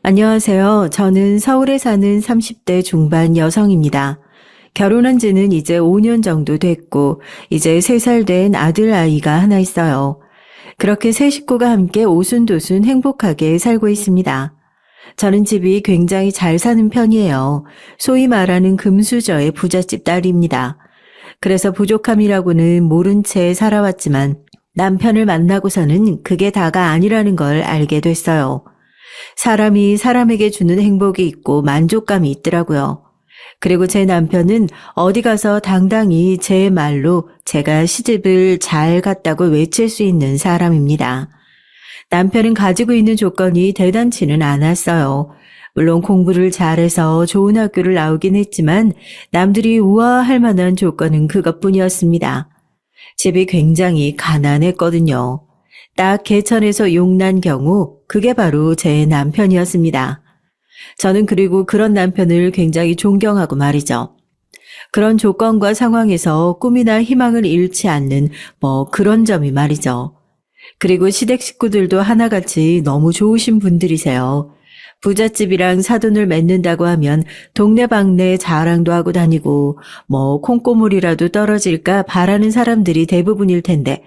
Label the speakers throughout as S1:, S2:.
S1: 안녕하세요. 저는 서울에 사는 30대 중반 여성입니다. 결혼한 지는 이제 5년 정도 됐고, 이제 3살 된 아들 아이가 하나 있어요. 그렇게 세 식구가 함께 오순도순 행복하게 살고 있습니다. 저는 집이 굉장히 잘 사는 편이에요. 소위 말하는 금수저의 부잣집 딸입니다. 그래서 부족함이라고는 모른 채 살아왔지만 남편을 만나고서는 그게 다가 아니라는 걸 알게 됐어요. 사람이 사람에게 주는 행복이 있고 만족감이 있더라고요. 그리고 제 남편은 어디 가서 당당히 제 말로 제가 시집을 잘 갔다고 외칠 수 있는 사람입니다. 남편은 가지고 있는 조건이 대단치는 않았어요. 물론 공부를 잘해서 좋은 학교를 나오긴 했지만 남들이 우아할 만한 조건은 그것뿐이었습니다. 집이 굉장히 가난했거든요. 딱 개천에서 용난 경우 그게 바로 제 남편이었습니다. 저는 그리고 그런 남편을 굉장히 존경하고 말이죠. 그런 조건과 상황에서 꿈이나 희망을 잃지 않는 그런 점이 말이죠. 그리고 시댁 식구들도 하나같이 너무 좋으신 분들이세요. 부잣집이랑 사돈을 맺는다고 하면 동네방네 자랑도 하고 다니고 콩고물이라도 떨어질까 바라는 사람들이 대부분일 텐데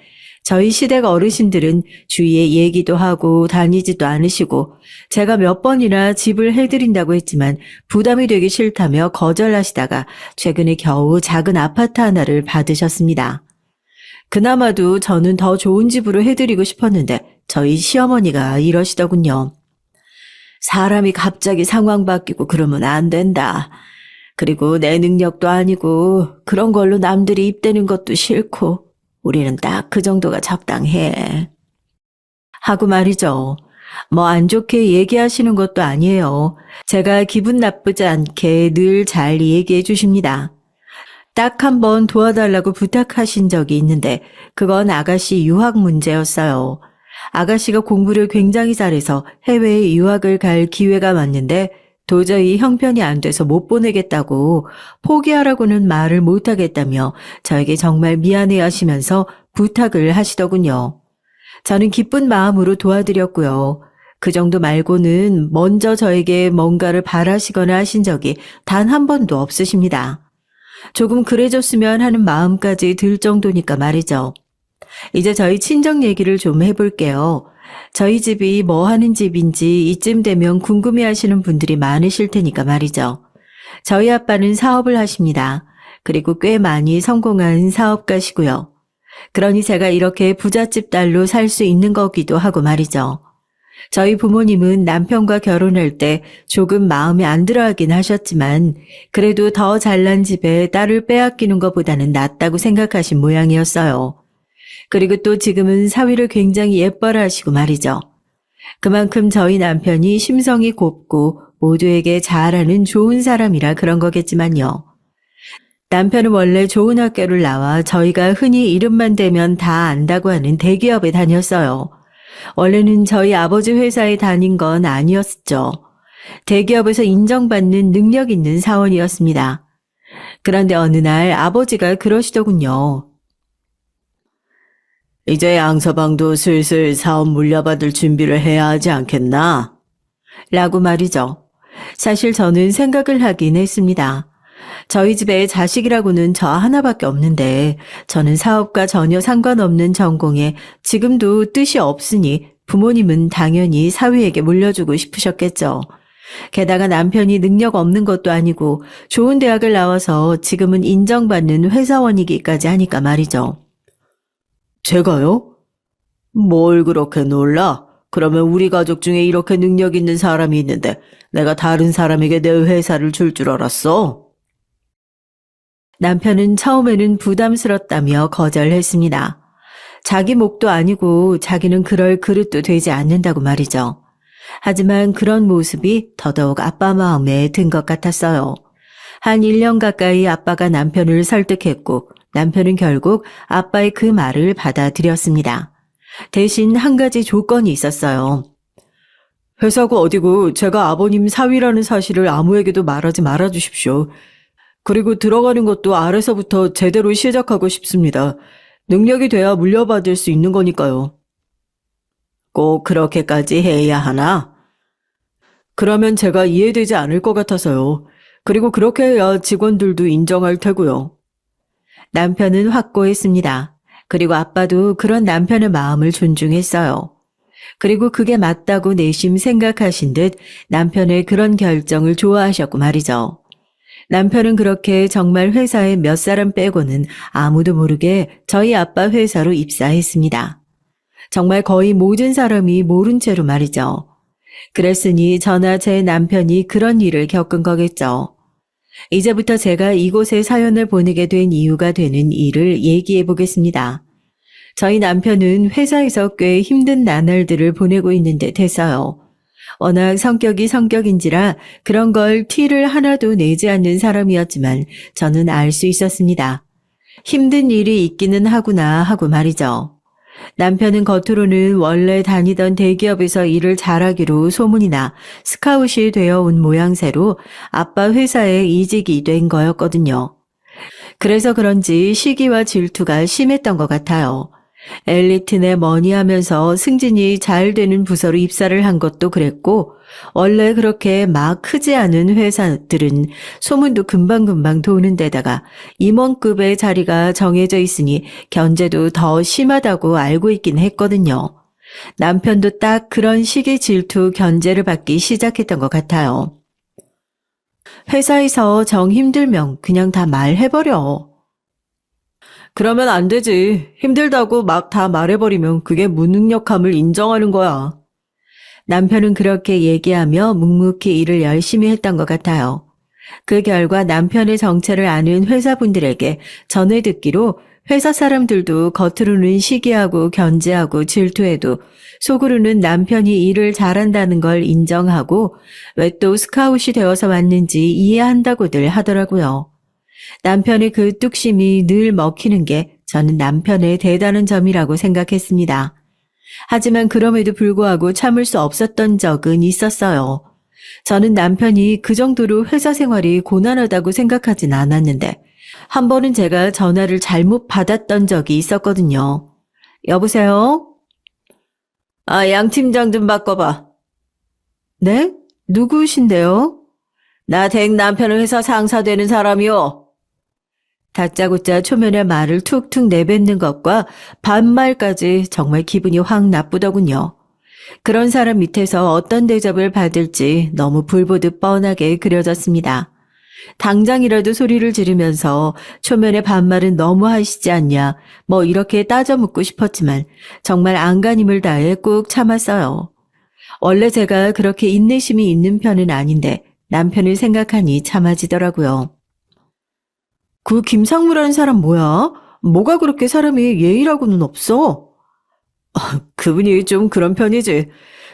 S1: 저희 시댁 어르신들은 주위에 얘기도 하고 다니지도 않으시고 제가 몇 번이나 집을 해드린다고 했지만 부담이 되기 싫다며 거절하시다가 최근에 겨우 작은 아파트 하나를 받으셨습니다. 그나마도 저는 더 좋은 집으로 해드리고 싶었는데 저희 시어머니가 이러시더군요. 사람이 갑자기 상황 바뀌고 그러면 안 된다. 그리고 내 능력도 아니고 그런 걸로 남들이 입대는 것도 싫고 우리는 딱 그 정도가 적당해. 하고 말이죠. 안 좋게 얘기하시는 것도 아니에요. 제가 기분 나쁘지 않게 늘 잘 얘기해 주십니다. 딱 한 번 도와달라고 부탁하신 적이 있는데 그건 아가씨 유학 문제였어요. 아가씨가 공부를 굉장히 잘해서 해외에 유학을 갈 기회가 왔는데 도저히 형편이 안 돼서 못 보내겠다고 포기하라고는 말을 못 하겠다며 저에게 정말 미안해 하시면서 부탁을 하시더군요. 저는 기쁜 마음으로 도와드렸고요. 그 정도 말고는 먼저 저에게 뭔가를 바라시거나 하신 적이 단 한 번도 없으십니다. 조금 그래줬으면 하는 마음까지 들 정도니까 말이죠. 이제 저희 친정 얘기를 좀 해볼게요. 저희 집이 뭐 하는 집인지 이쯤 되면 궁금해하시는 분들이 많으실 테니까 말이죠. 저희 아빠는 사업을 하십니다. 그리고 꽤 많이 성공한 사업가시고요. 그러니 제가 이렇게 부잣집 딸로 살 수 있는 거기도 하고 말이죠. 저희 부모님은 남편과 결혼할 때 조금 마음에 안 들어하긴 하셨지만 그래도 더 잘난 집에 딸을 빼앗기는 것보다는 낫다고 생각하신 모양이었어요. 그리고 또 지금은 사위를 굉장히 예뻐라 하시고 말이죠. 그만큼 저희 남편이 심성이 곱고 모두에게 잘하는 좋은 사람이라 그런 거겠지만요. 남편은 원래 좋은 학교를 나와 저희가 흔히 이름만 대면 다 안다고 하는 대기업에 다녔어요. 원래는 저희 아버지 회사에 다닌 건 아니었죠. 대기업에서 인정받는 능력 있는 사원이었습니다. 그런데 어느 날 아버지가 그러시더군요. 이제 양서방도 슬슬 사업 물려받을 준비를 해야 하지 않겠나? 라고 말이죠. 사실 저는 생각을 하긴 했습니다. 저희 집에 자식이라고는 저 하나밖에 없는데 저는 사업과 전혀 상관없는 전공에 지금도 뜻이 없으니 부모님은 당연히 사위에게 물려주고 싶으셨겠죠. 게다가 남편이 능력 없는 것도 아니고 좋은 대학을 나와서 지금은 인정받는 회사원이기까지 하니까 말이죠. 제가요? 뭘 그렇게 놀라? 그러면 우리 가족 중에 이렇게 능력 있는 사람이 있는데 내가 다른 사람에게 내 회사를 줄 줄 알았어? 남편은 처음에는 부담스럽다며 거절했습니다. 자기 몫도 아니고 자기는 그럴 그릇도 되지 않는다고 말이죠. 하지만 그런 모습이 더더욱 아빠 마음에 든 것 같았어요. 한 1년 가까이 아빠가 남편을 설득했고 남편은 결국 아빠의 그 말을 받아들였습니다. 대신 한 가지 조건이 있었어요. 회사가 어디고 제가 아버님 사위라는 사실을 아무에게도 말하지 말아주십시오. 그리고 들어가는 것도 아래서부터 제대로 시작하고 싶습니다. 능력이 돼야 물려받을 수 있는 거니까요. 꼭 그렇게까지 해야 하나? 그러면 제가 이해되지 않을 것 같아서요. 그리고 그렇게 해야 직원들도 인정할 테고요. 남편은 확고했습니다. 그리고 아빠도 그런 남편의 마음을 존중했어요. 그리고 그게 맞다고 내심 생각하신 듯 남편의 그런 결정을 좋아하셨고 말이죠. 남편은 그렇게 정말 회사에 몇 사람 빼고는 아무도 모르게 저희 아빠 회사로 입사했습니다. 정말 거의 모든 사람이 모른 채로 말이죠. 그랬으니 저나 제 남편이 그런 일을 겪은 거겠죠. 이제부터 제가 이곳에 사연을 보내게 된 이유가 되는 일을 얘기해 보겠습니다. 저희 남편은 회사에서 꽤 힘든 나날들을 보내고 있는데 됐어요. 워낙 성격이 성격인지라 그런 걸 티를 하나도 내지 않는 사람이었지만 저는 알 수 있었습니다. 힘든 일이 있기는 하구나 하고 말이죠. 남편은 겉으로는 원래 다니던 대기업에서 일을 잘하기로 소문이 나 스카웃이 되어 온 모양새로 아빠 회사에 이직이 된 거였거든요. 그래서 그런지 시기와 질투가 심했던 것 같아요. 엘리트네 뭐니 하면서 승진이 잘 되는 부서로 입사를 한 것도 그랬고 원래 그렇게 막 크지 않은 회사들은 소문도 금방금방 도는 데다가 임원급의 자리가 정해져 있으니 견제도 더 심하다고 알고 있긴 했거든요. 남편도 딱 그런 식의 질투 견제를 받기 시작했던 것 같아요. 회사에서 정 힘들면 그냥 다 말해버려. 그러면 안 되지. 힘들다고 막 다 말해버리면 그게 무능력함을 인정하는 거야. 남편은 그렇게 얘기하며 묵묵히 일을 열심히 했던 것 같아요. 그 결과 남편의 정체를 아는 회사분들에게 전해 듣기로 회사 사람들도 겉으로는 시기하고 견제하고 질투해도 속으로는 남편이 일을 잘한다는 걸 인정하고 왜 또 스카웃이 되어서 왔는지 이해한다고들 하더라고요. 남편의 그 뚝심이 늘 먹히는 게 저는 남편의 대단한 점이라고 생각했습니다. 하지만 그럼에도 불구하고 참을 수 없었던 적은 있었어요. 저는 남편이 그 정도로 회사 생활이 고난하다고 생각하진 않았는데 한 번은 제가 전화를 잘못 받았던 적이 있었거든요. 여보세요? 양 팀장 좀 바꿔봐. 네? 누구신데요? 나 댁 남편 회사 상사 되는 사람이요. 다짜고짜 초면에 말을 툭툭 내뱉는 것과 반말까지 정말 기분이 확 나쁘더군요. 그런 사람 밑에서 어떤 대접을 받을지 너무 불보듯 뻔하게 그려졌습니다. 당장이라도 소리를 지르면서 초면에 반말은 너무 하시지 않냐 뭐 이렇게 따져 묻고 싶었지만 정말 안간힘을 다해 꾹 참았어요. 원래 제가 그렇게 인내심이 있는 편은 아닌데 남편을 생각하니 참아지더라고요. 그 김상무라는 사람 뭐야? 뭐가 그렇게 사람이 예의라고는 없어? 그분이 좀 그런 편이지.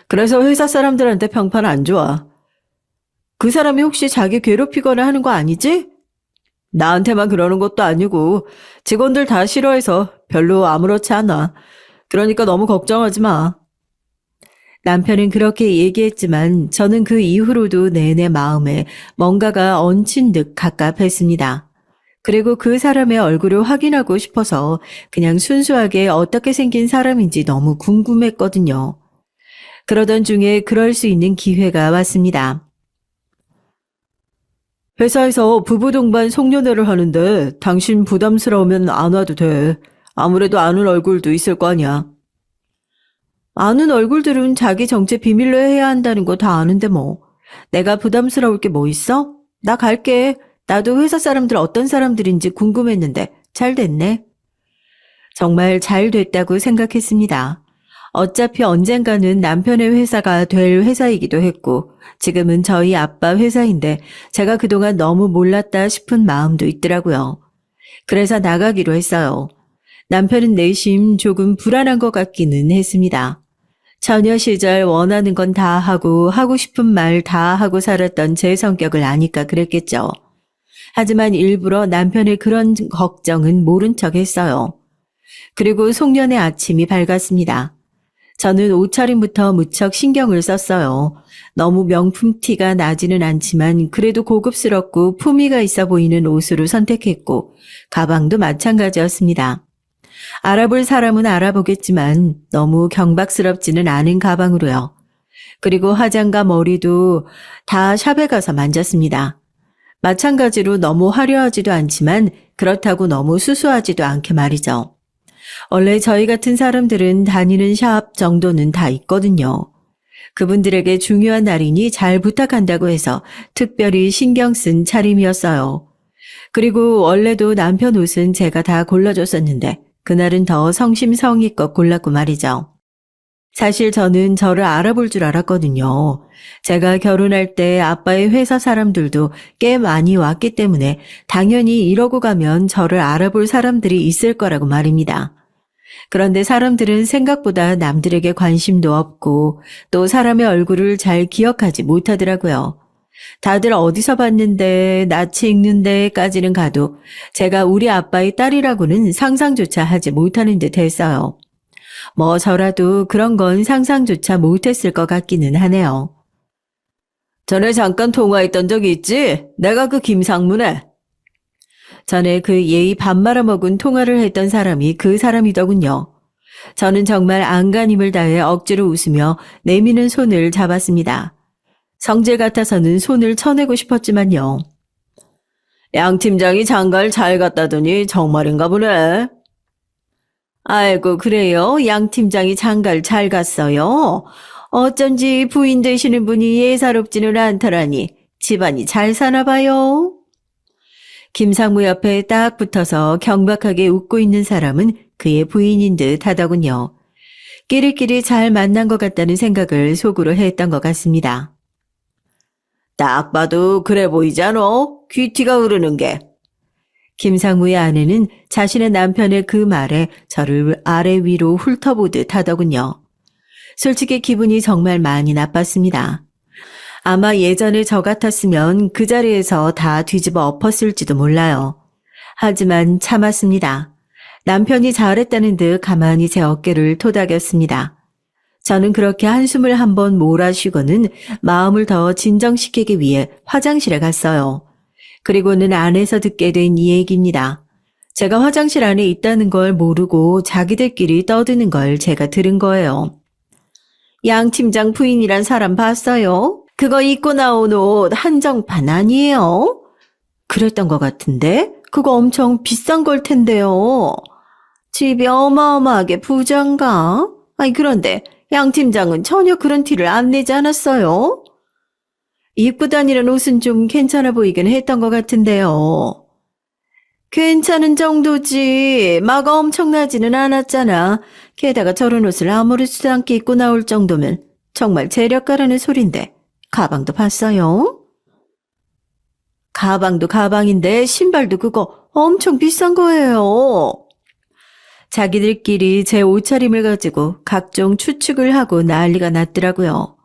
S1: 그래서 회사 사람들한테 평판 안 좋아. 그 사람이 혹시 자기 괴롭히거나 하는 거 아니지? 나한테만 그러는 것도 아니고 직원들 다 싫어해서 별로 아무렇지 않아. 그러니까 너무 걱정하지 마. 남편은 그렇게 얘기했지만 저는 그 이후로도 내내 마음에 뭔가가 얹힌 듯 갑갑했습니다. 그리고 그 사람의 얼굴을 확인하고 싶어서 그냥 순수하게 어떻게 생긴 사람인지 너무 궁금했거든요. 그러던 중에 그럴 수 있는 기회가 왔습니다. 회사에서 부부 동반 송년회를 하는데 당신 부담스러우면 안 와도 돼. 아무래도 아는 얼굴도 있을 거 아니야. 아는 얼굴들은 자기 정체 비밀로 해야 한다는 거 다 아는데 뭐. 내가 부담스러울 게 뭐 있어? 나 갈게. 나도 회사 사람들 어떤 사람들인지 궁금했는데 잘 됐네. 정말 잘 됐다고 생각했습니다. 어차피 언젠가는 남편의 회사가 될 회사이기도 했고 지금은 저희 아빠 회사인데 제가 그동안 너무 몰랐다 싶은 마음도 있더라고요. 그래서 나가기로 했어요. 남편은 내심 조금 불안한 것 같기는 했습니다. 처녀 시절 원하는 건 다 하고 싶은 말 다 하고 살았던 제 성격을 아니까 그랬겠죠. 하지만 일부러 남편의 그런 걱정은 모른 척 했어요. 그리고 송년회 아침이 밝았습니다. 저는 옷차림부터 무척 신경을 썼어요. 너무 명품 티가 나지는 않지만 그래도 고급스럽고 품위가 있어 보이는 옷으로 선택했고 가방도 마찬가지였습니다. 알아볼 사람은 알아보겠지만 너무 경박스럽지는 않은 가방으로요. 그리고 화장과 머리도 다 샵에 가서 만졌습니다. 마찬가지로 너무 화려하지도 않지만 그렇다고 너무 수수하지도 않게 말이죠. 원래 저희 같은 사람들은 다니는 샵 정도는 다 있거든요. 그분들에게 중요한 날이니 잘 부탁한다고 해서 특별히 신경 쓴 차림이었어요. 그리고 원래도 남편 옷은 제가 다 골라줬었는데 그날은 더 성심성의껏 골랐고 말이죠. 사실 저는 저를 알아볼 줄 알았거든요. 제가 결혼할 때 아빠의 회사 사람들도 꽤 많이 왔기 때문에 당연히 이러고 가면 저를 알아볼 사람들이 있을 거라고 말입니다. 그런데 사람들은 생각보다 남들에게 관심도 없고 또 사람의 얼굴을 잘 기억하지 못하더라고요. 다들 어디서 봤는데 낯이 익는데까지는 가도 제가 우리 아빠의 딸이라고는 상상조차 하지 못하는 듯 했어요. 뭐 저라도 그런 건 상상조차 못했을 것 같기는 하네요. 전에 잠깐 통화했던 적이 있지? 내가 그 김상무네. 전에 그 예의 밥 말아먹은 통화를 했던 사람이 그 사람이더군요. 저는 정말 안간힘을 다해 억지로 웃으며 내미는 손을 잡았습니다. 성질 같아서는 손을 쳐내고 싶었지만요. 양 팀장이 장가를 잘 갔다더니 정말인가 보네. 아이고 그래요? 양 팀장이 장가를 잘 갔어요? 어쩐지 부인 되시는 분이 예사롭지는 않더라니 집안이 잘 사나 봐요. 김상무 옆에 딱 붙어서 경박하게 웃고 있는 사람은 그의 부인인 듯 하더군요. 끼리끼리 잘 만난 것 같다는 생각을 속으로 했던 것 같습니다. 딱 봐도 그래 보이잖아. 귀티가 흐르는 게. 김상무의 아내는 자신의 남편의 그 말에 저를 아래 위로 훑어보듯 하더군요. 솔직히 기분이 정말 많이 나빴습니다. 아마 예전에 저 같았으면 그 자리에서 다 뒤집어 엎었을지도 몰라요. 하지만 참았습니다. 남편이 잘했다는 듯 가만히 제 어깨를 토닥였습니다. 저는 그렇게 한숨을 한번 몰아쉬고는 마음을 더 진정시키기 위해 화장실에 갔어요. 그리고는 안에서 듣게 된 이 얘기입니다. 제가 화장실 안에 있다는 걸 모르고 자기들끼리 떠드는 걸 제가 들은 거예요. 양 팀장 부인이란 사람 봤어요? 그거 입고 나온 옷 한정판 아니에요? 그랬던 것 같은데? 그거 엄청 비싼 걸 텐데요. 집이 어마어마하게 부자인가? 아니 그런데 양 팀장은 전혀 그런 티를 안 내지 않았어요? 입고 다니는 옷은 좀 괜찮아 보이긴 했던 것 같은데요. 괜찮은 정도지 마가 엄청나지는 않았잖아. 게다가 저런 옷을 아무렇지도 않게 입고 나올 정도면 정말 재력가라는 소린데 가방도 봤어요? 가방도 가방인데 신발도 그거 엄청 비싼 거예요. 자기들끼리 제 옷차림을 가지고 각종 추측을 하고 난리가 났더라고요.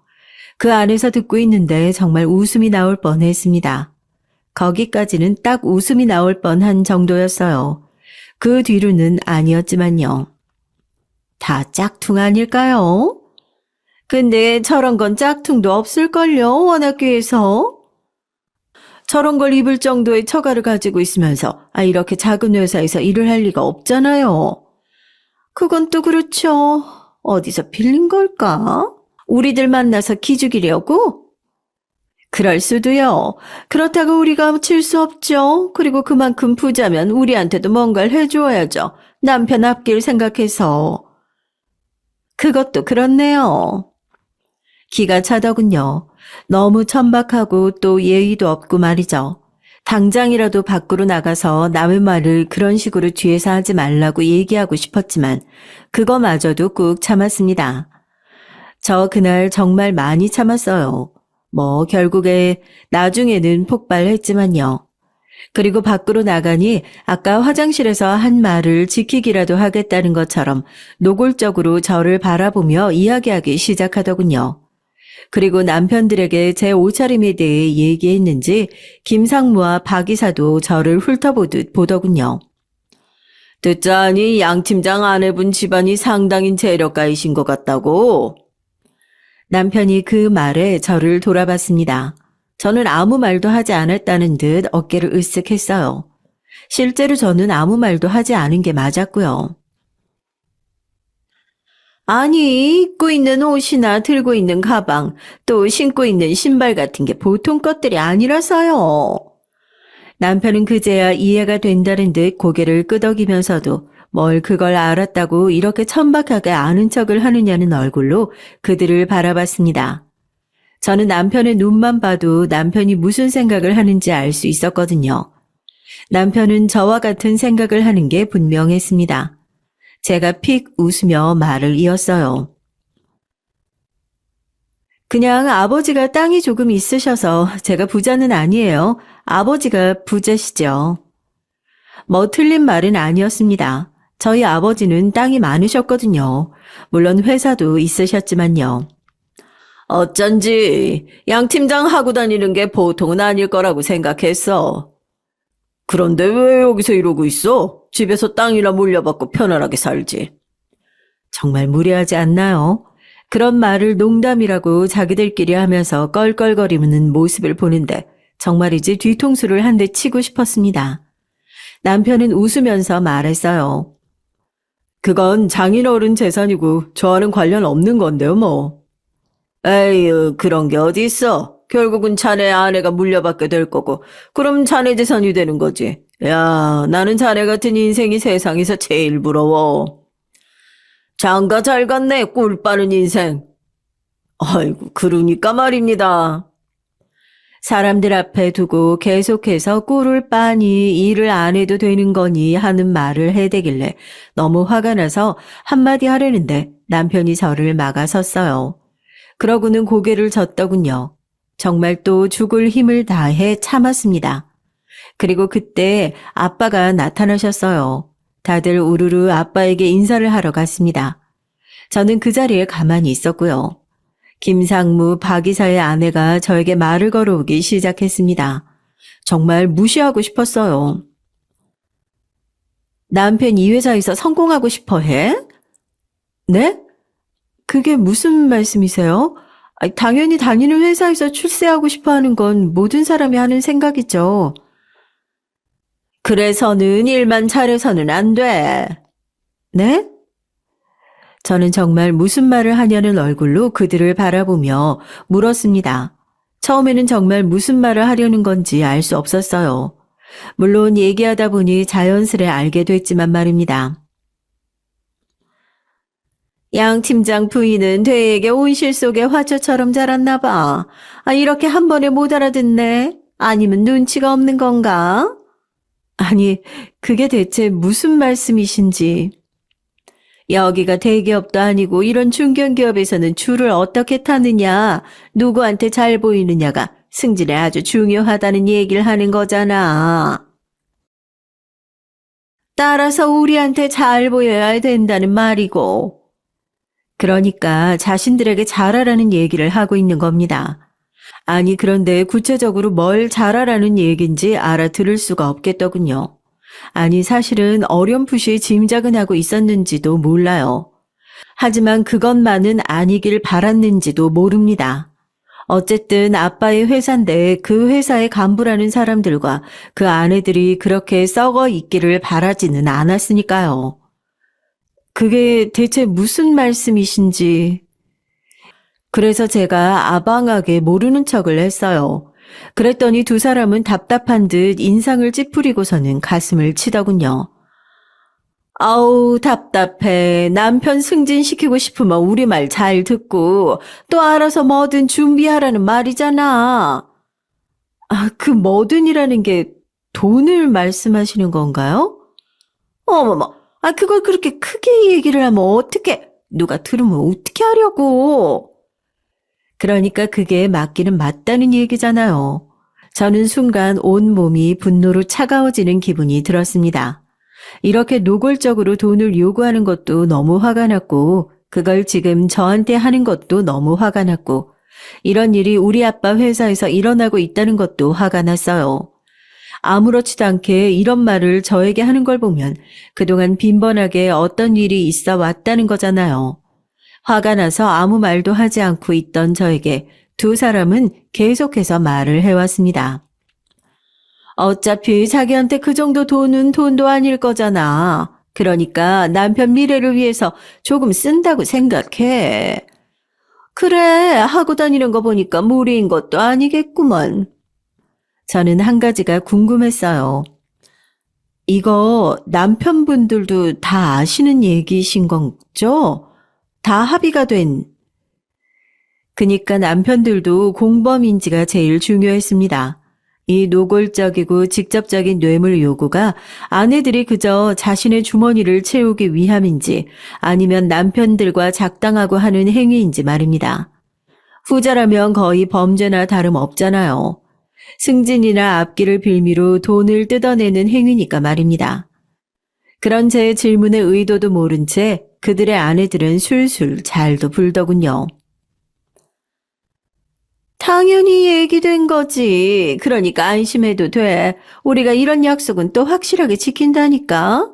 S1: 그 안에서 듣고 있는데 정말 웃음이 나올 뻔했습니다. 거기까지는 딱 웃음이 나올 뻔한 정도였어요. 그 뒤로는 아니었지만요. 다 짝퉁 아닐까요? 근데 저런 건 짝퉁도 없을걸요, 워낙교에서. 저런 걸 입을 정도의 처가를 가지고 있으면서 이렇게 작은 회사에서 일을 할 리가 없잖아요. 그건 또 그렇죠. 어디서 빌린 걸까? 우리들 만나서 기죽이려고? 그럴 수도요. 그렇다고 우리가 칠 수 없죠. 그리고 그만큼 부자면 우리한테도 뭔가를 해줘야죠. 남편 앞길 생각해서. 그것도 그렇네요. 기가 차더군요. 너무 천박하고 또 예의도 없고 말이죠. 당장이라도 밖으로 나가서 남의 말을 그런 식으로 뒤에서 하지 말라고 얘기하고 싶었지만 그거마저도 꾹 참았습니다. 저 그날 정말 많이 참았어요. 뭐 결국에 나중에는 폭발했지만요. 그리고 밖으로 나가니 아까 화장실에서 한 말을 지키기라도 하겠다는 것처럼 노골적으로 저를 바라보며 이야기하기 시작하더군요. 그리고 남편들에게 제 옷차림에 대해 얘기했는지 김상무와 박 이사도 저를 훑어보듯 보더군요. 듣자니 양 팀장 아내분 집안이 상당히 재력가이신 것 같다고. 남편이 그 말에 저를 돌아봤습니다. 저는 아무 말도 하지 않았다는 듯 어깨를 으쓱했어요. 실제로 저는 아무 말도 하지 않은 게 맞았고요. 아니, 입고 있는 옷이나 들고 있는 가방, 또 신고 있는 신발 같은 게 보통 것들이 아니라서요. 남편은 그제야 이해가 된다는 듯 고개를 끄덕이면서도 뭘 그걸 알았다고 이렇게 천박하게 아는 척을 하느냐는 얼굴로 그들을 바라봤습니다. 저는 남편의 눈만 봐도 남편이 무슨 생각을 하는지 알 수 있었거든요. 남편은 저와 같은 생각을 하는 게 분명했습니다. 제가 픽 웃으며 말을 이었어요. 그냥 아버지가 땅이 조금 있으셔서 제가 부자는 아니에요. 아버지가 부자시죠. 뭐 틀린 말은 아니었습니다. 저희 아버지는 땅이 많으셨거든요. 물론 회사도 있으셨지만요. 어쩐지 양 팀장 하고 다니는 게 보통은 아닐 거라고 생각했어. 그런데 왜 여기서 이러고 있어? 집에서 땅이나 물려받고 편안하게 살지. 정말 무례하지 않나요? 그런 말을 농담이라고 자기들끼리 하면서 껄껄거리는 모습을 보는데 정말이지 뒤통수를 한 대 치고 싶었습니다. 남편은 웃으면서 말했어요. 그건 장인어른 재산이고 저와는 관련 없는 건데요, 뭐. 에휴, 그런 게 어디 있어. 결국은 자네 아내가 물려받게 될 거고, 그럼 자네 재산이 되는 거지. 야, 나는 자네 같은 인생이 세상에서 제일 부러워. 장가 잘 갔네, 꿀 빠는 인생. 아이고, 그러니까 말입니다. 사람들 앞에 두고 계속해서 꿀을 빠니 일을 안 해도 되는 거니 하는 말을 해대길래 너무 화가 나서 한마디 하려는데 남편이 저를 막아섰어요. 그러고는 고개를 젓더군요. 정말 또 죽을 힘을 다해 참았습니다. 그리고 그때 아빠가 나타나셨어요. 다들 우르르 아빠에게 인사를 하러 갔습니다. 저는 그 자리에 가만히 있었고요. 김상무 박 이사의 아내가 저에게 말을 걸어오기 시작했습니다. 정말 무시하고 싶었어요. 남편 이 회사에서 성공하고 싶어 해? 네? 그게 무슨 말씀이세요? 당연히 다니는 회사에서 출세하고 싶어 하는 건 모든 사람이 하는 생각이죠. 그래서는 일만 잘해서는 안 돼. 네? 저는 정말 무슨 말을 하냐는 얼굴로 그들을 바라보며 물었습니다. 처음에는 정말 무슨 말을 하려는 건지 알 수 없었어요. 물론 얘기하다 보니 자연스레 알게 됐지만 말입니다. 양 팀장 부인은 되게 온실 속의 화초처럼 자랐나 봐. 이렇게 한 번에 못 알아듣네. 아니면 눈치가 없는 건가? 아니, 그게 대체 무슨 말씀이신지. 여기가 대기업도 아니고 이런 중견기업에서는 줄을 어떻게 타느냐, 누구한테 잘 보이느냐가 승진에 아주 중요하다는 얘기를 하는 거잖아. 따라서 우리한테 잘 보여야 된다는 말이고. 그러니까 자신들에게 잘하라는 얘기를 하고 있는 겁니다. 아니, 그런데 구체적으로 뭘 잘하라는 얘기인지 알아들을 수가 없겠더군요. 아니, 사실은 어렴풋이 짐작은 하고 있었는지도 몰라요. 하지만 그것만은 아니길 바랐는지도 모릅니다. 어쨌든 아빠의 회사인데 그 회사의 간부라는 사람들과 그 아내들이 그렇게 썩어 있기를 바라지는 않았으니까요. 그게 대체 무슨 말씀이신지. 그래서 제가 아방하게 모르는 척을 했어요. 그랬더니 두 사람은 답답한 듯 인상을 찌푸리고서는 가슴을 치더군요. 아우, 답답해. 남편 승진시키고 싶으면 우리 말 잘 듣고 또 알아서 뭐든 준비하라는 말이잖아. 그 뭐든이라는 게 돈을 말씀하시는 건가요? 어머머, 그걸 그렇게 크게 얘기를 하면 어떻게, 누가 들으면 어떻게 하려고. 그러니까 그게 맞기는 맞다는 얘기잖아요. 저는 순간 온몸이 분노로 차가워지는 기분이 들었습니다. 이렇게 노골적으로 돈을 요구하는 것도 너무 화가 났고 그걸 지금 저한테 하는 것도 너무 화가 났고 이런 일이 우리 아빠 회사에서 일어나고 있다는 것도 화가 났어요. 아무렇지도 않게 이런 말을 저에게 하는 걸 보면 그동안 빈번하게 어떤 일이 있어 왔다는 거잖아요. 화가 나서 아무 말도 하지 않고 있던 저에게 두 사람은 계속해서 말을 해왔습니다. 어차피 자기한테 그 정도 돈은 돈도 아닐 거잖아. 그러니까 남편 미래를 위해서 조금 쓴다고 생각해. 그래, 하고 다니는 거 보니까 무리인 것도 아니겠구먼. 저는 한 가지가 궁금했어요. 이거 남편분들도 다 아시는 얘기신 거죠? 다 합의가 된. 그니까 남편들도 공범인지가 제일 중요했습니다. 이 노골적이고 직접적인 뇌물 요구가 아내들이 그저 자신의 주머니를 채우기 위함인지 아니면 남편들과 작당하고 하는 행위인지 말입니다. 후자라면 거의 범죄나 다름없잖아요. 승진이나 앞길을 빌미로 돈을 뜯어내는 행위니까 말입니다. 그런 제 질문의 의도도 모른 채 그들의 아내들은 술술 잘도 불더군요. 당연히 얘기된 거지. 그러니까 안심해도 돼. 우리가 이런 약속은 또 확실하게 지킨다니까.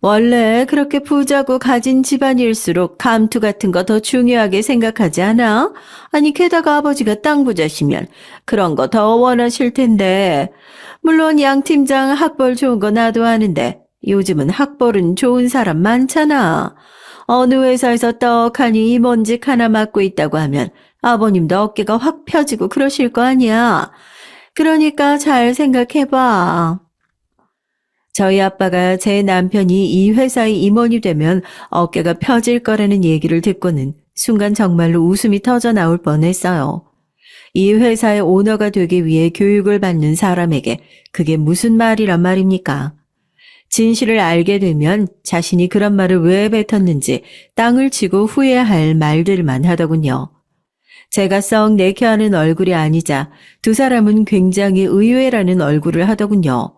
S1: 원래 그렇게 부자고 가진 집안일수록 감투 같은 거 더 중요하게 생각하지 않아? 아니 게다가 아버지가 땅 부자시면 그런 거 더 원하실 텐데. 물론 양 팀장 학벌 좋은 거 나도 아는데 요즘은 학벌은 좋은 사람 많잖아. 어느 회사에서 떡하니 임원직 하나 맡고 있다고 하면 아버님도 어깨가 확 펴지고 그러실 거 아니야. 그러니까 잘 생각해봐. 저희 아빠가 제 남편이 이 회사의 임원이 되면 어깨가 펴질 거라는 얘기를 듣고는 순간 정말로 웃음이 터져 나올 뻔했어요. 이 회사의 오너가 되기 위해 교육을 받는 사람에게 그게 무슨 말이란 말입니까? 진실을 알게 되면 자신이 그런 말을 왜 뱉었는지 땅을 치고 후회할 말들만 하더군요. 제가 썩 내켜하는 얼굴이 아니자 두 사람은 굉장히 의외라는 얼굴을 하더군요.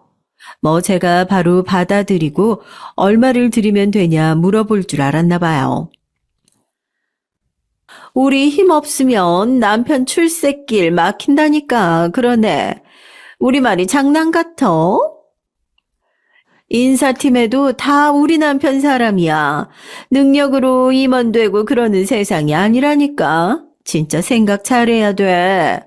S1: 뭐 제가 바로 받아들이고 얼마를 드리면 되냐 물어볼 줄 알았나 봐요. 우리 힘 없으면 남편 출세길 막힌다니까 그러네. 우리 말이 장난 같아? 인사팀에도 다 우리 남편 사람이야. 능력으로 임원되고 그러는 세상이 아니라니까. 진짜 생각 잘해야 돼.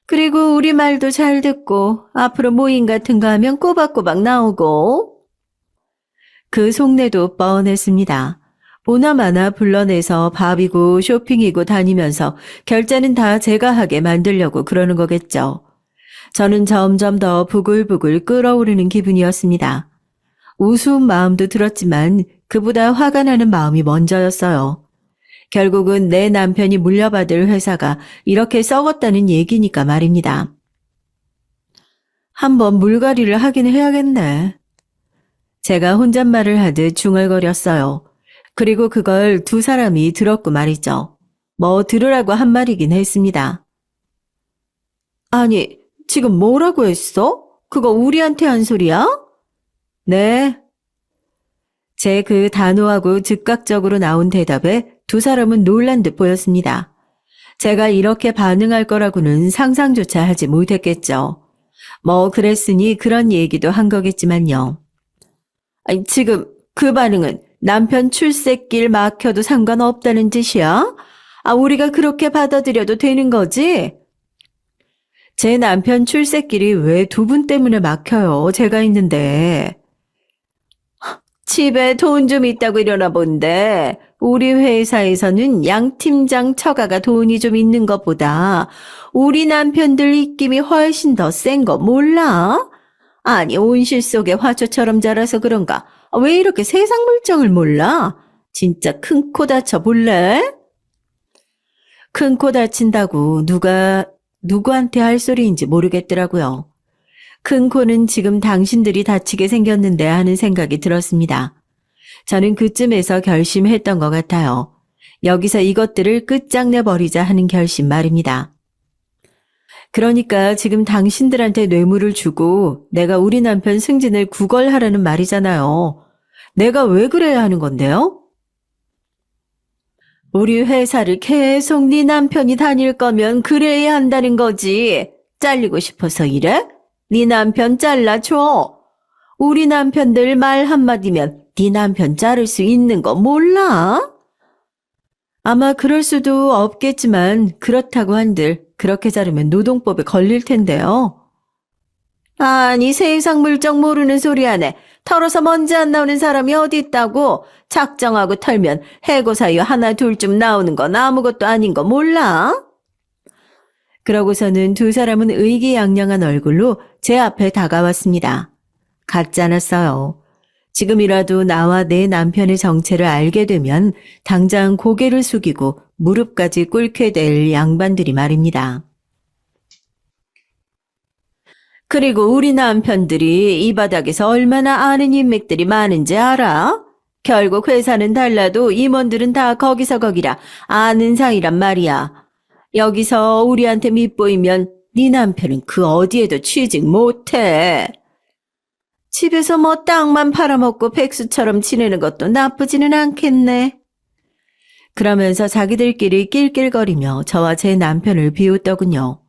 S1: 그리고 우리 말도 잘 듣고 앞으로 모임 같은 거 하면 꼬박꼬박 나오고. 그 속내도 뻔했습니다. 보나마나 불러내서 밥이고 쇼핑이고 다니면서 결제는 다 제가 하게 만들려고 그러는 거겠죠. 저는 점점 더 부글부글 끓어오르는 기분이었습니다. 우스운 마음도 들었지만 그보다 화가 나는 마음이 먼저였어요. 결국은 내 남편이 물려받을 회사가 이렇게 썩었다는 얘기니까 말입니다. 한번 물갈이를 하긴 해야겠네. 제가 혼잣말을 하듯 중얼거렸어요. 그리고 그걸 두 사람이 들었고 말이죠. 뭐 들으라고 한 말이긴 했습니다. 아니, 지금 뭐라고 했어? 그거 우리한테 한 소리야? 네. 제 그 단호하고 즉각적으로 나온 대답에 두 사람은 놀란 듯 보였습니다. 제가 이렇게 반응할 거라고는 상상조차 하지 못했겠죠. 뭐 그랬으니 그런 얘기도 한 거겠지만요. 아니, 지금 그 반응은 남편 출세길 막혀도 상관없다는 뜻이야? 아, 우리가 그렇게 받아들여도 되는 거지? 제 남편 출세길이 왜 두 분 때문에 막혀요? 제가 있는데. 집에 돈 좀 있다고 이러나 본데 우리 회사에서는 양 팀장 처가가 돈이 좀 있는 것보다 우리 남편들 입김이 훨씬 더 센 거 몰라? 아니 온실 속의 화초처럼 자라서 그런가? 왜 이렇게 세상 물정을 몰라? 진짜 큰 코 다쳐 볼래? 큰 코 다친다고 누구한테 할 소리인지 모르겠더라고요. 큰 코는 지금 당신들이 다치게 생겼는데 하는 생각이 들었습니다. 저는 그쯤에서 결심했던 것 같아요. 여기서 이것들을 끝장내버리자 하는 결심 말입니다. 그러니까 지금 당신들한테 뇌물을 주고 내가 우리 남편 승진을 구걸하라는 말이잖아요. 내가 왜 그래야 하는 건데요? 우리 회사를 계속 네 남편이 다닐 거면 그래야 한다는 거지. 잘리고 싶어서 이래? 네 남편 잘라줘. 우리 남편들 말 한마디면 네 남편 자를 수 있는 거 몰라? 아마 그럴 수도 없겠지만 그렇다고 한들 그렇게 자르면 노동법에 걸릴 텐데요. 아니, 세상 물정 모르는 소리 하네. 털어서 먼지 안 나오는 사람이 어디 있다고? 작정하고 털면 해고 사유 하나 둘쯤 나오는 건 아무것도 아닌 거 몰라? 그러고서는 두 사람은 의기양양한 얼굴로 제 앞에 다가왔습니다. 같지 않았어요. 지금이라도 나와 내 남편의 정체를 알게 되면 당장 고개를 숙이고 무릎까지 꿇게 될 양반들이 말입니다. 그리고 우리 남편들이 이 바닥에서 얼마나 아는 인맥들이 많은지 알아? 결국 회사는 달라도 임원들은 다 거기서 거기라 아는 사이란 말이야. 여기서 우리한테 밉보이면 네 남편은 그 어디에도 취직 못해. 집에서 뭐 땅만 팔아먹고 백수처럼 지내는 것도 나쁘지는 않겠네. 그러면서 자기들끼리 낄낄거리며 저와 제 남편을 비웃더군요.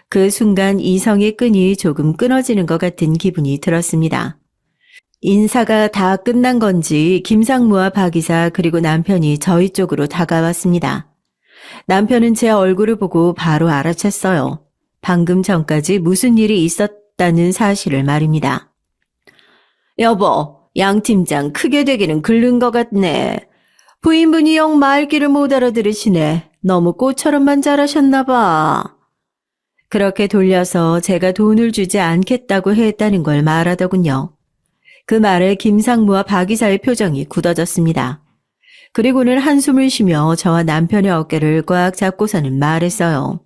S1: 그 순간 이성의 끈이 조금 끊어지는 것 같은 기분이 들었습니다. 인사가 다 끝난 건지 김상무와 박 이사 그리고 남편이 저희 쪽으로 다가왔습니다. 남편은 제 얼굴을 보고 바로 알아챘어요. 방금 전까지 무슨 일이 있었다는 사실을 말입니다. 여보, 양 팀장 크게 되기는 글른 것 같네. 부인분이 영 말귀를 못 알아들으시네. 너무 꽃처럼만 자라셨나 봐. 그렇게 돌려서 제가 돈을 주지 않겠다고 했다는 걸 말하더군요. 그 말에 김상무와 박 이사의 표정이 굳어졌습니다. 그리고는 한숨을 쉬며 저와 남편의 어깨를 꽉 잡고서는 말했어요.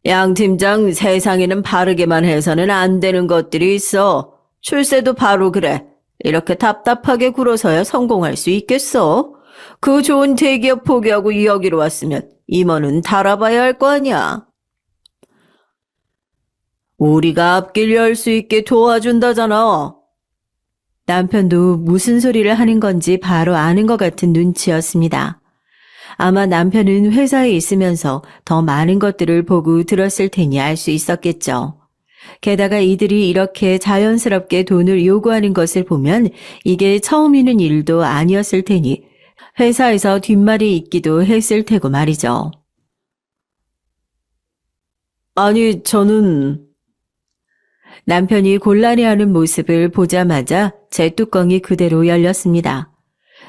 S1: 양 팀장, 세상에는 바르게만 해서는 안 되는 것들이 있어. 출세도 바로 그래. 이렇게 답답하게 굴어서야 성공할 수 있겠어. 그 좋은 대기업 포기하고 여기로 왔으면 임원은 달아봐야 할 거 아니야. 우리가 앞길 열 수 있게 도와준다잖아. 남편도 무슨 소리를 하는 건지 바로 아는 것 같은 눈치였습니다. 아마 남편은 회사에 있으면서 더 많은 것들을 보고 들었을 테니 알 수 있었겠죠. 게다가 이들이 이렇게 자연스럽게 돈을 요구하는 것을 보면 이게 처음 있는 일도 아니었을 테니 회사에서 뒷말이 있기도 했을 테고 말이죠. 아니, 저는... 남편이 곤란해하는 모습을 보자마자 제 뚜껑이 그대로 열렸습니다.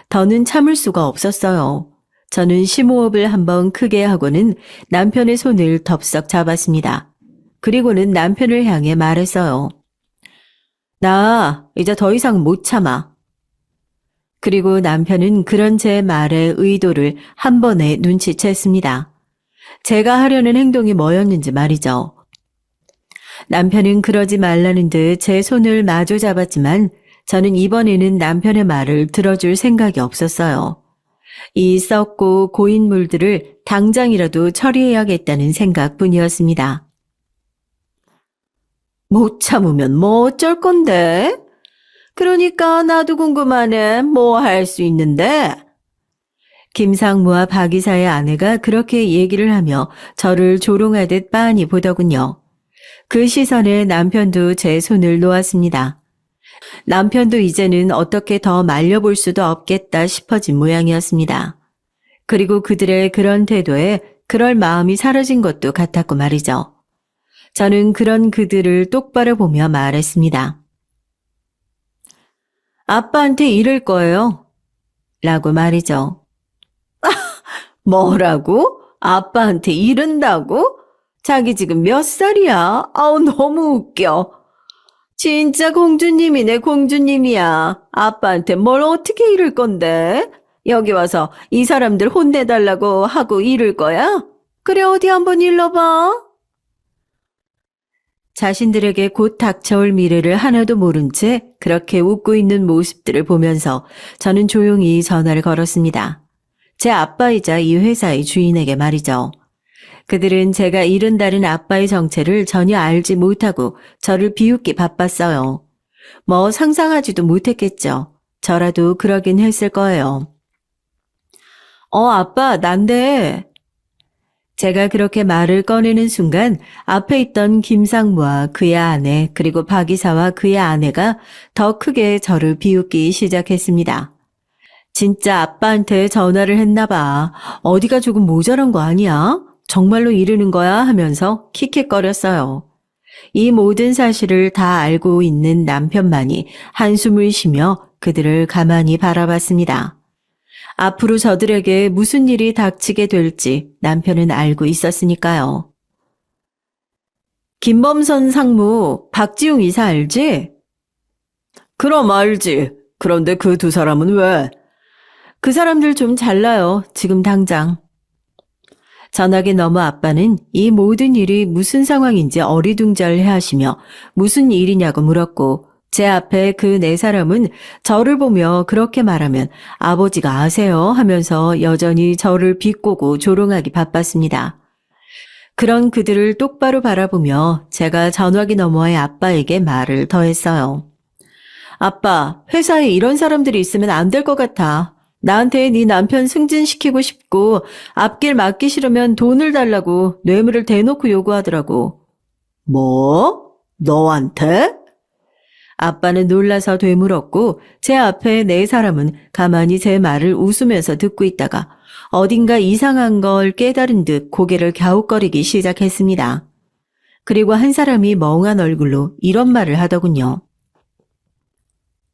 S1: 더는 참을 수가 없었어요. 저는 심호흡을 한번 크게 하고는 남편의 손을 덥석 잡았습니다. 그리고는 남편을 향해 말했어요. 나 이제 더 이상 못 참아. 그리고 남편은 그런 제 말의 의도를 한 번에 눈치챘습니다. 제가 하려는 행동이 뭐였는지 말이죠. 남편은 그러지 말라는 듯 제 손을 마주 잡았지만 저는 이번에는 남편의 말을 들어줄 생각이 없었어요. 이 썩고 고인 물들을 당장이라도 처리해야겠다는 생각뿐이었습니다. 못 참으면 뭐 어쩔 건데? 그러니까 나도 궁금하네. 뭐 할 수 있는데? 김상무와 박 이사의 아내가 그렇게 얘기를 하며 저를 조롱하듯 빤히 보더군요. 그 시선에 남편도 제 손을 놓았습니다. 남편도 이제는 어떻게 더 말려볼 수도 없겠다 싶어진 모양이었습니다. 그리고 그들의 그런 태도에 그럴 마음이 사라진 것도 같았고 말이죠. 저는 그런 그들을 똑바로 보며 말했습니다. 아빠한테 이럴 거예요. 라고 말이죠. 뭐라고? 아빠한테 이른다고? 자기 지금 몇 살이야? 아우, 너무 웃겨. 진짜 공주님이네, 공주님이야. 아빠한테 뭘 어떻게 이를 건데? 여기 와서 이 사람들 혼내달라고 하고 이를 거야? 그래, 어디 한번 일러봐. 자신들에게 곧 닥쳐올 미래를 하나도 모른 채 그렇게 웃고 있는 모습들을 보면서 저는 조용히 전화를 걸었습니다. 제 아빠이자 이 회사의 주인에게 말이죠. 그들은 제가 이른다는 아빠의 정체를 전혀 알지 못하고 저를 비웃기 바빴어요. 뭐 상상하지도 못했겠죠. 저라도 그러긴 했을 거예요. 아빠, 난데. 제가 그렇게 말을 꺼내는 순간 앞에 있던 김상무와 그의 아내 그리고 박 이사와 그의 아내가 더 크게 저를 비웃기 시작했습니다. 진짜 아빠한테 전화를 했나 봐. 어디가 조금 모자란 거 아니야? 정말로 이르는 거야? 하면서 킥킥거렸어요. 이 모든 사실을 다 알고 있는 남편만이 한숨을 쉬며 그들을 가만히 바라봤습니다. 앞으로 저들에게 무슨 일이 닥치게 될지 남편은 알고 있었으니까요. 김범선 상무, 박지웅 이사 알지? 그럼 알지. 그런데 그 두 사람은 왜? 그 사람들 좀 잘나요, 지금 당장. 전화기 너머 아빠는 이 모든 일이 무슨 상황인지 어리둥절해 하시며 무슨 일이냐고 물었고 제 앞에 그 네 사람은 저를 보며 그렇게 말하면 아버지가 아세요 하면서 여전히 저를 비꼬고 조롱하기 바빴습니다. 그런 그들을 똑바로 바라보며 제가 전화기 너머의 아빠에게 말을 더했어요. 아빠, 회사에 이런 사람들이 있으면 안 될 것 같아. 나한테 네 남편 승진시키고 싶고 앞길 막기 싫으면 돈을 달라고 뇌물을 대놓고 요구하더라고. 뭐? 너한테? 아빠는 놀라서 되물었고 제 앞에 네 사람은 가만히 제 말을 웃으면서 듣고 있다가 어딘가 이상한 걸 깨달은 듯 고개를 갸웃거리기 시작했습니다. 그리고 한 사람이 멍한 얼굴로 이런 말을 하더군요.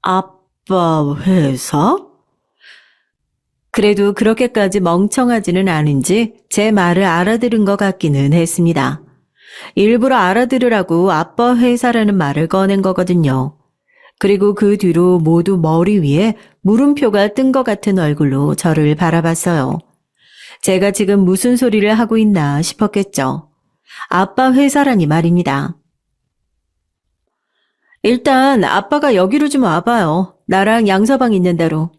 S1: 아빠 회사? 그래도 그렇게까지 멍청하지는 않은지 제 말을 알아들은 것 같기는 했습니다. 일부러 알아들으라고 아빠 회사라는 말을 꺼낸 거거든요. 그리고 그 뒤로 모두 머리 위에 물음표가 뜬 것 같은 얼굴로 저를 바라봤어요. 제가 지금 무슨 소리를 하고 있나 싶었겠죠. 아빠 회사라니 말입니다. 일단 아빠가 여기로 좀 와봐요. 나랑 양서방 있는 대로.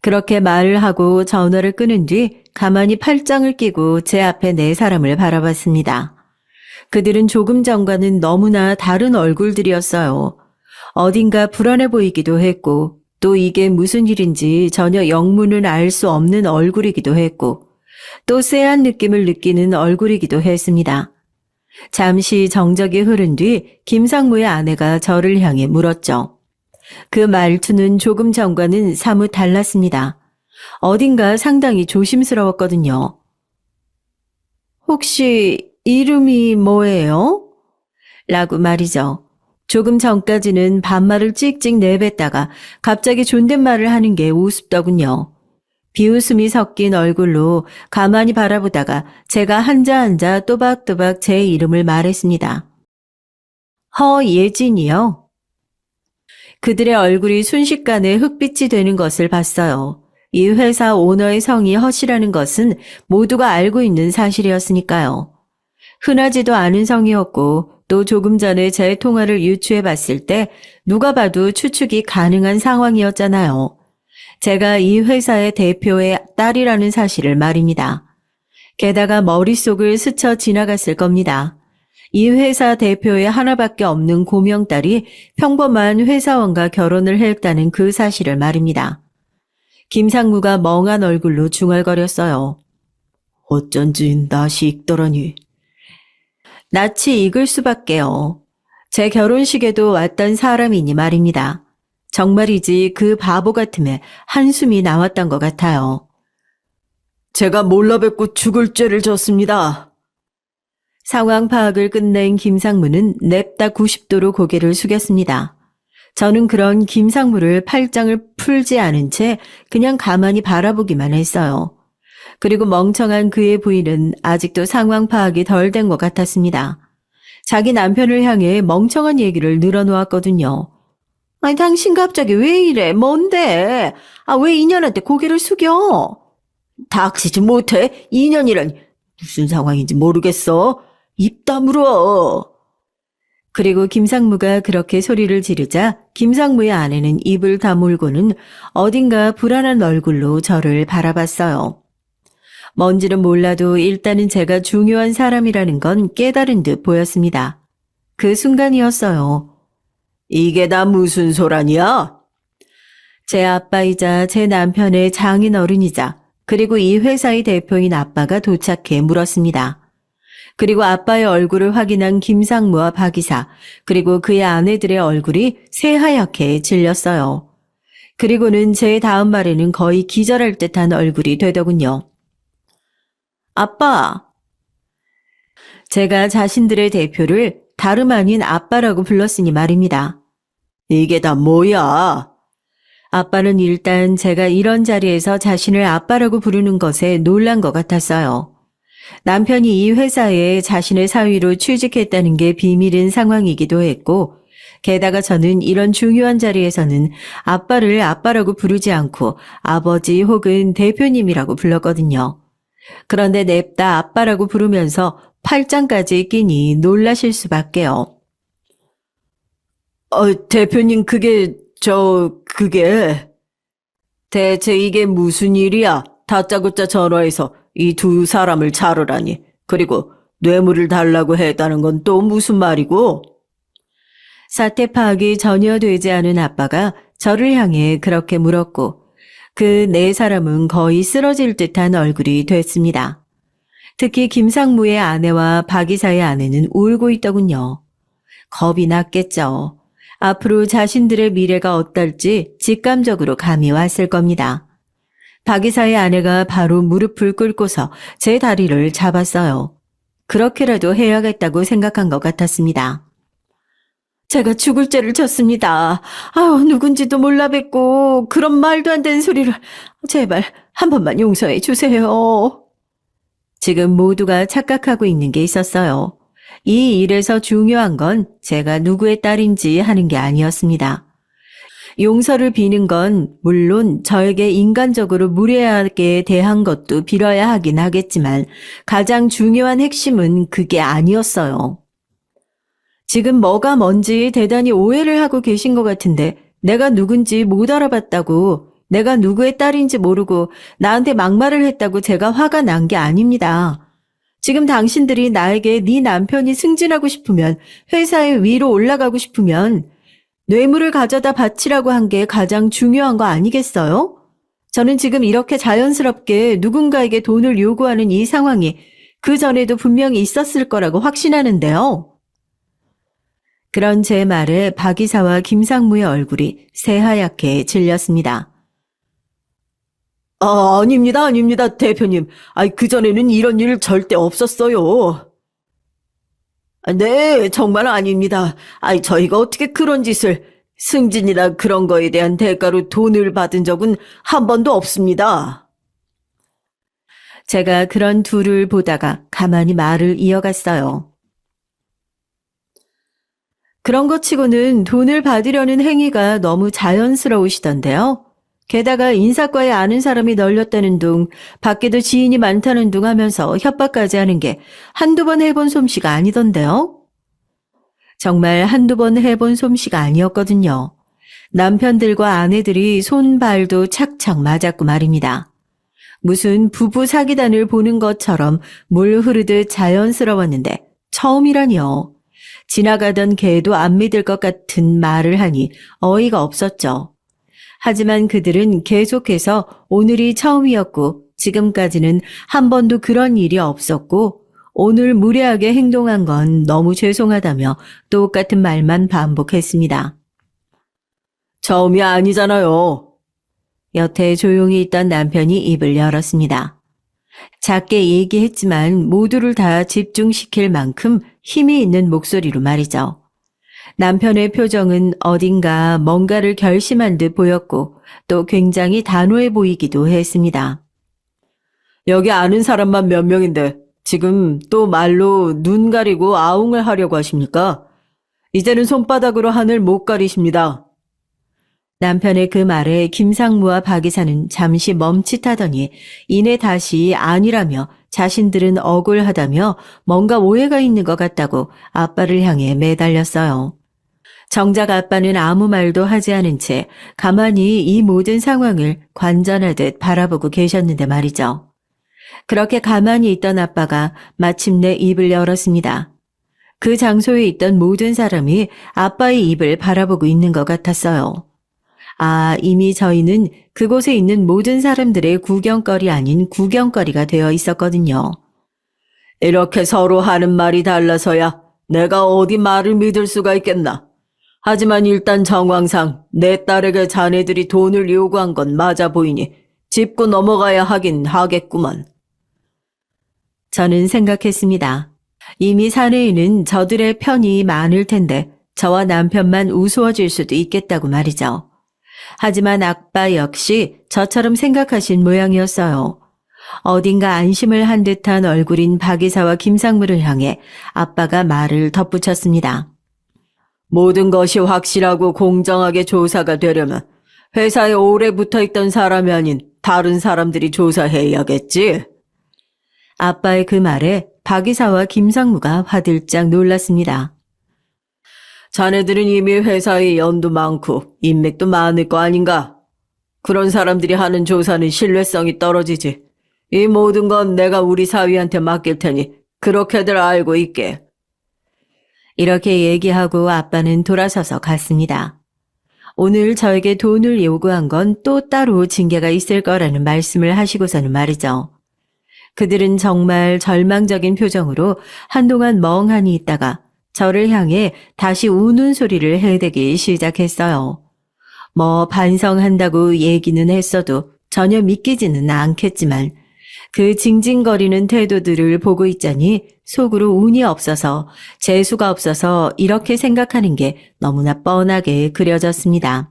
S1: 그렇게 말을 하고 전화를 끊은 뒤 가만히 팔짱을 끼고 제 앞에 네 사람을 바라봤습니다. 그들은 조금 전과는 너무나 다른 얼굴들이었어요. 어딘가 불안해 보이기도 했고 또 이게 무슨 일인지 전혀 영문은 알 수 없는 얼굴이기도 했고 또 쎄한 느낌을 느끼는 얼굴이기도 했습니다. 잠시 정적이 흐른 뒤 김상무의 아내가 저를 향해 물었죠. 그 말투는 조금 전과는 사뭇 달랐습니다. 어딘가 상당히 조심스러웠거든요. 혹시 이름이 뭐예요? 라고 말이죠. 조금 전까지는 반말을 찍찍 내뱉다가 갑자기 존댓말을 하는 게 우습더군요. 비웃음이 섞인 얼굴로 가만히 바라보다가 제가 한자 또박또박 제 이름을 말했습니다. 허예진이요. 그들의 얼굴이 순식간에 흑빛이 되는 것을 봤어요. 이 회사 오너의 성이 허씨라는 것은 모두가 알고 있는 사실이었으니까요. 흔하지도 않은 성이었고 또 조금 전에 제 통화를 유추해 봤을 때 누가 봐도 추측이 가능한 상황이었잖아요. 제가 이 회사의 대표의 딸이라는 사실을 말입니다. 게다가 머릿속을 스쳐 지나갔을 겁니다. 이 회사 대표의 하나밖에 없는 고명딸이 평범한 회사원과 결혼을 했다는 그 사실을 말입니다. 김상무가 멍한 얼굴로 중얼거렸어요. 어쩐지 낯이 익더라니. 낯이 익을 수밖에요. 제 결혼식에도 왔던 사람이니 말입니다. 정말이지 그 바보 같음에 한숨이 나왔던 것 같아요. 제가 몰라 뵙고 죽을 죄를 졌습니다. 상황 파악을 끝낸 김상무는 냅다 90도로 고개를 숙였습니다. 저는 그런 김상무를 팔짱을 풀지 않은 채 그냥 가만히 바라보기만 했어요. 그리고 멍청한 그의 부인은 아직도 상황 파악이 덜 된 것 같았습니다. 자기 남편을 향해 멍청한 얘기를 늘어놓았거든요. 아니 당신 갑자기 왜 이래? 뭔데? 왜 인연한테 고개를 숙여? 닥치지 못해? 인연이란 무슨 상황인지 모르겠어. 입 다물어. 그리고 김상무가 그렇게 소리를 지르자 김상무의 아내는 입을 다물고는 어딘가 불안한 얼굴로 저를 바라봤어요. 뭔지는 몰라도 일단은 제가 중요한 사람이라는 건 깨달은 듯 보였습니다. 그 순간이었어요. 이게 다 무슨 소란이야? 제 아빠이자 제 남편의 장인 어른이자 그리고 이 회사의 대표인 아빠가 도착해 물었습니다. 그리고 아빠의 얼굴을 확인한 김상무와 박이사 그리고 그의 아내들의 얼굴이 새하얗게 질렸어요. 그리고는 제 다음 말에는 거의 기절할 듯한 얼굴이 되더군요. 아빠! 제가 자신들의 대표를 다름 아닌 아빠라고 불렀으니 말입니다. 이게 다 뭐야? 아빠는 일단 제가 이런 자리에서 자신을 아빠라고 부르는 것에 놀란 것 같았어요. 남편이 이 회사에 자신의 사위로 취직했다는 게 비밀인 상황이기도 했고, 게다가 저는 이런 중요한 자리에서는 아빠를 아빠라고 부르지 않고 아버지 혹은 대표님이라고 불렀거든요. 그런데 냅다 아빠라고 부르면서 팔짱까지 끼니 놀라실 수밖에요. 대표님 그게 대체 이게 무슨 일이야? 다짜고짜 전화해서 이 두 사람을 자르라니. 그리고 뇌물을 달라고 했다는 건 또 무슨 말이고? 사태 파악이 전혀 되지 않은 아빠가 저를 향해 그렇게 물었고, 그 네 사람은 거의 쓰러질 듯한 얼굴이 됐습니다. 특히 김상무의 아내와 박 이사의 아내는 울고 있더군요. 겁이 났겠죠. 앞으로 자신들의 미래가 어떨지 직감적으로 감이 왔을 겁니다. 박 이사의 아내가 바로 무릎을 꿇고서 제 다리를 잡았어요. 그렇게라도 해야겠다고 생각한 것 같았습니다. 제가 죽을 죄를 졌습니다. 누군지도 몰라 뵙고 그런 말도 안 되는 소리를. 제발 한 번만 용서해 주세요. 지금 모두가 착각하고 있는 게 있었어요. 이 일에서 중요한 건 제가 누구의 딸인지 하는 게 아니었습니다. 용서를 비는 건 물론 저에게 인간적으로 무례하게 대한 것도 빌어야 하긴 하겠지만 가장 중요한 핵심은 그게 아니었어요. 지금 뭐가 뭔지 대단히 오해를 하고 계신 것 같은데 내가 누군지 못 알아봤다고, 내가 누구의 딸인지 모르고 나한테 막말을 했다고 제가 화가 난 게 아닙니다. 지금 당신들이 나에게 네 남편이 승진하고 싶으면, 회사에 위로 올라가고 싶으면 뇌물을 가져다 바치라고 한 게 가장 중요한 거 아니겠어요? 저는 지금 이렇게 자연스럽게 누군가에게 돈을 요구하는 이 상황이 그 전에도 분명히 있었을 거라고 확신하는데요. 그런 제 말에 박 이사와 김상무의 얼굴이 새하얗게 질렸습니다. 아닙니다, 대표님. 그전에는 이런 일 절대 없었어요. 네, 정말 아닙니다. 저희가 어떻게 그런 짓을, 승진이나 그런 거에 대한 대가로 돈을 받은 적은 한 번도 없습니다. 제가 그런 둘을 보다가 가만히 말을 이어갔어요. 그런 것 치고는 돈을 받으려는 행위가 너무 자연스러우시던데요. 게다가 인사과에 아는 사람이 널렸다는 둥, 밖에도 지인이 많다는 둥 하면서 협박까지 하는 게 한두 번 해본 솜씨가 아니던데요. 정말 한두 번 해본 솜씨가 아니었거든요. 남편들과 아내들이 손발도 착착 맞았고 말입니다. 무슨 부부 사기단을 보는 것처럼 물 흐르듯 자연스러웠는데 처음이라니요. 지나가던 개도 안 믿을 것 같은 말을 하니 어이가 없었죠. 하지만 그들은 계속해서 오늘이 처음이었고 지금까지는 한 번도 그런 일이 없었고 오늘 무례하게 행동한 건 너무 죄송하다며 똑같은 말만 반복했습니다. 처음이 아니잖아요. 여태 조용히 있던 남편이 입을 열었습니다. 작게 얘기했지만 모두를 다 집중시킬 만큼 힘이 있는 목소리로 말이죠. 남편의 표정은 어딘가 뭔가를 결심한 듯 보였고 또 굉장히 단호해 보이기도 했습니다. 여기 아는 사람만 몇 명인데 지금 또 말로 눈 가리고 아웅을 하려고 하십니까? 이제는 손바닥으로 하늘 못 가리십니다. 남편의 그 말에 김상무와 박 이사는 잠시 멈칫하더니 이내 다시 아니라며 자신들은 억울하다며 뭔가 오해가 있는 것 같다고 아빠를 향해 매달렸어요. 정작 아빠는 아무 말도 하지 않은 채 가만히 이 모든 상황을 관전하듯 바라보고 계셨는데 말이죠. 그렇게 가만히 있던 아빠가 마침내 입을 열었습니다. 그 장소에 있던 모든 사람이 아빠의 입을 바라보고 있는 것 같았어요. 이미 저희는 그곳에 있는 모든 사람들의 구경거리 아닌 구경거리가 되어 있었거든요. 이렇게 서로 하는 말이 달라서야 내가 어디 말을 믿을 수가 있겠나. 하지만 일단 정황상 내 딸에게 자네들이 돈을 요구한 건 맞아 보이니 짚고 넘어가야 하긴 하겠구먼. 저는 생각했습니다. 이미 사내에는 저들의 편이 많을 텐데 저와 남편만 우스워질 수도 있겠다고 말이죠. 하지만 아빠 역시 저처럼 생각하신 모양이었어요. 어딘가 안심을 한 듯한 얼굴인 박 이사와 김상무를 향해 아빠가 말을 덧붙였습니다. 모든 것이 확실하고 공정하게 조사가 되려면 회사에 오래 붙어있던 사람이 아닌 다른 사람들이 조사해야겠지. 아빠의 그 말에 박 이사와 김상무가 화들짝 놀랐습니다. 자네들은 이미 회사에 연도 많고 인맥도 많을 거 아닌가? 그런 사람들이 하는 조사는 신뢰성이 떨어지지. 이 모든 건 내가 우리 사위한테 맡길 테니 그렇게들 알고 있게. 이렇게 얘기하고 아빠는 돌아서서 갔습니다. 오늘 저에게 돈을 요구한 건 또 따로 징계가 있을 거라는 말씀을 하시고서는 말이죠. 그들은 정말 절망적인 표정으로 한동안 멍하니 있다가 저를 향해 다시 우는 소리를 해대기 시작했어요. 뭐 반성한다고 얘기는 했어도 전혀 믿기지는 않겠지만 그 징징거리는 태도들을 보고 있자니 속으로 운이 없어서 재수가 없어서 이렇게 생각하는 게 너무나 뻔하게 그려졌습니다.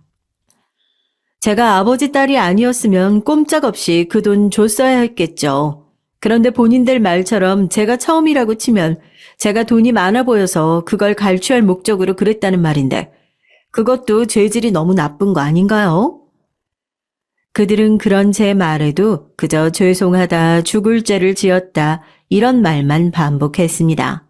S1: 제가 아버지 딸이 아니었으면 꼼짝없이 그 돈 줬어야 했겠죠. 그런데 본인들 말처럼 제가 처음이라고 치면 제가 돈이 많아 보여서 그걸 갈취할 목적으로 그랬다는 말인데 그것도 죄질이 너무 나쁜 거 아닌가요? 그들은 그런 제 말에도 그저 죄송하다, 죽을 죄를 지었다 이런 말만 반복했습니다.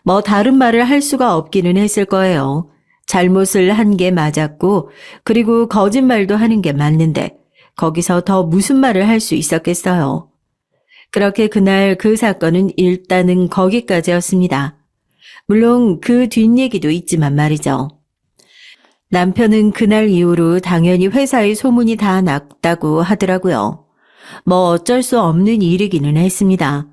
S1: 뭐 다른 말을 할 수가 없기는 했을 거예요. 잘못을 한 게 맞았고 그리고 거짓말도 하는 게 맞는데 거기서 더 무슨 말을 할 수 있었겠어요. 그렇게 그날 그 사건은 일단은 거기까지였습니다. 물론 그 뒷얘기도 있지만 말이죠. 남편은 그날 이후로 당연히 회사의 소문이 다 났다고 하더라고요. 뭐 어쩔 수 없는 일이기는 했습니다.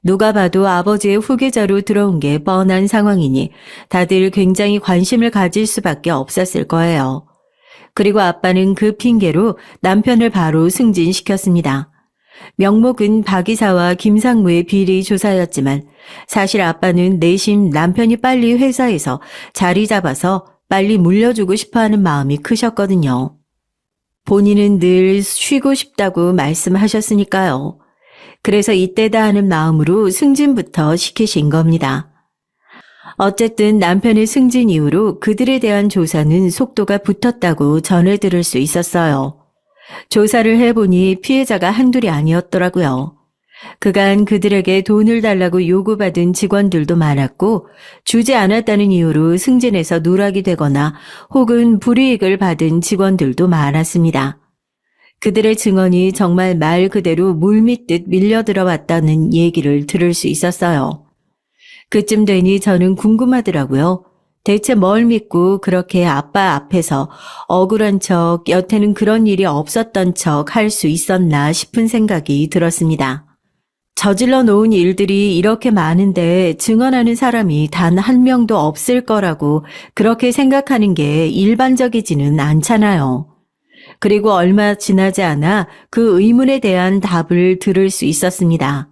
S1: 누가 봐도 아버지의 후계자로 들어온 게 뻔한 상황이니 다들 굉장히 관심을 가질 수밖에 없었을 거예요. 그리고 아빠는 그 핑계로 남편을 바로 승진시켰습니다. 명목은 박 이사와 김상무의 비리 조사였지만 사실 아빠는 내심 남편이 빨리 회사에서 자리 잡아서 빨리 물려주고 싶어하는 마음이 크셨거든요. 본인은 늘 쉬고 싶다고 말씀하셨으니까요. 그래서 이때다 하는 마음으로 승진부터 시키신 겁니다. 어쨌든 남편의 승진 이후로 그들에 대한 조사는 속도가 붙었다고 전해 들을 수 있었어요. 조사를 해보니 피해자가 한둘이 아니었더라고요. 그간 그들에게 돈을 달라고 요구받은 직원들도 많았고 주지 않았다는 이유로 승진해서 누락이 되거나 혹은 불이익을 받은 직원들도 많았습니다. 그들의 증언이 정말 말 그대로 물밀듯 밀려들어왔다는 얘기를 들을 수 있었어요. 그쯤 되니 저는 궁금하더라고요. 대체 뭘 믿고 그렇게 아빠 앞에서 억울한 척, 여태는 그런 일이 없었던 척 할 수 있었나 싶은 생각이 들었습니다. 저질러 놓은 일들이 이렇게 많은데 증언하는 사람이 단 한 명도 없을 거라고 그렇게 생각하는 게 일반적이지는 않잖아요. 그리고 얼마 지나지 않아 그 의문에 대한 답을 들을 수 있었습니다.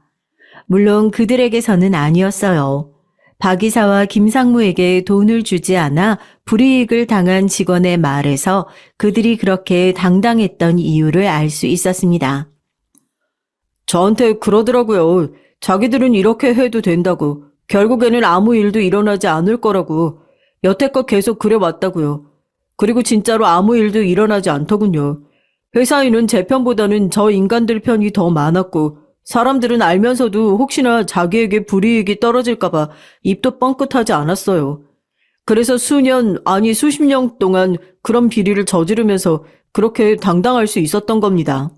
S1: 물론 그들에게서는 아니었어요. 박 이사와 김상무에게 돈을 주지 않아 불이익을 당한 직원의 말에서 그들이 그렇게 당당했던 이유를 알 수 있었습니다. 저한테 그러더라고요. 자기들은 이렇게 해도 된다고. 결국에는 아무 일도 일어나지 않을 거라고. 여태껏 계속 그래왔다고요. 그리고 진짜로 아무 일도 일어나지 않더군요. 회사에는 제 편보다는 저 인간들 편이 더 많았고 사람들은 알면서도 혹시나 자기에게 불이익이 떨어질까봐 입도 뻥끗하지 않았어요. 그래서 수년, 아니 수십 년 동안 그런 비리를 저지르면서 그렇게 당당할 수 있었던 겁니다.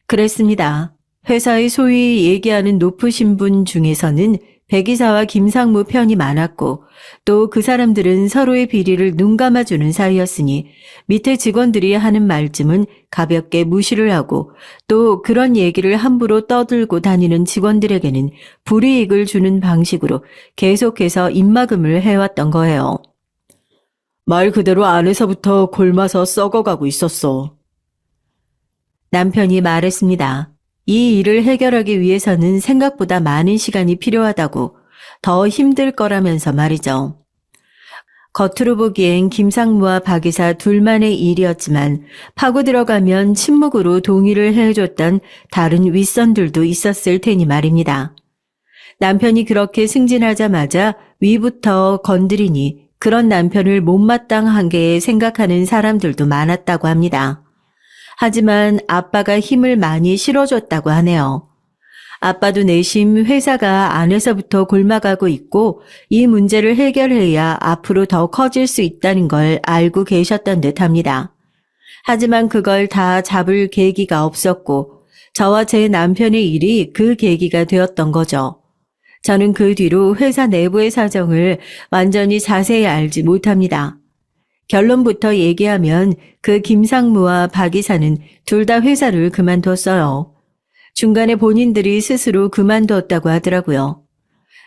S1: 그랬습니다. 회사의 소위 얘기하는 높으신 분 중에서는 백 이사와 김상무 편이 많았고 또 그 사람들은 서로의 비리를 눈 감아주는 사이였으니 밑에 직원들이 하는 말쯤은 가볍게 무시를 하고 또 그런 얘기를 함부로 떠들고 다니는 직원들에게는 불이익을 주는 방식으로 계속해서 입막음을 해왔던 거예요. 말 그대로 안에서부터 골마서 썩어가고 있었어. 남편이 말했습니다. 이 일을 해결하기 위해서는 생각보다 많은 시간이 필요하다고, 더 힘들 거라면서 말이죠. 겉으로 보기엔 김상무와 박 이사 둘만의 일이었지만 파고 들어가면 침묵으로 동의를 해줬던 다른 윗선들도 있었을 테니 말입니다. 남편이 그렇게 승진하자마자 위부터 건드리니 그런 남편을 못마땅하게 생각하는 사람들도 많았다고 합니다. 하지만 아빠가 힘을 많이 실어줬다고 하네요. 아빠도 내심 회사가 안에서부터 곪아가고 있고 이 문제를 해결해야 앞으로 더 커질 수 있다는 걸 알고 계셨던 듯 합니다. 하지만 그걸 다 잡을 계기가 없었고 저와 제 남편의 일이 그 계기가 되었던 거죠. 저는 그 뒤로 회사 내부의 사정을 완전히 자세히 알지 못합니다. 결론부터 얘기하면 그 김상무와 박 이사는 둘 다 회사를 그만뒀어요. 중간에 본인들이 스스로 그만뒀다고 하더라고요.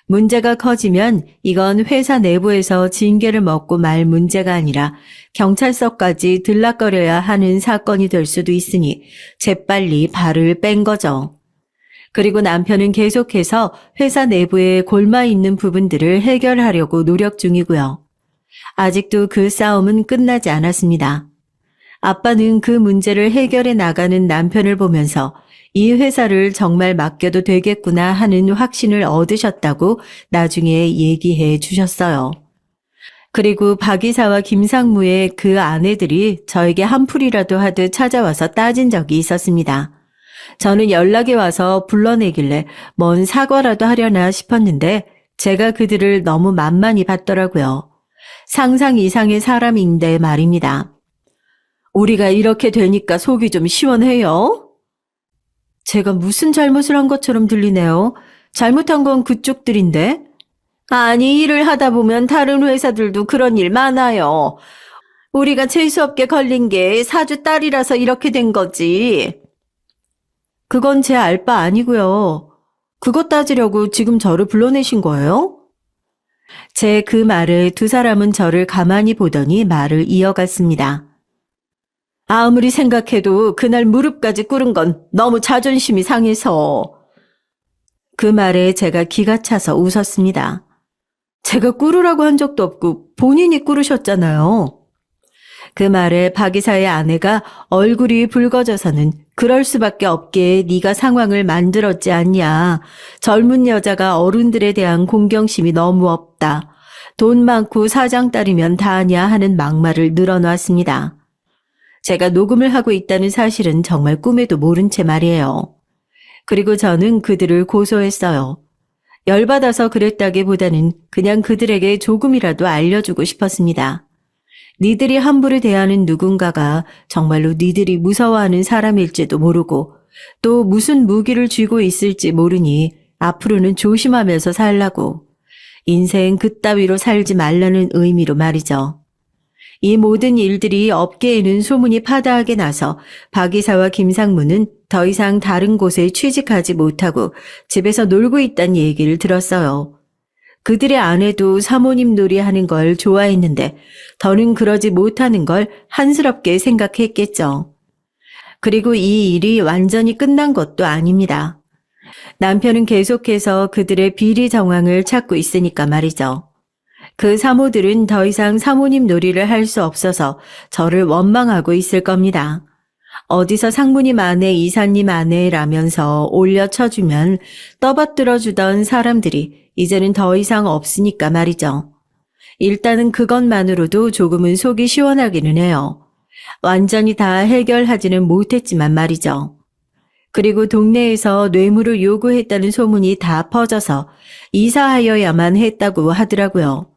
S1: 문제가 커지면 이건 회사 내부에서 징계를 먹고 말 문제가 아니라 경찰서까지 들락거려야 하는 사건이 될 수도 있으니 재빨리 발을 뺀 거죠. 그리고 남편은 계속해서 회사 내부에 골마 있는 부분들을 해결하려고 노력 중이고요. 아직도 그 싸움은 끝나지 않았습니다. 아빠는 그 문제를 해결해 나가는 남편을 보면서 이 회사를 정말 맡겨도 되겠구나 하는 확신을 얻으셨다고 나중에 얘기해 주셨어요. 그리고 박 이사와 김상무의 그 아내들이 저에게 한풀이라도 하듯 찾아와서 따진 적이 있었습니다. 저는 연락이 와서 불러내길래 뭔 사과라도 하려나 싶었는데 제가 그들을 너무 만만히 봤더라고요. 상상 이상의 사람인데 말입니다. 우리가 이렇게 되니까 속이 좀 시원해요? 제가 무슨 잘못을 한 것처럼 들리네요. 잘못한 건 그쪽들인데. 아니, 일을 하다 보면 다른 회사들도 그런 일 많아요. 우리가 재수없게 걸린 게 사주 딸이라서 이렇게 된 거지. 그건 제 알 바 아니고요. 그것 따지려고 지금 저를 불러내신 거예요? 제 그 말에 두 사람은 저를 가만히 보더니 말을 이어갔습니다. 아무리 생각해도 그날 무릎까지 꿇은 건 너무 자존심이 상해서. 그 말에 제가 기가 차서 웃었습니다. 제가 꿇으라고 한 적도 없고 본인이 꿇으셨잖아요. 그 말에 박 이사의 아내가 얼굴이 붉어져서는 그럴 수밖에 없게 네가 상황을 만들었지 않냐. 젊은 여자가 어른들에 대한 공경심이 너무 없다. 돈 많고 사장딸이면 다냐 하는 막말을 늘어놨습니다. 제가 녹음을 하고 있다는 사실은 정말 꿈에도 모른 채 말이에요. 그리고 저는 그들을 고소했어요. 열받아서 그랬다기보다는 그냥 그들에게 조금이라도 알려주고 싶었습니다. 니들이 함부로 대하는 누군가가 정말로 니들이 무서워하는 사람일지도 모르고 또 무슨 무기를 쥐고 있을지 모르니 앞으로는 조심하면서 살라고. 인생 그따위로 살지 말라는 의미로 말이죠. 이 모든 일들이 업계에는 소문이 파다하게 나서 박 이사와 김상무는 더 이상 다른 곳에 취직하지 못하고 집에서 놀고 있다는 얘기를 들었어요. 그들의 아내도 사모님 놀이하는 걸 좋아했는데 더는 그러지 못하는 걸 한스럽게 생각했겠죠. 그리고 이 일이 완전히 끝난 것도 아닙니다. 남편은 계속해서 그들의 비리 정황을 찾고 있으니까 말이죠. 그 사모들은 더 이상 사모님 놀이를 할 수 없어서 저를 원망하고 있을 겁니다. 어디서 상무님 아내, 이사님 아내라면서 올려쳐주면 떠받들어주던 사람들이 이제는 더 이상 없으니까 말이죠. 일단은 그것만으로도 조금은 속이 시원하기는 해요. 완전히 다 해결하지는 못했지만 말이죠. 그리고 동네에서 뇌물을 요구했다는 소문이 다 퍼져서 이사하여야만 했다고 하더라고요.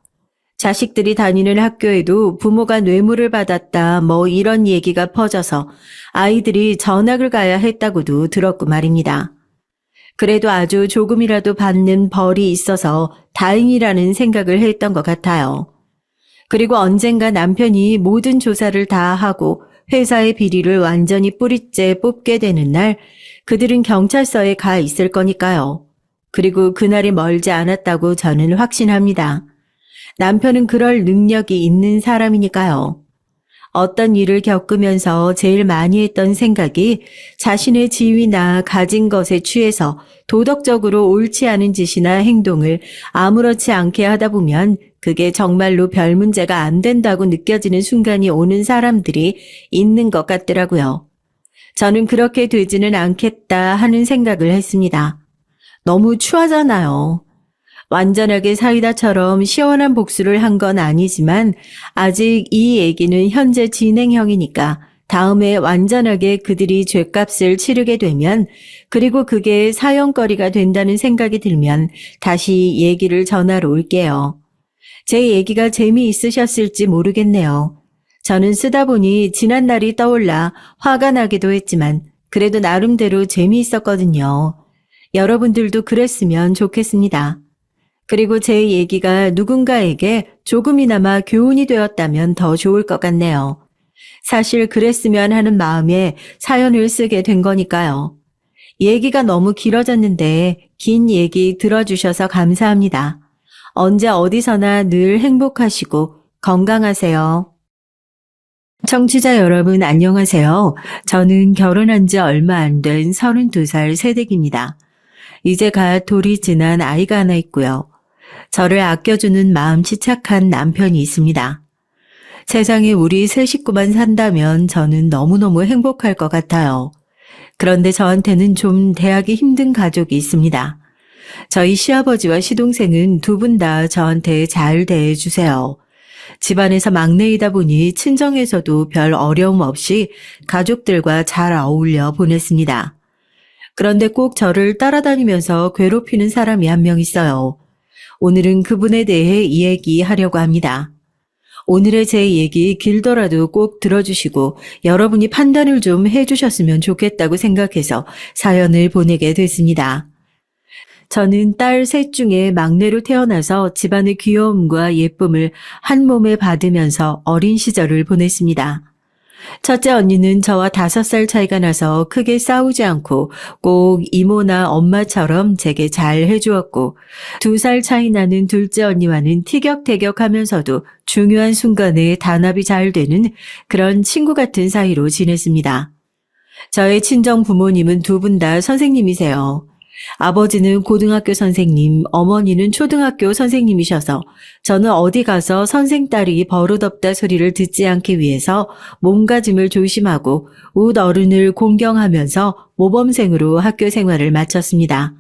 S1: 자식들이 다니는 학교에도 부모가 뇌물을 받았다 뭐 이런 얘기가 퍼져서 아이들이 전학을 가야 했다고도 들었고 말입니다. 그래도 아주 조금이라도 받는 벌이 있어서 다행이라는 생각을 했던 것 같아요. 그리고 언젠가 남편이 모든 조사를 다 하고 회사의 비리를 완전히 뿌리째 뽑게 되는 날 그들은 경찰서에 가 있을 거니까요. 그리고 그날이 멀지 않았다고 저는 확신합니다. 남편은 그럴 능력이 있는 사람이니까요. 어떤 일을 겪으면서 제일 많이 했던 생각이 자신의 지위나 가진 것에 취해서 도덕적으로 옳지 않은 짓이나 행동을 아무렇지 않게 하다 보면 그게 정말로 별 문제가 안 된다고 느껴지는 순간이 오는 사람들이 있는 것 같더라고요. 저는 그렇게 되지는 않겠다 하는 생각을 했습니다. 너무 추하잖아요. 완전하게 사이다처럼 시원한 복수를 한 건 아니지만 아직 이 얘기는 현재 진행형이니까 다음에 완전하게 그들이 죗값을 치르게 되면 그리고 그게 사연거리가 된다는 생각이 들면 다시 얘기를 전하러 올게요. 제 얘기가 재미있으셨을지 모르겠네요. 저는 쓰다 보니 지난 날이 떠올라 화가 나기도 했지만 그래도 나름대로 재미있었거든요. 여러분들도 그랬으면 좋겠습니다. 그리고 제 얘기가 누군가에게 조금이나마 교훈이 되었다면 더 좋을 것 같네요. 사실 그랬으면 하는 마음에 사연을 쓰게 된 거니까요. 얘기가 너무 길어졌는데 긴 얘기 들어주셔서 감사합니다. 언제 어디서나 늘 행복하시고 건강하세요. 청취자 여러분 안녕하세요. 저는 결혼한 지 얼마 안 된 32살 새댁입니다. 이제 갓 돌이 지난 아이가 하나 있고요. 저를 아껴주는 마음씨 착한 남편이 있습니다. 세상에 우리 세 식구만 산다면 저는 너무너무 행복할 것 같아요. 그런데 저한테는 좀 대하기 힘든 가족이 있습니다. 저희 시아버지와 시동생은 두 분 다 저한테 잘 대해주세요. 집안에서 막내이다 보니 친정에서도 별 어려움 없이 가족들과 잘 어울려 보냈습니다. 그런데 꼭 저를 따라다니면서 괴롭히는 사람이 한 명 있어요. 오늘은 그분에 대해 이야기하려고 합니다. 오늘의 제 얘기 길더라도 꼭 들어주시고 여러분이 판단을 좀 해주셨으면 좋겠다고 생각해서 사연을 보내게 됐습니다. 저는 딸 셋 중에 막내로 태어나서 집안의 귀여움과 예쁨을 한 몸에 받으면서 어린 시절을 보냈습니다. 첫째 언니는 저와 5살 차이가 나서 크게 싸우지 않고 꼭 이모나 엄마처럼 제게 잘 해주었고 2살 차이 나는 둘째 언니와는 티격태격하면서도 중요한 순간에 단합이 잘 되는 그런 친구 같은 사이로 지냈습니다. 저의 친정 부모님은 두 분 다 선생님이세요. 아버지는 고등학교 선생님, 어머니는 초등학교 선생님이셔서 저는 어디 가서 선생딸이 버릇없다 소리를 듣지 않기 위해서 몸가짐을 조심하고 웃 어른을 공경하면서 모범생으로 학교 생활을 마쳤습니다.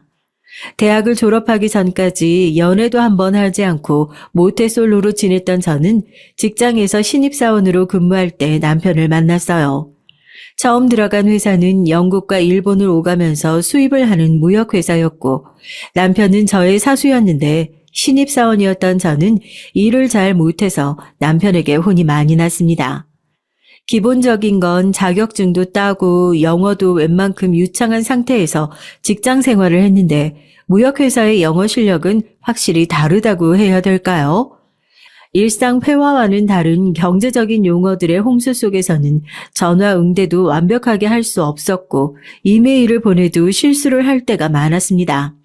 S1: 대학을 졸업하기 전까지 연애도 한 번 하지 않고 모태솔로로 지냈던 저는 직장에서 신입사원으로 근무할 때 남편을 만났어요. 처음 들어간 회사는 영국과 일본을 오가면서 수입을 하는 무역회사였고 남편은 저의 사수였는데 신입사원이었던 저는 일을 잘 못해서 남편에게 혼이 많이 났습니다. 기본적인 건 자격증도 따고 영어도 웬만큼 유창한 상태에서 직장 생활을 했는데 무역회사의 영어 실력은 확실히 다르다고 해야 될까요? 일상 회화와는 다른 경제적인 용어들의 홍수 속에서는 전화 응대도 완벽하게 할 수 없었고 이메일을 보내도 실수를 할 때가 많았습니다.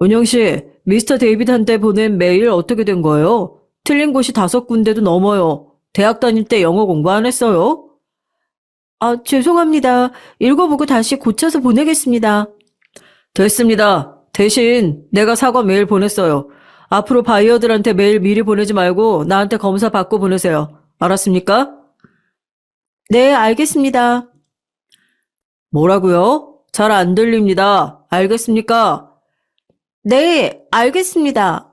S1: 은영 씨, 미스터 데이비드한테 보낸 메일 어떻게 된 거예요? 틀린 곳이 5군데도 넘어요. 대학 다닐 때 영어 공부 안 했어요? 죄송합니다. 읽어보고 다시 고쳐서 보내겠습니다. 됐습니다. 대신 내가 사과 메일 보냈어요. 앞으로 바이어들한테 메일 미리 보내지 말고 나한테 검사 받고 보내세요. 알았습니까? 네, 알겠습니다. 뭐라고요? 잘 안 들립니다. 알겠습니까? 네, 알겠습니다.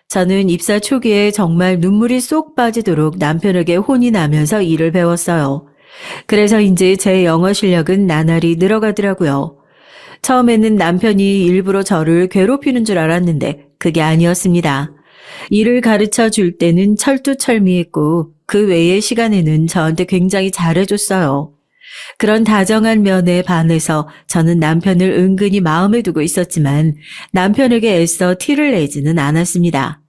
S1: 저는 입사 초기에 정말 눈물이 쏙 빠지도록 남편에게 혼이 나면서 일을 배웠어요. 그래서 이제 제 영어 실력은 나날이 늘어가더라고요. 처음에는 남편이 일부러 저를 괴롭히는 줄 알았는데 그게 아니었습니다. 일을 가르쳐 줄 때는 철두철미했고 그 외의 시간에는 저한테 굉장히 잘해줬어요. 그런 다정한 면에 반해서 저는 남편을 은근히 마음에 두고 있었지만 남편에게 애써 티를 내지는 않았습니다.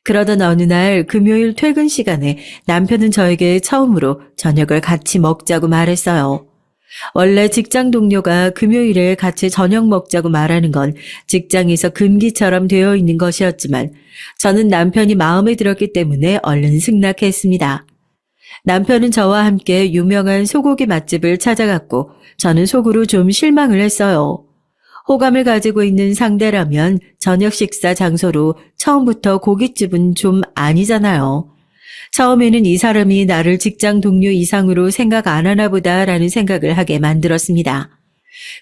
S1: 그러던 어느 날 금요일 퇴근 시간에 남편은 저에게 처음으로 저녁을 같이 먹자고 말했어요. 원래 직장 동료가 금요일에 같이 저녁 먹자고 말하는 건 직장에서 금기처럼 되어 있는 것이었지만 저는 남편이 마음에 들었기 때문에 얼른 승낙했습니다. 남편은 저와 함께 유명한 소고기 맛집을 찾아갔고 저는 속으로 좀 실망을 했어요. 호감을 가지고 있는 상대라면 저녁 식사 장소로 처음부터 고깃집은 좀 아니잖아요. 처음에는 이 사람이 나를 직장 동료 이상으로 생각 안 하나 보다라는 생각을 하게 만들었습니다.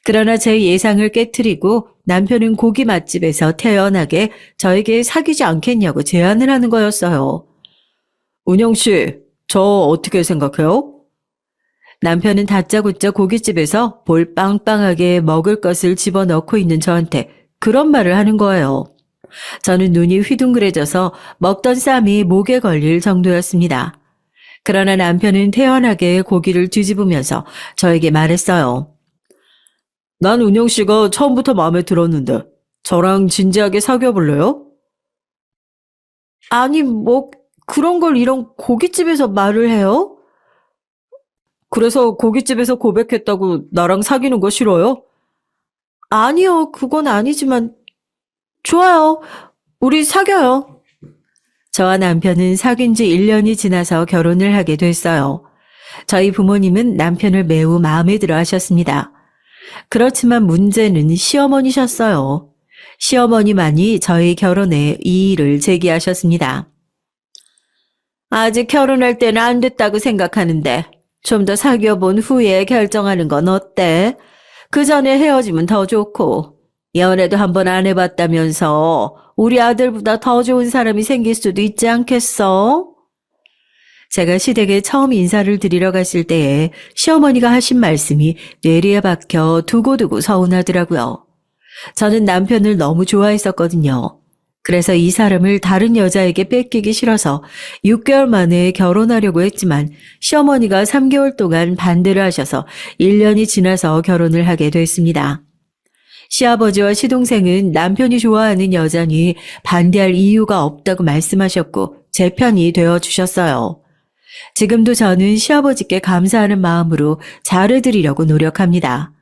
S1: 그러나 제 예상을 깨트리고 남편은 고기 맛집에서 태연하게 저에게 사귀지 않겠냐고 제안을 하는 거였어요. 은영 씨, 저 어떻게 생각해요? 남편은 다짜고짜 고깃집에서 볼 빵빵하게 먹을 것을 집어넣고 있는 저한테 그런 말을 하는 거예요. 저는 눈이 휘둥그레져서 먹던 쌈이 목에 걸릴 정도였습니다. 그러나 남편은 태연하게 고기를 뒤집으면서 저에게 말했어요. 난 은영 씨가 처음부터 마음에 들었는데 저랑 진지하게 사귀어 볼래요? 아니, 뭐 그런 걸 이런 고깃집에서 말을 해요? 그래서 고깃집에서 고백했다고 나랑 사귀는 거 싫어요? 아니요, 그건 아니지만 좋아요. 우리 사귀어요. 저와 남편은 사귄 지 1년이 지나서 결혼을 하게 됐어요. 저희 부모님은 남편을 매우 마음에 들어 하셨습니다. 그렇지만 문제는 시어머니셨어요. 시어머니만이 저희 결혼에 이의를 제기하셨습니다. 아직 결혼할 때는 안 됐다고 생각하는데 좀 더 사귀어 본 후에 결정하는 건 어때? 그 전에 헤어지면 더 좋고 연애도 한번 안 해봤다면서 우리 아들보다 더 좋은 사람이 생길 수도 있지 않겠어? 제가 시댁에 처음 인사를 드리러 갔을 때에 시어머니가 하신 말씀이 뇌리에 박혀 두고두고 서운하더라고요. 저는 남편을 너무 좋아했었거든요. 그래서 이 사람을 다른 여자에게 뺏기기 싫어서 6개월 만에 결혼하려고 했지만 시어머니가 3개월 동안 반대를 하셔서 1년이 지나서 결혼을 하게 됐습니다. 시아버지와 시동생은 남편이 좋아하는 여자니 반대할 이유가 없다고 말씀하셨고 제 편이 되어주셨어요. 지금도 저는 시아버지께 감사하는 마음으로 잘해드리려고 노력합니다.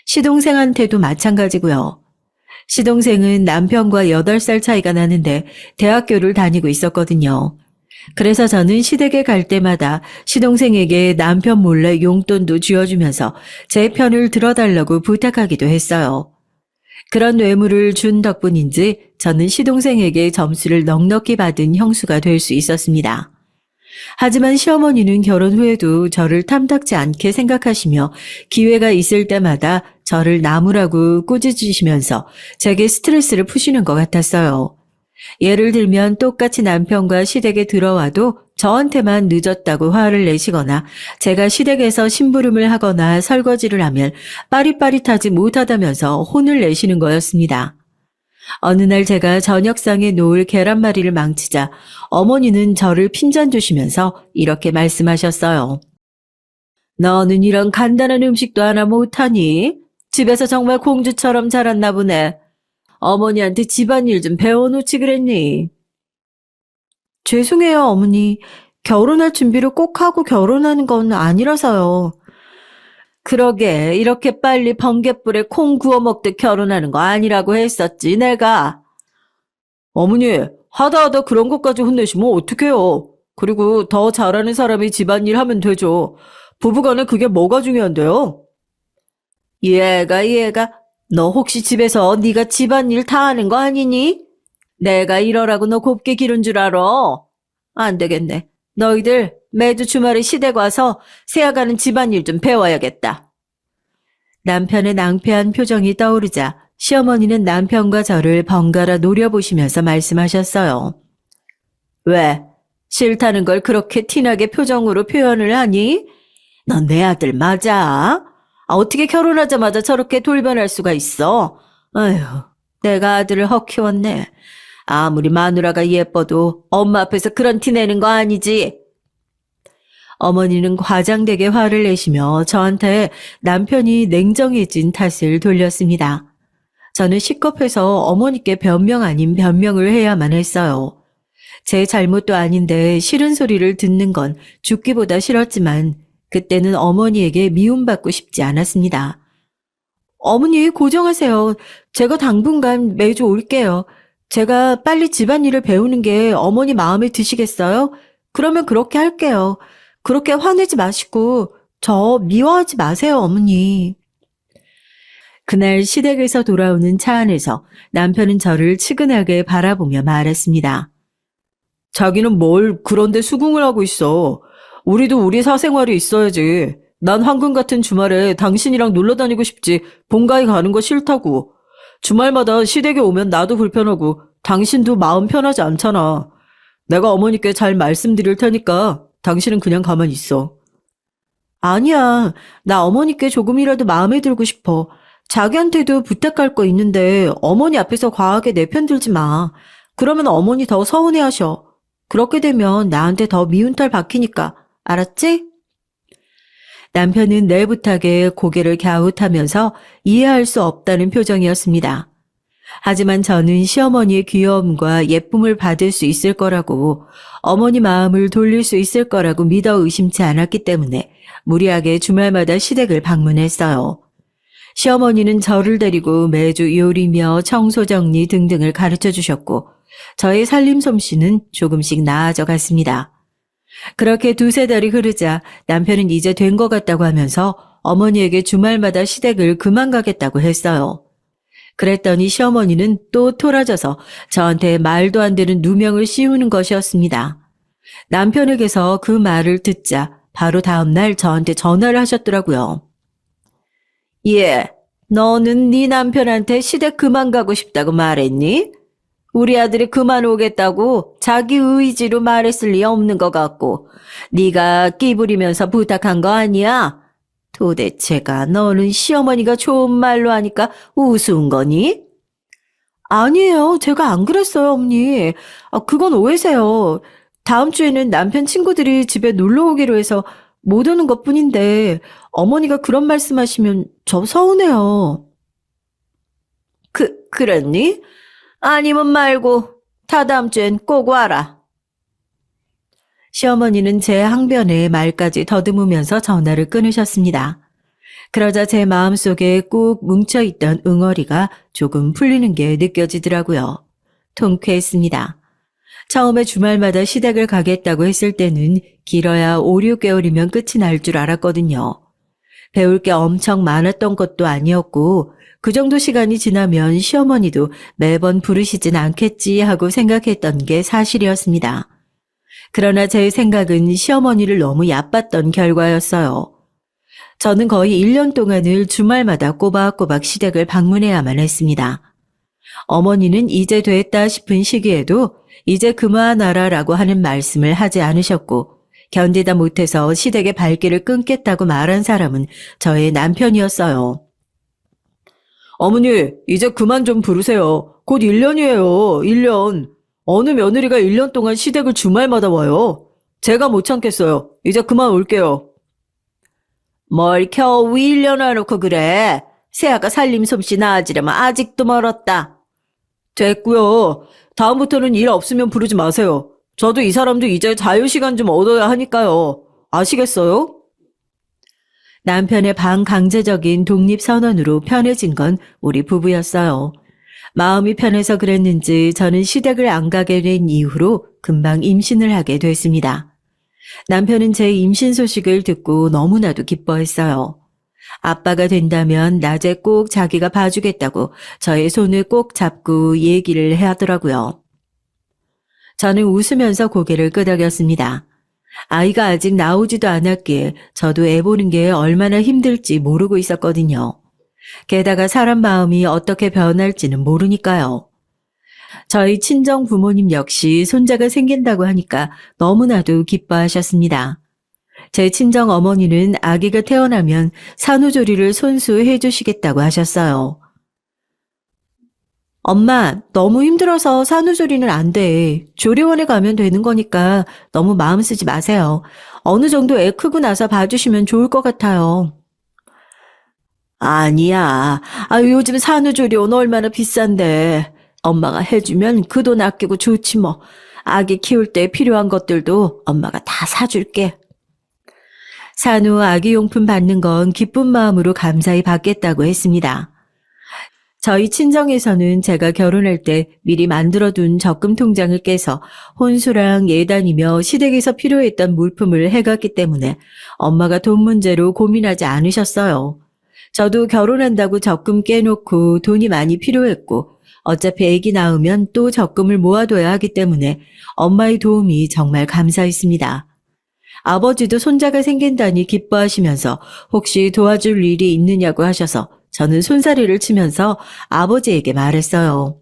S1: 시동생한테도 마찬가지고요. 시동생은 남편과 8살 차이가 나는데 대학교를 다니고 있었거든요. 그래서 저는 시댁에 갈 때마다 시동생에게 남편 몰래 용돈도 쥐어주면서 제 편을 들어달라고 부탁하기도 했어요. 그런 뇌물을 준 덕분인지 저는 시동생에게 점수를 넉넉히 받은 형수가 될 수 있었습니다. 하지만 시어머니는 결혼 후에도 저를 탐탁지 않게 생각하시며 기회가 있을 때마다 저를 나무라고 꾸짖으시면서 제게 스트레스를 푸시는 것 같았어요. 예를 들면 똑같이 남편과 시댁에 들어와도 저한테만 늦었다고 화를 내시거나 제가 시댁에서 심부름을 하거나 설거지를 하면 빠릿빠릿하지 못하다면서 혼을 내시는 거였습니다. 어느 날 제가 저녁상에 놓을 계란말이를 망치자 어머니는 저를 핀잔 주시면서 이렇게 말씀하셨어요. 너는 이런 간단한 음식도 하나 못하니? 집에서 정말 공주처럼 자랐나 보네. 어머니한테 집안일 좀 배워놓지 그랬니? 죄송해요, 어머니. 결혼할 준비를 꼭 하고 결혼하는 건 아니라서요. 그러게, 이렇게 빨리 번갯불에 콩 구워 먹듯 결혼하는 거 아니라고 했었지, 내가. 어머니, 하다 그런 것까지 혼내시면 어떡해요. 그리고 더 잘하는 사람이 집안일 하면 되죠. 부부간에 그게 뭐가 중요한데요? 얘가, 너 혹시 집에서 네가 집안일 다 하는 거 아니니? 내가 이러라고 너 곱게 기른 줄 알아? 안 되겠네. 너희들 매주 주말에 시댁 와서 세아가는 집안일 좀 배워야겠다. 남편의 낭패한 표정이 떠오르자 시어머니는 남편과 저를 번갈아 노려보시면서 말씀하셨어요. 왜? 싫다는 걸 그렇게 티나게 표정으로 표현을 하니? 넌 내 아들 맞아? 어떻게 결혼하자마자 저렇게 돌변할 수가 있어? 아휴, 내가 아들을 헉 키웠네. 아무리 마누라가 예뻐도 엄마 앞에서 그런 티 내는 거 아니지? 어머니는 과장되게 화를 내시며 저한테 남편이 냉정해진 탓을 돌렸습니다. 저는 식겁해서 어머니께 변명 아닌 변명을 해야만 했어요. 제 잘못도 아닌데 싫은 소리를 듣는 건 죽기보다 싫었지만 그때는 어머니에게 미움받고 싶지 않았습니다. 어머니 고정하세요. 제가 당분간 매주 올게요. 제가 빨리 집안일을 배우는 게 어머니 마음에 드시겠어요? 그러면 그렇게 할게요. 그렇게 화내지 마시고 저 미워하지 마세요, 어머니. 그날 시댁에서 돌아오는 차 안에서 남편은 저를 측은하게 바라보며 말했습니다. 자기는 뭘 그런데 수긍을 하고 있어. 우리도 우리 사생활이 있어야지. 난 황금 같은 주말에 당신이랑 놀러 다니고 싶지 본가에 가는 거 싫다고. 주말마다 시댁에 오면 나도 불편하고 당신도 마음 편하지 않잖아. 내가 어머니께 잘 말씀드릴 테니까 당신은 그냥 가만히 있어. 아니야. 나 어머니께 조금이라도 마음에 들고 싶어. 자기한테도 부탁할 거 있는데 어머니 앞에서 과하게 내 편 들지 마. 그러면 어머니 더 서운해하셔. 그렇게 되면 나한테 더 미운 털 박히니까. 알았지? 남편은 내 부탁에 고개를 갸웃하면서 이해할 수 없다는 표정이었습니다. 하지만 저는 시어머니의 귀여움과 예쁨을 받을 수 있을 거라고, 어머니 마음을 돌릴 수 있을 거라고 믿어 의심치 않았기 때문에 무리하게 주말마다 시댁을 방문했어요. 시어머니는 저를 데리고 매주 요리며 청소 정리 등등을 가르쳐 주셨고, 저의 살림 솜씨는 조금씩 나아져 갔습니다. 그렇게 두세 달이 흐르자 남편은 이제 된 것 같다고 하면서 어머니에게 주말마다 시댁을 그만 가겠다고 했어요. 그랬더니 시어머니는 또 토라져서 저한테 말도 안 되는 누명을 씌우는 것이었습니다. 남편에게서 그 말을 듣자 바로 다음날 저한테 전화를 하셨더라고요. 예, 너는 네 남편한테 시댁 그만 가고 싶다고 말했니? 우리 아들이 그만 오겠다고 자기 의지로 말했을 리 없는 것 같고 네가 끼부리면서 부탁한 거 아니야? 도대체가 너는 시어머니가 좋은 말로 하니까 우스운 거니? 아니에요. 제가 안 그랬어요, 어머니. 그건 오해세요. 다음 주에는 남편 친구들이 집에 놀러 오기로 해서 못 오는 것뿐인데 어머니가 그런 말씀하시면 저 서운해요. 그랬니? 아니면 말고 다 다음 주엔 꼭 와라. 시어머니는 제 항변에 말까지 더듬으면서 전화를 끊으셨습니다. 그러자 제 마음속에 꾹 뭉쳐있던 응어리가 조금 풀리는 게 느껴지더라고요. 통쾌했습니다. 처음에 주말마다 시댁을 가겠다고 했을 때는 길어야 5, 6개월이면 끝이 날 줄 알았거든요. 배울 게 엄청 많았던 것도 아니었고 그 정도 시간이 지나면 시어머니도 매번 부르시진 않겠지 하고 생각했던 게 사실이었습니다. 그러나 제 생각은 시어머니를 너무 얕봤던 결과였어요. 저는 거의 1년 동안을 주말마다 꼬박꼬박 시댁을 방문해야만 했습니다. 어머니는 이제 됐다 싶은 시기에도 이제 그만하라라고 하는 말씀을 하지 않으셨고 견디다 못해서 시댁의 발길을 끊겠다고 말한 사람은 저의 남편이었어요. 어머니, 이제 그만 좀 부르세요. 곧 1년이에요. 1년. 어느 며느리가 1년 동안 시댁을 주말마다 와요. 제가 못 참겠어요. 이제 그만 올게요. 뭘 겨우 1년 와놓고 그래. 새아가 살림 솜씨 나아지려면 아직도 멀었다. 됐고요. 다음부터는 일 없으면 부르지 마세요. 저도 이 사람도 이제 자유시간 좀 얻어야 하니까요. 아시겠어요? 남편의 반강제적인 독립선언으로 편해진 건 우리 부부였어요. 마음이 편해서 그랬는지 저는 시댁을 안 가게 된 이후로 금방 임신을 하게 됐습니다. 남편은 제 임신 소식을 듣고 너무나도 기뻐했어요. 아빠가 된다면 낮에 꼭 자기가 봐주겠다고 저의 손을 꼭 잡고 얘기를 하더라고요. 저는 웃으면서 고개를 끄덕였습니다. 아이가 아직 나오지도 않았기에 저도 애 보는 게 얼마나 힘들지 모르고 있었거든요. 게다가 사람 마음이 어떻게 변할지는 모르니까요. 저희 친정 부모님 역시 손자가 생긴다고 하니까 너무나도 기뻐하셨습니다. 제 친정 어머니는 아기가 태어나면 산후조리를 손수 해주시겠다고 하셨어요. 엄마, 너무 힘들어서 산후조리는 안 돼. 조리원에 가면 되는 거니까 너무 마음 쓰지 마세요. 어느 정도 애 크고 나서 봐주시면 좋을 것 같아요. 아니야. 요즘 산후조리원 얼마나 비싼데. 엄마가 해주면 그 돈 아끼고 좋지 뭐. 아기 키울 때 필요한 것들도 엄마가 다 사줄게. 산후 아기용품 받는 건 기쁜 마음으로 감사히 받겠다고 했습니다. 저희 친정에서는 제가 결혼할 때 미리 만들어둔 적금 통장을 깨서 혼수랑 예단이며 시댁에서 필요했던 물품을 해갔기 때문에 엄마가 돈 문제로 고민하지 않으셨어요. 저도 결혼한다고 적금 깨놓고 돈이 많이 필요했고 어차피 아기 낳으면 또 적금을 모아둬야 하기 때문에 엄마의 도움이 정말 감사했습니다. 아버지도 손자가 생긴다니 기뻐하시면서 혹시 도와줄 일이 있느냐고 하셔서 저는 손사래를 치면서 아버지에게 말했어요.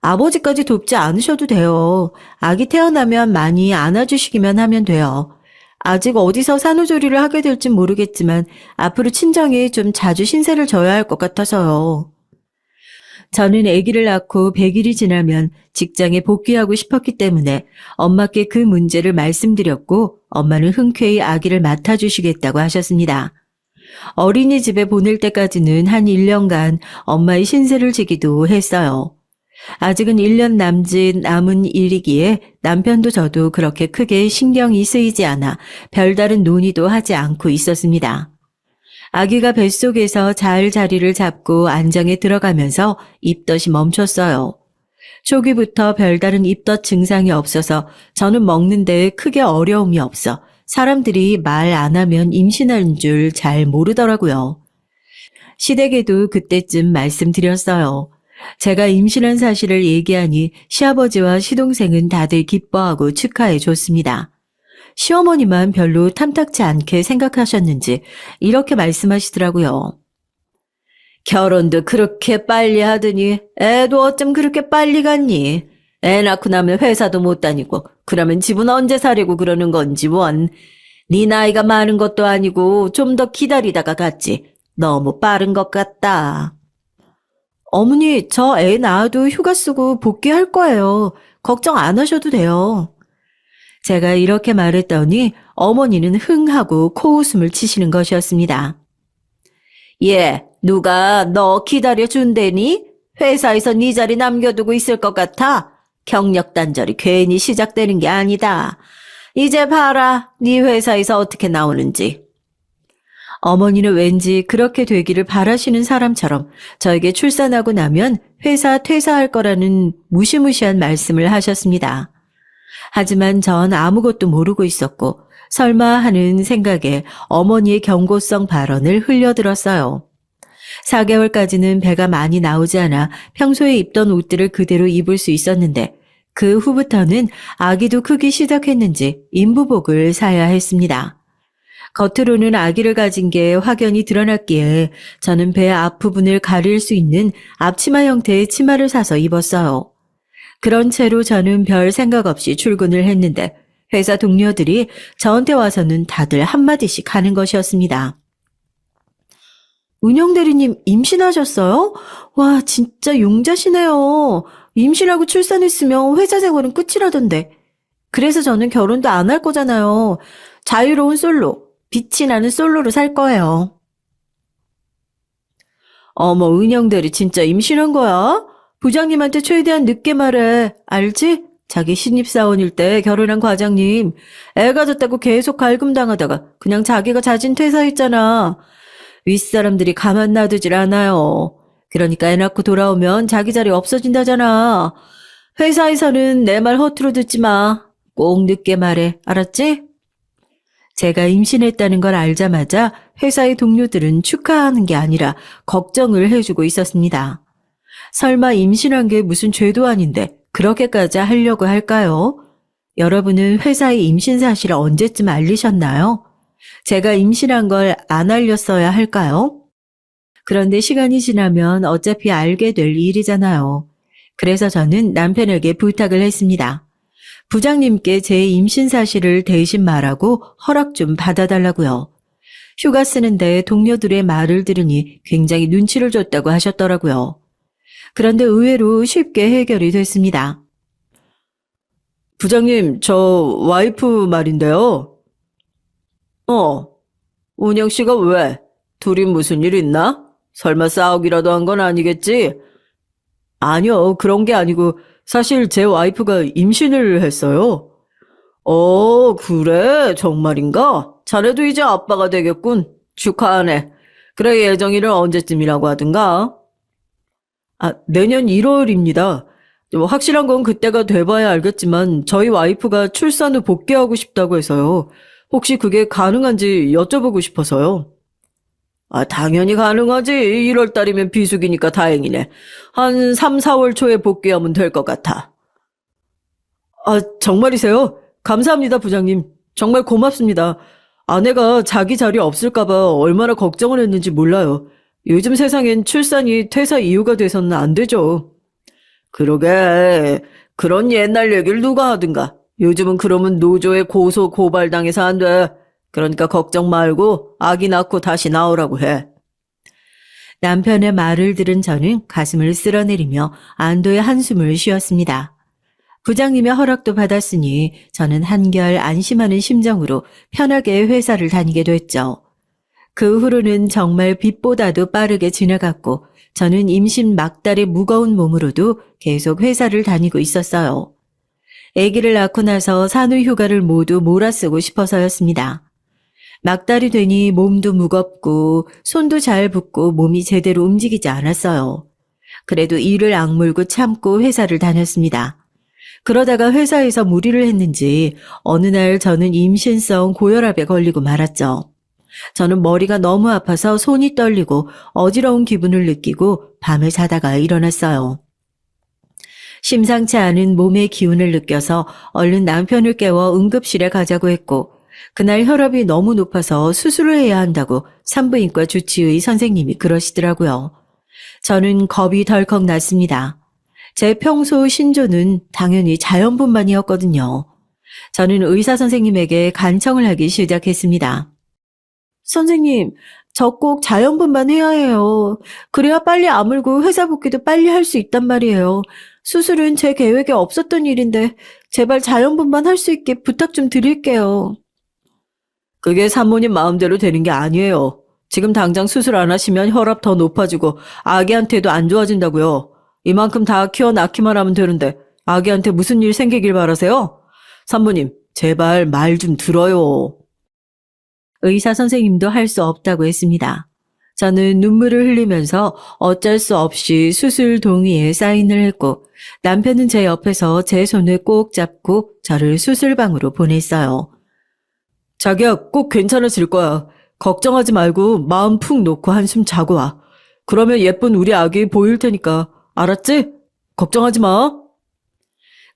S1: 아버지까지 돕지 않으셔도 돼요. 아기 태어나면 많이 안아주시기만 하면 돼요. 아직 어디서 산후조리를 하게 될진 모르겠지만 앞으로 친정에 좀 자주 신세를 져야 할 것 같아서요. 저는 아기를 낳고 100일이 지나면 직장에 복귀하고 싶었기 때문에 엄마께 그 문제를 말씀드렸고 엄마는 흔쾌히 아기를 맡아주시겠다고 하셨습니다. 어린이집에 보낼 때까지는 한 1년간 엄마의 신세를 지기도 했어요. 아직은 1년 남은 일이기에 남편도 저도 그렇게 크게 신경이 쓰이지 않아 별다른 논의도 하지 않고 있었습니다. 아기가 뱃속에서 잘 자리를 잡고 안정에 들어가면서 입덧이 멈췄어요. 초기부터 별다른 입덧 증상이 없어서 저는 먹는 데 크게 어려움이 없어 사람들이 말 안 하면 임신한 줄 잘 모르더라고요. 시댁에도 그때쯤 말씀드렸어요. 제가 임신한 사실을 얘기하니 시아버지와 시동생은 다들 기뻐하고 축하해 줬습니다. 시어머니만 별로 탐탁치 않게 생각하셨는지 이렇게 말씀하시더라고요. 결혼도 그렇게 빨리 하더니 애도 어쩜 그렇게 빨리 갔니? 애 낳고 나면 회사도 못 다니고 그러면 집은 언제 사려고 그러는 건지 원. 네 나이가 많은 것도 아니고 좀 더 기다리다가 갔지. 너무 빠른 것 같다. 어머니, 저 애 낳아도 휴가 쓰고 복귀할 거예요. 걱정 안 하셔도 돼요. 제가 이렇게 말했더니 어머니는 흥하고 코웃음을 치시는 것이었습니다. 예, 누가 너 기다려준대니? 회사에서 네 자리 남겨두고 있을 것 같아? 경력 단절이 괜히 시작되는 게 아니다. 이제 봐라, 네 회사에서 어떻게 나오는지. 어머니는 왠지 그렇게 되기를 바라시는 사람처럼 저에게 출산하고 나면 회사 퇴사할 거라는 무시무시한 말씀을 하셨습니다. 하지만 전 아무것도 모르고 있었고 설마 하는 생각에 어머니의 경고성 발언을 흘려들었어요. 4개월까지는 배가 많이 나오지 않아 평소에 입던 옷들을 그대로 입을 수 있었는데 그 후부터는 아기도 크기 시작했는지 인부복을 사야 했습니다. 겉으로는 아기를 가진 게 확연히 드러났기에 저는 배 앞부분을 가릴 수 있는 앞치마 형태의 치마를 사서 입었어요. 그런 채로 저는 별 생각 없이 출근을 했는데 회사 동료들이 저한테 와서는 다들 한마디씩 하는 것이었습니다. 은영 대리님 임신하셨어요? 와, 진짜 용자시네요. 임신하고 출산했으면 회사 생활은 끝이라던데. 그래서 저는 결혼도 안 할 거잖아요. 자유로운 솔로, 빛이 나는 솔로로 살 거예요. 어머, 은영 대리 진짜 임신한 거야? 부장님한테 최대한 늦게 말해. 알지? 자기 신입사원일 때 결혼한 과장님. 애 가졌다고 계속 갈굼당하다가 그냥 자기가 자진 퇴사했잖아. 윗사람들이 가만 놔두질 않아요. 그러니까 애 낳고 돌아오면 자기 자리 없어진다잖아. 회사에서는 내 말 허투루 듣지 마. 꼭 늦게 말해. 알았지? 제가 임신했다는 걸 알자마자 회사의 동료들은 축하하는 게 아니라 걱정을 해주고 있었습니다. 설마 임신한 게 무슨 죄도 아닌데 그렇게까지 하려고 할까요? 여러분은 회사의 임신 사실을 언제쯤 알리셨나요? 제가 임신한 걸 안 알렸어야 할까요? 그런데 시간이 지나면 어차피 알게 될 일이잖아요. 그래서 저는 남편에게 부탁을 했습니다. 부장님께 제 임신 사실을 대신 말하고 허락 좀 받아달라고요. 휴가 쓰는데 동료들의 말을 들으니 굉장히 눈치를 줬다고 하셨더라고요. 그런데 의외로 쉽게 해결이 됐습니다. 부장님, 저 와이프 말인데요. 운영 씨가 왜? 둘이 무슨 일 있나? 설마 싸우기라도 한 건 아니겠지? 아니요, 그런 게 아니고 사실 제 와이프가 임신을 했어요. 그래? 정말인가? 자네도 이제 아빠가 되겠군. 축하하네. 그래, 예정일은 언제쯤이라고 하든가?
S2: 내년 1월입니다. 확실한 건 그때가 돼봐야 알겠지만 저희 와이프가 출산 후 복귀하고 싶다고 해서요. 혹시 그게 가능한지 여쭤보고 싶어서요. 당연히 가능하지. 1월 달이면 비수기니까 다행이네. 한 3, 4월 초에 복귀하면 될 것 같아. 정말이세요? 감사합니다, 부장님. 정말 고맙습니다. 아내가 자기 자리 없을까봐 얼마나 걱정을 했는지 몰라요. 요즘 세상엔 출산이 퇴사 이유가 돼서는 안 되죠. 그러게. 그런 옛날 얘기를 누가 하든가. 요즘은 그러면 노조에 고소 고발당해서 안 돼. 그러니까 걱정 말고 아기 낳고 다시 나오라고 해.
S1: 남편의 말을 들은 저는 가슴을 쓸어내리며 안도의 한숨을 쉬었습니다. 부장님의 허락도 받았으니 저는 한결 안심하는 심정으로 편하게 회사를 다니게 됐죠. 그 후로는 정말 빛보다도 빠르게 지나갔고 저는 임신 막달의 무거운 몸으로도 계속 회사를 다니고 있었어요. 아기를 낳고 나서 산후휴가를 모두 몰아쓰고 싶어서였습니다. 막달이 되니 몸도 무겁고 손도 잘 붓고 몸이 제대로 움직이지 않았어요. 그래도 이를 악물고 참고 회사를 다녔습니다. 그러다가 회사에서 무리를 했는지 어느 날 저는 임신성 고혈압에 걸리고 말았죠. 저는 머리가 너무 아파서 손이 떨리고 어지러운 기분을 느끼고 밤을 자다가 일어났어요. 심상치 않은 몸의 기운을 느껴서 얼른 남편을 깨워 응급실에 가자고 했고 그날 혈압이 너무 높아서 수술을 해야 한다고 산부인과 주치의 선생님이 그러시더라고요. 저는 겁이 덜컥 났습니다. 제 평소 신조는 당연히 자연분만이었거든요. 저는 의사 선생님에게 간청을 하기 시작했습니다. 선생님, 저 꼭 자연분만 해야 해요. 그래야 빨리 아물고 회사 복귀도 빨리 할 수 있단 말이에요. 수술은 제 계획에 없었던 일인데 제발 자연분만 할 수 있게 부탁 좀 드릴게요.
S2: 그게 산모님 마음대로 되는 게 아니에요. 지금 당장 수술 안 하시면 혈압 더 높아지고 아기한테도 안 좋아진다고요. 이만큼 다 키워 낳기만 하면 되는데 아기한테 무슨 일 생기길 바라세요? 산모님, 제발 말 좀 들어요.
S1: 의사 선생님도 할 수 없다고 했습니다. 저는 눈물을 흘리면서 어쩔 수 없이 수술 동의에 사인을 했고 남편은 제 옆에서 제 손을 꼭 잡고 저를 수술방으로 보냈어요.
S2: 자기야, 꼭 괜찮아질 거야. 걱정하지 말고 마음 푹 놓고 한숨 자고 와. 그러면 예쁜 우리 아기 보일 테니까. 알았지? 걱정하지 마.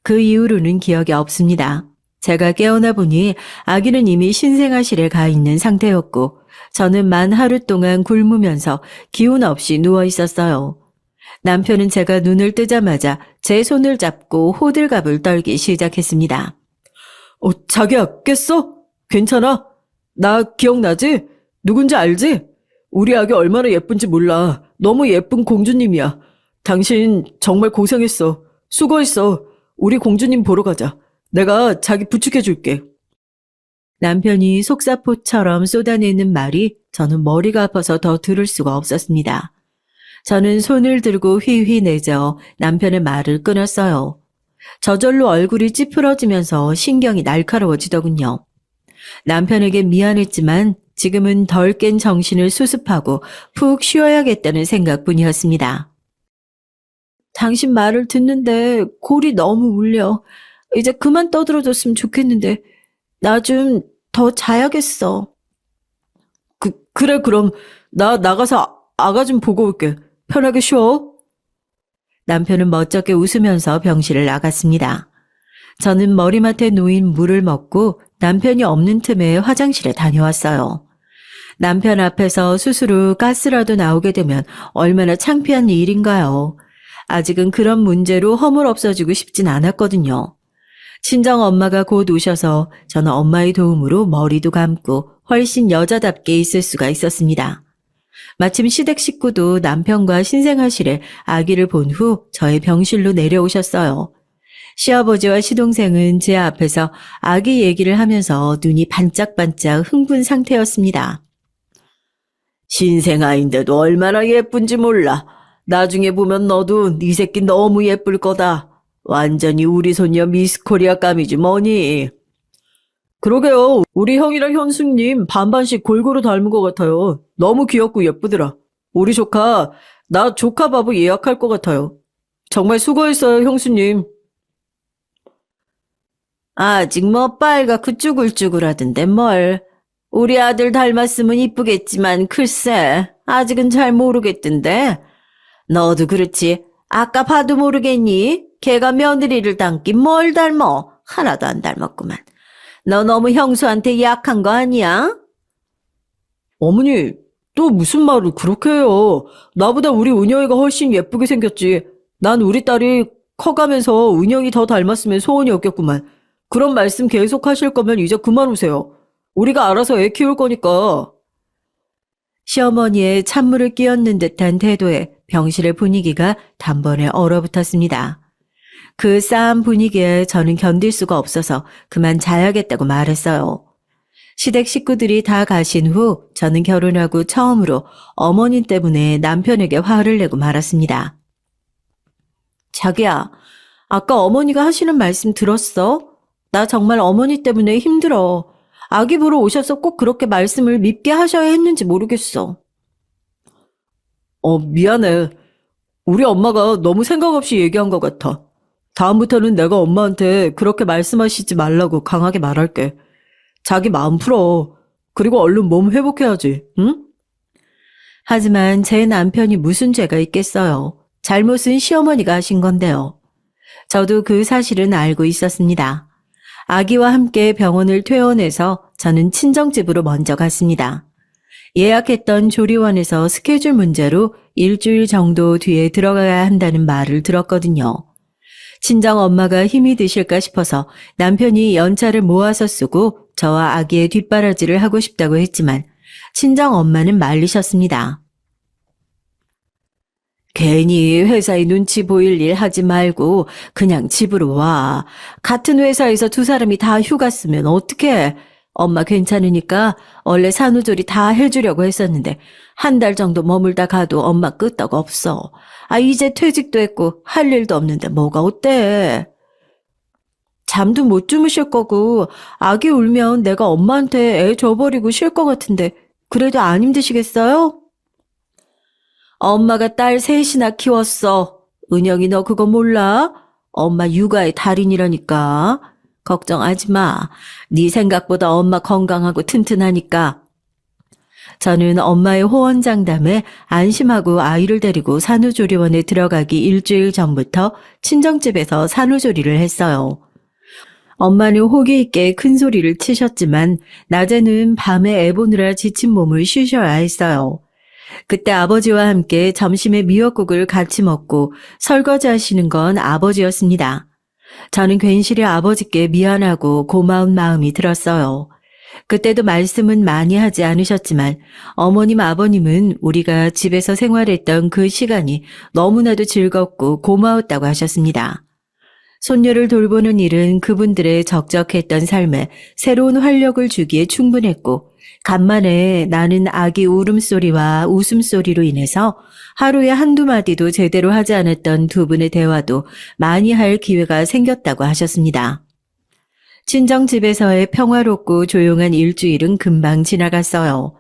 S1: 그 이후로는 기억이 없습니다. 제가 깨어나 보니 아기는 이미 신생아실에 가 있는 상태였고 저는 만 하루 동안 굶으면서 기운 없이 누워 있었어요. 남편은 제가 눈을 뜨자마자 제 손을 잡고 호들갑을 떨기 시작했습니다.
S2: 자기야, 깼어? 괜찮아? 나 기억나지? 누군지 알지? 우리 아기 얼마나 예쁜지 몰라. 너무 예쁜 공주님이야. 당신 정말 고생했어. 수고했어. 우리 공주님 보러 가자. 내가 자기 부축해줄게.
S1: 남편이 속사포처럼 쏟아내는 말이 저는 머리가 아파서 더 들을 수가 없었습니다. 저는 손을 들고 휘휘 내저 남편의 말을 끊었어요. 저절로 얼굴이 찌푸러지면서 신경이 날카로워지더군요. 남편에게 미안했지만 지금은 덜 깬 정신을 수습하고 푹 쉬어야겠다는 생각뿐이었습니다. 당신 말을 듣는데 골이 너무 울려. 이제 그만 떠들어줬으면 좋겠는데 나 좀 더 자야겠어.
S2: 그래, 그럼 나 나가서 아가 좀 보고 올게. 편하게 쉬어.
S1: 남편은 멋쩍게 웃으면서 병실을 나갔습니다. 저는 머리맡에 놓인 물을 먹고 남편이 없는 틈에 화장실에 다녀왔어요. 남편 앞에서 수술 후 가스라도 나오게 되면 얼마나 창피한 일인가요. 아직은 그런 문제로 허물 없어지고 싶진 않았거든요. 친정 엄마가 곧 오셔서 저는 엄마의 도움으로 머리도 감고 훨씬 여자답게 있을 수가 있었습니다. 마침 시댁 식구도 남편과 신생아실에 아기를 본 후 저의 병실로 내려오셨어요. 시아버지와 시동생은 제 앞에서 아기 얘기를 하면서 눈이 반짝반짝 흥분 상태였습니다.
S2: 신생아인데도 얼마나 예쁜지 몰라. 나중에 보면 너도 네 새끼 너무 예쁠 거다. 완전히 우리 손녀 미스코리아 감이지 뭐니. 그러게요. 우리 형이랑 현숙님 반반씩 골고루 닮은 것 같아요. 너무 귀엽고 예쁘더라. 우리 조카 나 조카바보 예약할 것 같아요. 정말 수고했어요, 형수님.
S1: 아직 뭐 빨갛고 쭈글쭈글하던데 뭘. 우리 아들 닮았으면 이쁘겠지만 글쎄 아직은 잘 모르겠던데. 너도 그렇지. 아까 봐도 모르겠니? 걔가 며느리를 닮긴 뭘 닮어. 하나도 안 닮았구만. 너 너무 형수한테 약한 거 아니야?
S2: 어머니, 또 무슨 말을 그렇게 해요. 나보다 우리 은영이가 훨씬 예쁘게 생겼지. 난 우리 딸이 커가면서 은영이 더 닮았으면 소원이 없겠구만. 그런 말씀 계속 하실 거면 이제 그만 오세요. 우리가 알아서 애 키울 거니까.
S1: 시어머니의 찬물을 끼얹는 듯한 태도에 병실의 분위기가 단번에 얼어붙었습니다. 그 싸한 분위기에 저는 견딜 수가 없어서 그만 자야겠다고 말했어요. 시댁 식구들이 다 가신 후 저는 결혼하고 처음으로 어머니 때문에 남편에게 화를 내고 말았습니다. 자기야, 아까 어머니가 하시는 말씀 들었어? 나 정말 어머니 때문에 힘들어. 아기 보러 오셔서 꼭 그렇게 말씀을 밉게 하셔야 했는지 모르겠어.
S2: 미안해. 우리 엄마가 너무 생각 없이 얘기한 것 같아. 다음부터는 내가 엄마한테 그렇게 말씀하시지 말라고 강하게 말할게. 자기 마음 풀어. 그리고 얼른 몸 회복해야지, 응?
S1: 하지만 제 남편이 무슨 죄가 있겠어요. 잘못은 시어머니가 하신 건데요. 저도 그 사실은 알고 있었습니다. 아기와 함께 병원을 퇴원해서 저는 친정집으로 먼저 갔습니다. 예약했던 조리원에서 스케줄 문제로 일주일 정도 뒤에 들어가야 한다는 말을 들었거든요. 친정 엄마가 힘이 드실까 싶어서 남편이 연차를 모아서 쓰고 저와 아기의 뒷바라지를 하고 싶다고 했지만 친정 엄마는 말리셨습니다. 괜히 회사에 눈치 보일 일 하지 말고 그냥 집으로 와. 같은 회사에서 두 사람이 다 휴가 쓰면 어떡해. 엄마 괜찮으니까 원래 산후조리 다 해주려고 했었는데 한 달 정도 머물다 가도 엄마 끄떡 없어. 이제 퇴직도 했고 할 일도 없는데 뭐가 어때. 잠도 못 주무실 거고 아기 울면 내가 엄마한테 애 줘버리고 쉴 것 같은데 그래도 안 힘드시겠어요? 엄마가 딸 셋이나 키웠어. 은영이 너 그거 몰라? 엄마 육아의 달인이라니까. 걱정하지 마. 네 생각보다 엄마 건강하고 튼튼하니까. 저는 엄마의 호언장담에 안심하고 아이를 데리고 산후조리원에 들어가기 일주일 전부터 친정집에서 산후조리를 했어요. 엄마는 호기 있게 큰 소리를 치셨지만 낮에는 밤에 애 보느라 지친 몸을 쉬셔야 했어요. 그때 아버지와 함께 점심에 미역국을 같이 먹고 설거지 하시는 건 아버지였습니다. 저는 괜시리 아버지께 미안하고 고마운 마음이 들었어요. 그때도 말씀은 많이 하지 않으셨지만 어머님 아버님은 우리가 집에서 생활했던 그 시간이 너무나도 즐겁고 고마웠다고 하셨습니다. 손녀를 돌보는 일은 그분들의 적적했던 삶에 새로운 활력을 주기에 충분했고 간만에 나는 아기 울음소리와 웃음소리로 인해서 하루에 한두 마디도 제대로 하지 않았던 두 분의 대화도 많이 할 기회가 생겼다고 하셨습니다. 친정집에서의 평화롭고 조용한 일주일은 금방 지나갔어요.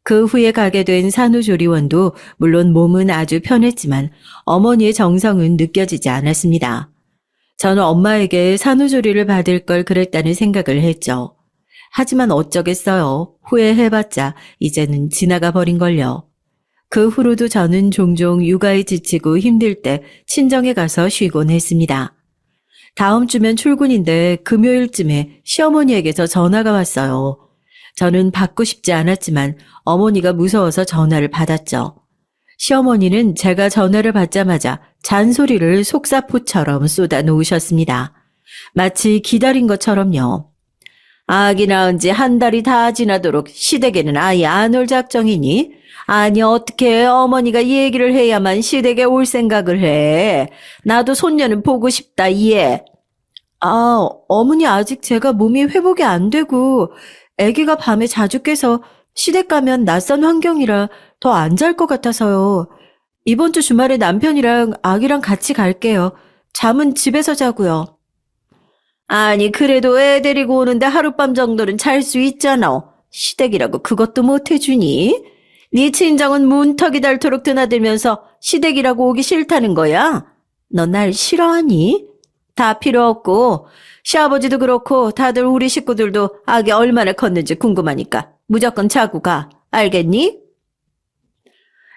S1: 그 후에 가게 된 산후조리원도 물론 몸은 아주 편했지만 어머니의 정성은 느껴지지 않았습니다. 저는 엄마에게 산후조리를 받을 걸 그랬다는 생각을 했죠. 하지만 어쩌겠어요. 후회해봤자 이제는 지나가 버린걸요. 그 후로도 저는 종종 육아에 지치고 힘들 때 친정에 가서 쉬곤 했습니다. 다음 주면 출근인데 금요일쯤에 시어머니에게서 전화가 왔어요. 저는 받고 싶지 않았지만 어머니가 무서워서 전화를 받았죠. 시어머니는 제가 전화를 받자마자 잔소리를 속사포처럼 쏟아 놓으셨습니다. 마치 기다린 것처럼요. 아기 낳은 지 한 달이 다 지나도록 시댁에는 아예 안 올 작정이니? 아니 어떻게 어머니가 얘기를 해야만 시댁에 올 생각을 해. 나도 손녀는 보고 싶다 얘. 어머니 아직 제가 몸이 회복이 안 되고 아기가 밤에 자주 깨서 시댁 가면 낯선 환경이라 더 안 잘 것 같아서요. 이번 주 주말에 남편이랑 아기랑 같이 갈게요. 잠은 집에서 자고요. 아니 그래도 애 데리고 오는데 하룻밤 정도는 잘 수 있잖아. 시댁이라고 그것도 못 해주니?
S2: 네 친정은 문턱이 닳도록 드나들면서 시댁이라고 오기 싫다는 거야? 너 날 싫어하니? 다 필요 없고 시아버지도 그렇고 다들 우리 식구들도 아기 얼마나 컸는지 궁금하니까 무조건 자고 가. 알겠니?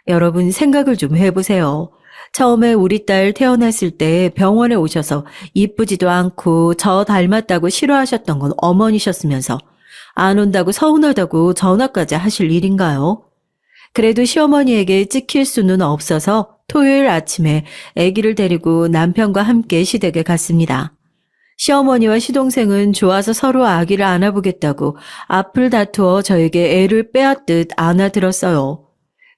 S1: 여러분 생각을 좀 해보세요. 처음에 우리 딸 태어났을 때 병원에 오셔서 이쁘지도 않고 저 닮았다고 싫어하셨던 건 어머니셨으면서 안 온다고 서운하다고 전화까지 하실 일인가요? 그래도 시어머니에게 찍힐 수는 없어서 토요일 아침에 아기를 데리고 남편과 함께 시댁에 갔습니다. 시어머니와 시동생은 좋아서 서로 아기를 안아보겠다고 앞을 다투어 저에게 애를 빼앗듯 안아들었어요.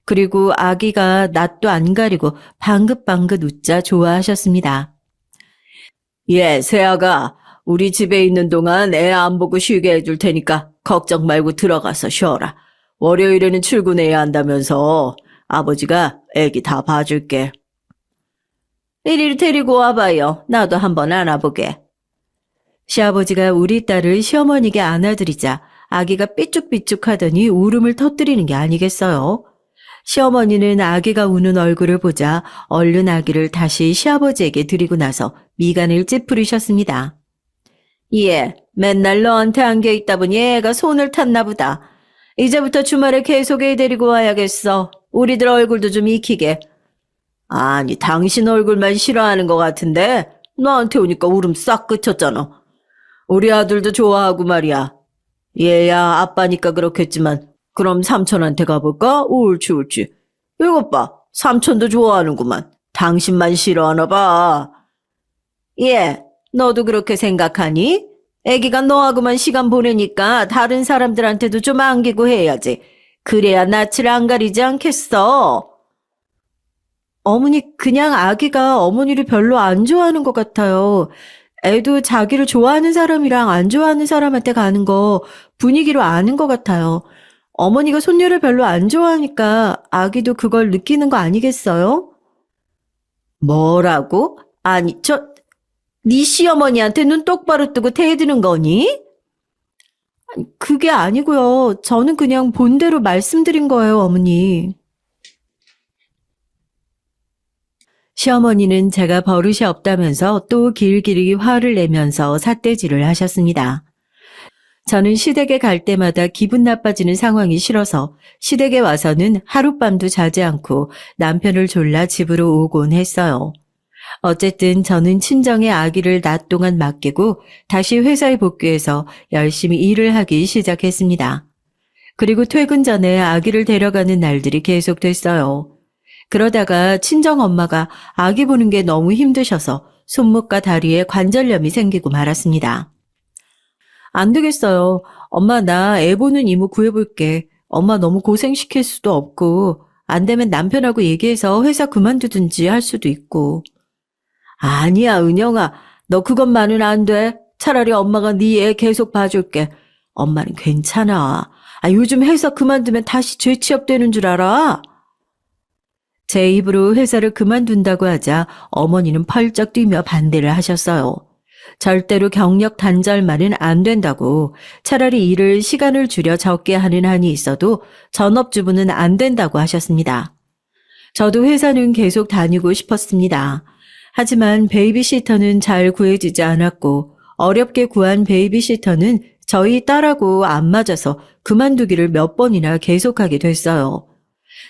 S1: 그리고 아기가 낯도 안 가리고 방긋방긋 웃자 좋아하셨습니다.
S2: 예, 세아가 우리 집에 있는 동안 애 안 보고 쉬게 해줄 테니까 걱정 말고 들어가서 쉬어라. 월요일에는 출근해야 한다면서 아버지가 애기 다 봐줄게. 이리 데리고 와봐요. 나도 한번 안아보게.
S1: 시아버지가 우리 딸을 시어머니에게 안아드리자 아기가 삐죽삐죽하더니 울음을 터뜨리는 게 아니겠어요. 시어머니는 아기가 우는 얼굴을 보자 얼른 아기를 다시 시아버지에게 드리고 나서 미간을 찌푸리셨습니다.
S2: 예, 맨날 너한테 안겨 있다 보니 애가 손을 탔나 보다. 이제부터 주말에 계속 애 데리고 와야겠어. 우리들 얼굴도 좀 익히게. 아니, 당신 얼굴만 싫어하는 것 같은데 너한테 오니까 울음 싹 그쳤잖아. 우리 아들도 좋아하고 말이야. 얘야 아빠니까 그렇겠지만 그럼 삼촌한테 가볼까? 옳지. 이것 봐. 삼촌도 좋아하는구만. 당신만 싫어하나 봐. 예, 너도 그렇게 생각하니? 애기가 너하고만 시간 보내니까 다른 사람들한테도 좀 안기고 해야지. 그래야 낯을 안 가리지 않겠어.
S1: 어머니, 그냥 아기가 어머니를 별로 안 좋아하는 것 같아요. 애도 자기를 좋아하는 사람이랑 안 좋아하는 사람한테 가는 거 분위기로 아는 것 같아요. 어머니가 손녀를 별로 안 좋아하니까 아기도 그걸 느끼는 거 아니겠어요?
S2: 뭐라고? 아니, 네 시어머니한테 눈 똑바로 뜨고 대드는 거니?
S1: 그게 아니고요. 저는 그냥 본대로 말씀드린 거예요, 어머니. 시어머니는 제가 버릇이 없다면서 또 길길이 화를 내면서 삿대질을 하셨습니다. 저는 시댁에 갈 때마다 기분 나빠지는 상황이 싫어서 시댁에 와서는 하룻밤도 자지 않고 남편을 졸라 집으로 오곤 했어요. 어쨌든 저는 친정의 아기를 낮 동안 맡기고 다시 회사에 복귀해서 열심히 일을 하기 시작했습니다. 그리고 퇴근 전에 아기를 데려가는 날들이 계속됐어요. 그러다가 친정엄마가 아기 보는 게 너무 힘드셔서 손목과 다리에 관절염이 생기고 말았습니다. 안 되겠어요. 엄마, 나 애 보는 이모 구해볼게. 엄마 너무 고생시킬 수도 없고 안 되면 남편하고 얘기해서 회사 그만두든지 할 수도 있고.
S2: 아니야, 은영아. 너 그것만은 안 돼. 차라리 엄마가 네 애 계속 봐줄게. 엄마는 괜찮아. 요즘 회사 그만두면 다시 재취업되는 줄 알아?
S1: 제 입으로 회사를 그만둔다고 하자 어머니는 펄쩍 뛰며 반대를 하셨어요. 절대로 경력 단절만은 안 된다고, 차라리 일을 시간을 줄여 적게 하는 한이 있어도 전업주부는 안 된다고 하셨습니다. 저도 회사는 계속 다니고 싶었습니다. 하지만 베이비시터는 잘 구해지지 않았고 어렵게 구한 베이비시터는 저희 딸하고 안 맞아서 그만두기를 몇 번이나 계속하게 됐어요.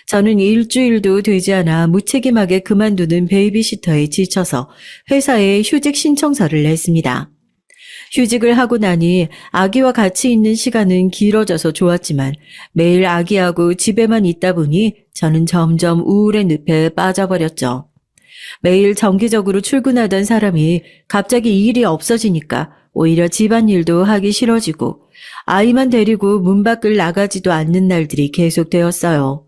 S1: 저는 일주일도 되지 않아 무책임하게 그만두는 베이비시터에 지쳐서 회사에 휴직 신청서를 냈습니다. 휴직을 하고 나니 아기와 같이 있는 시간은 길어져서 좋았지만 매일 아기하고 집에만 있다 보니 저는 점점 우울의 늪에 빠져버렸죠. 매일 정기적으로 출근하던 사람이 갑자기 일이 없어지니까 오히려 집안일도 하기 싫어지고 아이만 데리고 문 밖을 나가지도 않는 날들이 계속되었어요.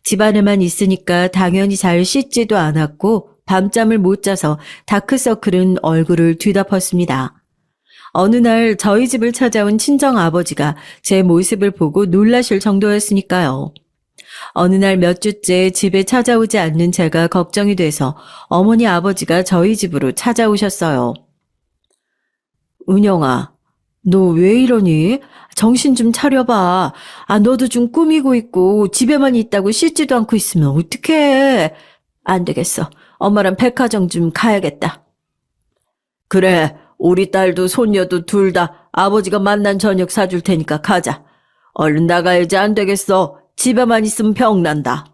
S1: 집안에만 있으니까 당연히 잘 씻지도 않았고 밤잠을 못 자서 다크서클은 얼굴을 뒤덮었습니다. 어느 날 저희 집을 찾아온 친정아버지가 제 모습을 보고 놀라실 정도였으니까요. 어느 날 몇 주째 집에 찾아오지 않는 제가 걱정이 돼서 어머니 아버지가 저희 집으로 찾아오셨어요.
S2: 은영아, 너 왜 이러니? 정신 좀 차려봐. 너도 좀 꾸미고 있고 집에만 있다고 씻지도 않고 있으면 어떡해. 안 되겠어. 엄마랑 백화점 좀 가야겠다. 그래, 우리 딸도 손녀도 둘 다 아버지가 만난 저녁 사줄 테니까 가자. 얼른 나가야지 안 되겠어. 집에만 있으면 병난다.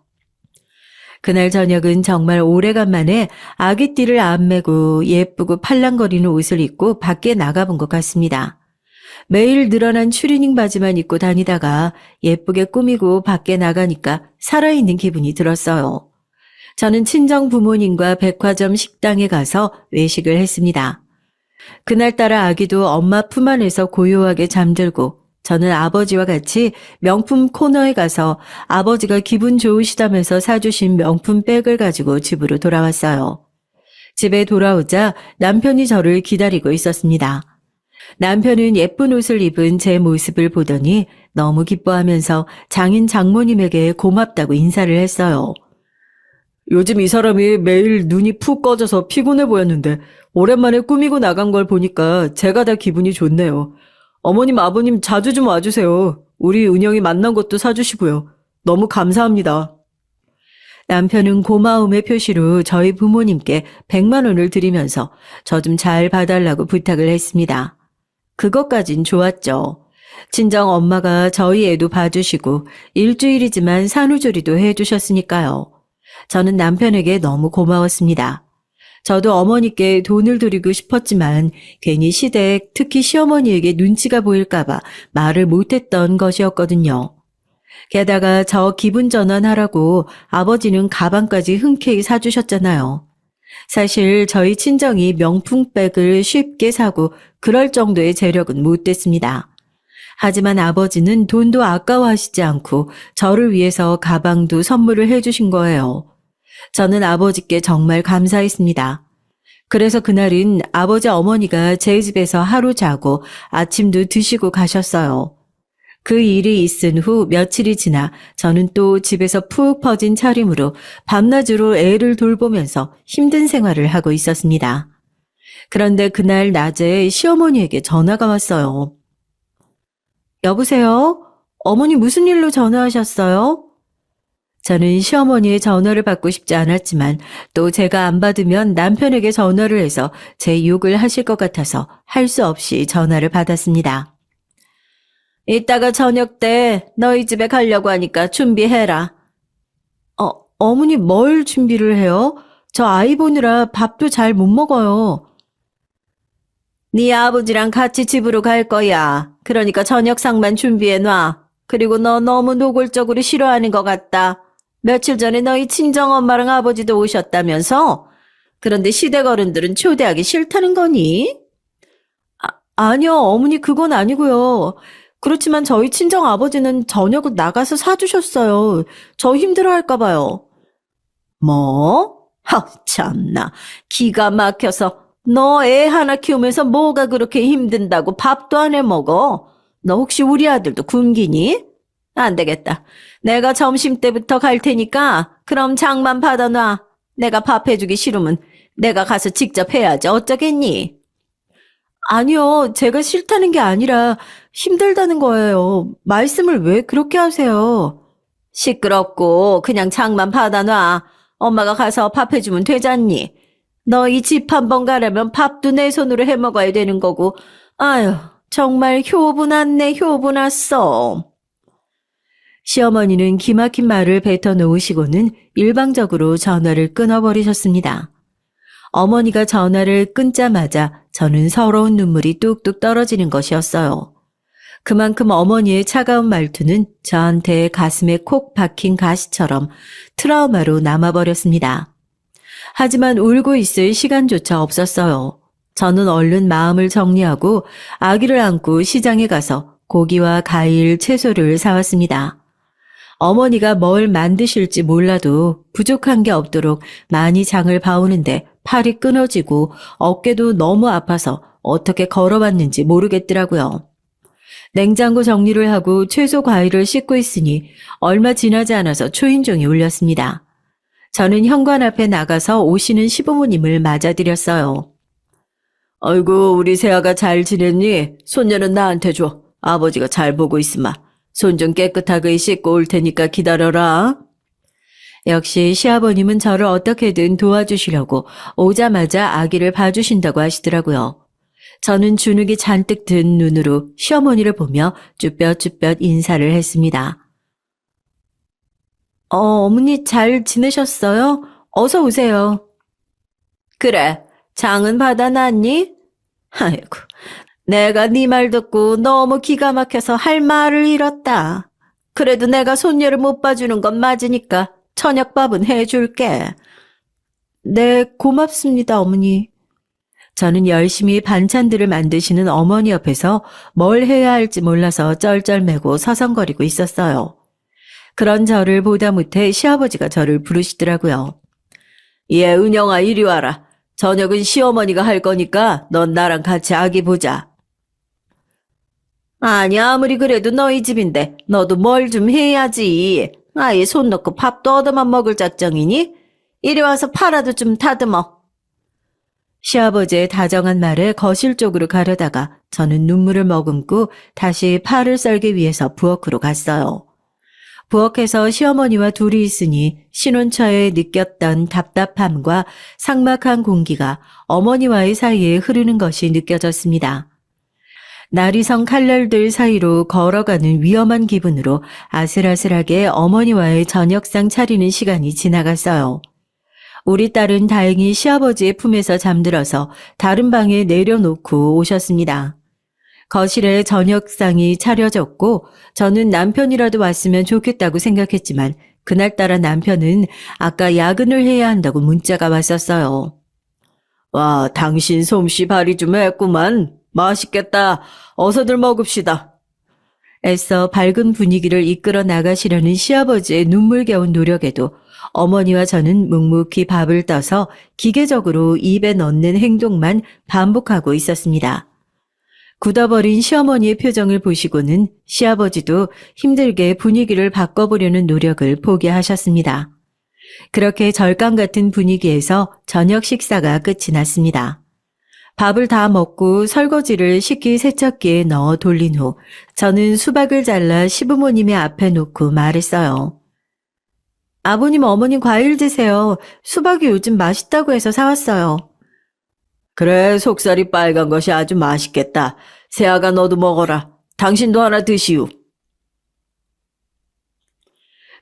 S1: 그날 저녁은 정말 오래간만에 아기띠를 안 매고 예쁘고 팔랑거리는 옷을 입고 밖에 나가본 것 같습니다. 매일 늘어난 추리닝 바지만 입고 다니다가 예쁘게 꾸미고 밖에 나가니까 살아있는 기분이 들었어요. 저는 친정 부모님과 백화점 식당에 가서 외식을 했습니다. 그날따라 아기도 엄마 품 안에서 고요하게 잠들고 저는 아버지와 같이 명품 코너에 가서 아버지가 기분 좋으시다면서 사주신 명품 백을 가지고 집으로 돌아왔어요. 집에 돌아오자 남편이 저를 기다리고 있었습니다. 남편은 예쁜 옷을 입은 제 모습을 보더니 너무 기뻐하면서 장인 장모님에게 고맙다고 인사를 했어요.
S2: 요즘 이 사람이 매일 눈이 푹 꺼져서 피곤해 보였는데 오랜만에 꾸미고 나간 걸 보니까 제가 다 기분이 좋네요. 어머님, 아버님 자주 좀 와주세요. 우리 은영이 만난 것도 사주시고요. 너무 감사합니다.
S1: 남편은 고마움의 표시로 저희 부모님께 100만 원을 드리면서 저 좀 잘 봐달라고 부탁을 했습니다. 그것까진 좋았죠. 친정 엄마가 저희 애도 봐주시고 일주일이지만 산후조리도 해주셨으니까요. 저는 남편에게 너무 고마웠습니다. 저도 어머니께 돈을 드리고 싶었지만 괜히 시댁, 특히 시어머니에게 눈치가 보일까봐 말을 못했던 것이었거든요. 게다가 저 기분 전환하라고 아버지는 가방까지 흔쾌히 사주셨잖아요. 사실 저희 친정이 명품백을 쉽게 사고 그럴 정도의 재력은 못 됐습니다. 하지만 아버지는 돈도 아까워하시지 않고 저를 위해서 가방도 선물을 해주신 거예요. 저는 아버지께 정말 감사했습니다. 그래서 그날은 아버지 어머니가 제 집에서 하루 자고 아침도 드시고 가셨어요. 그 일이 있은 후 며칠이 지나 저는 또 집에서 푹 퍼진 차림으로 밤낮으로 애를 돌보면서 힘든 생활을 하고 있었습니다. 그런데 그날 낮에 시어머니에게 전화가 왔어요. 여보세요? 어머니 무슨 일로 전화하셨어요? 저는 시어머니의 전화를 받고 싶지 않았지만 또 제가 안 받으면 남편에게 전화를 해서 제 욕을 하실 것 같아서 할 수 없이 전화를 받았습니다. 이따가 저녁 때 너희 집에 가려고 하니까 준비해라. 어머니 뭘 준비를 해요? 저 아이 보느라 밥도 잘 못 먹어요. 네 아버지랑 같이 집으로 갈 거야. 그러니까 저녁상만 준비해놔. 그리고 너 너무 노골적으로 싫어하는 것 같다. 며칠 전에 너희 친정엄마랑 아버지도 오셨다면서? 그런데 시댁 어른들은 초대하기 싫다는 거니? 아니요, 어머니 그건 아니고요. 그렇지만 저희 친정 아버지는 저녁을 나가서 사주셨어요. 저 힘들어할까 봐요. 뭐? 참나. 기가 막혀서 너 애 하나 키우면서 뭐가 그렇게 힘든다고 밥도 안 해 먹어? 너 혹시 우리 아들도 굶기니? 안 되겠다. 내가 점심때부터 갈 테니까 그럼 장만 받아놔. 내가 밥 해주기 싫으면 내가 가서 직접 해야지 어쩌겠니? 아니요. 제가 싫다는 게 아니라 힘들다는 거예요. 말씀을 왜 그렇게 하세요? 시끄럽고 그냥 장만 받아놔. 엄마가 가서 밥 해주면 되잖니. 너 이 집 한번 가려면 밥도 내 손으로 해 먹어야 되는 거고. 아유, 정말 효분았네, 효분았어. 시어머니는 기막힌 말을 뱉어 놓으시고는 일방적으로 전화를 끊어버리셨습니다. 어머니가 전화를 끊자마자 저는 서러운 눈물이 뚝뚝 떨어지는 것이었어요. 그만큼 어머니의 차가운 말투는 저한테 가슴에 콕 박힌 가시처럼 트라우마로 남아버렸습니다. 하지만 울고 있을 시간조차 없었어요. 저는 얼른 마음을 정리하고 아기를 안고 시장에 가서 고기와 과일, 채소를 사왔습니다. 어머니가 뭘 만드실지 몰라도 부족한 게 없도록 많이 장을 봐오는데 팔이 끊어지고 어깨도 너무 아파서 어떻게 걸어왔는지 모르겠더라고요. 냉장고 정리를 하고 채소 과일을 씻고 있으니 얼마 지나지 않아서 초인종이 울렸습니다. 저는 현관 앞에 나가서 오시는 시부모님을 맞아드렸어요.
S2: 아이고, 우리 세아가 잘 지냈니? 손녀는 나한테 줘. 아버지가 잘 보고 있으마. 손 좀 깨끗하게 씻고 올 테니까 기다려라.
S1: 역시 시아버님은 저를 어떻게든 도와주시려고 오자마자 아기를 봐주신다고 하시더라고요. 저는 주눅이 잔뜩 든 눈으로 시어머니를 보며 쭈뼛쭈뼛 인사를 했습니다. 어머니 잘 지내셨어요? 어서 오세요. 그래, 장은 받아놨니? 아이고, 내가 네 말 듣고 너무 기가 막혀서 할 말을 잃었다. 그래도 내가 손녀를 못 봐주는 건 맞으니까 저녁밥은 해줄게. 네, 고맙습니다, 어머니. 저는 열심히 반찬들을 만드시는 어머니 옆에서 뭘 해야 할지 몰라서 쩔쩔매고 서성거리고 있었어요. 그런 저를 보다 못해 시아버지가 저를 부르시더라고요.
S2: 예, 은영아, 이리 와라. 저녁은 시어머니가 할 거니까 넌 나랑 같이 아기 보자.
S1: 아니, 아무리 그래도 너희 집인데 너도 뭘 좀 해야지. 아예 손 놓고 밥도 얻어만 먹을 작정이니? 이리 와서 파라도 좀 다듬어. 시아버지의 다정한 말에 거실 쪽으로 가려다가 저는 눈물을 머금고 다시 파를 썰기 위해서 부엌으로 갔어요. 부엌에서 시어머니와 둘이 있으니 신혼처에 느꼈던 답답함과 삭막한 공기가 어머니와의 사이에 흐르는 것이 느껴졌습니다. 나리성 칼날들 사이로 걸어가는 위험한 기분으로 아슬아슬하게 어머니와의 저녁상 차리는 시간이 지나갔어요. 우리 딸은 다행히 시아버지의 품에서 잠들어서 다른 방에 내려놓고 오셨습니다. 거실에 저녁상이 차려졌고 저는 남편이라도 왔으면 좋겠다고 생각했지만 그날따라 남편은 아까 야근을 해야 한다고 문자가 왔었어요.
S2: 와, 당신 솜씨 발휘 좀 했구만. 맛있겠다. 어서들 먹읍시다.
S1: 애써 밝은 분위기를 이끌어 나가시려는 시아버지의 눈물겨운 노력에도 어머니와 저는 묵묵히 밥을 떠서 기계적으로 입에 넣는 행동만 반복하고 있었습니다. 굳어버린 시어머니의 표정을 보시고는 시아버지도 힘들게 분위기를 바꿔보려는 노력을 포기하셨습니다. 그렇게 절감 같은 분위기에서 저녁 식사가 끝이 났습니다. 밥을 다 먹고 설거지를 식기세척기에 넣어 돌린 후 저는 수박을 잘라 시부모님의 앞에 놓고 말했어요. 아버님, 어머님 과일 드세요. 수박이 요즘 맛있다고 해서 사왔어요.
S2: 그래, 속살이 빨간 것이 아주 맛있겠다. 세아가 너도 먹어라. 당신도 하나 드시오.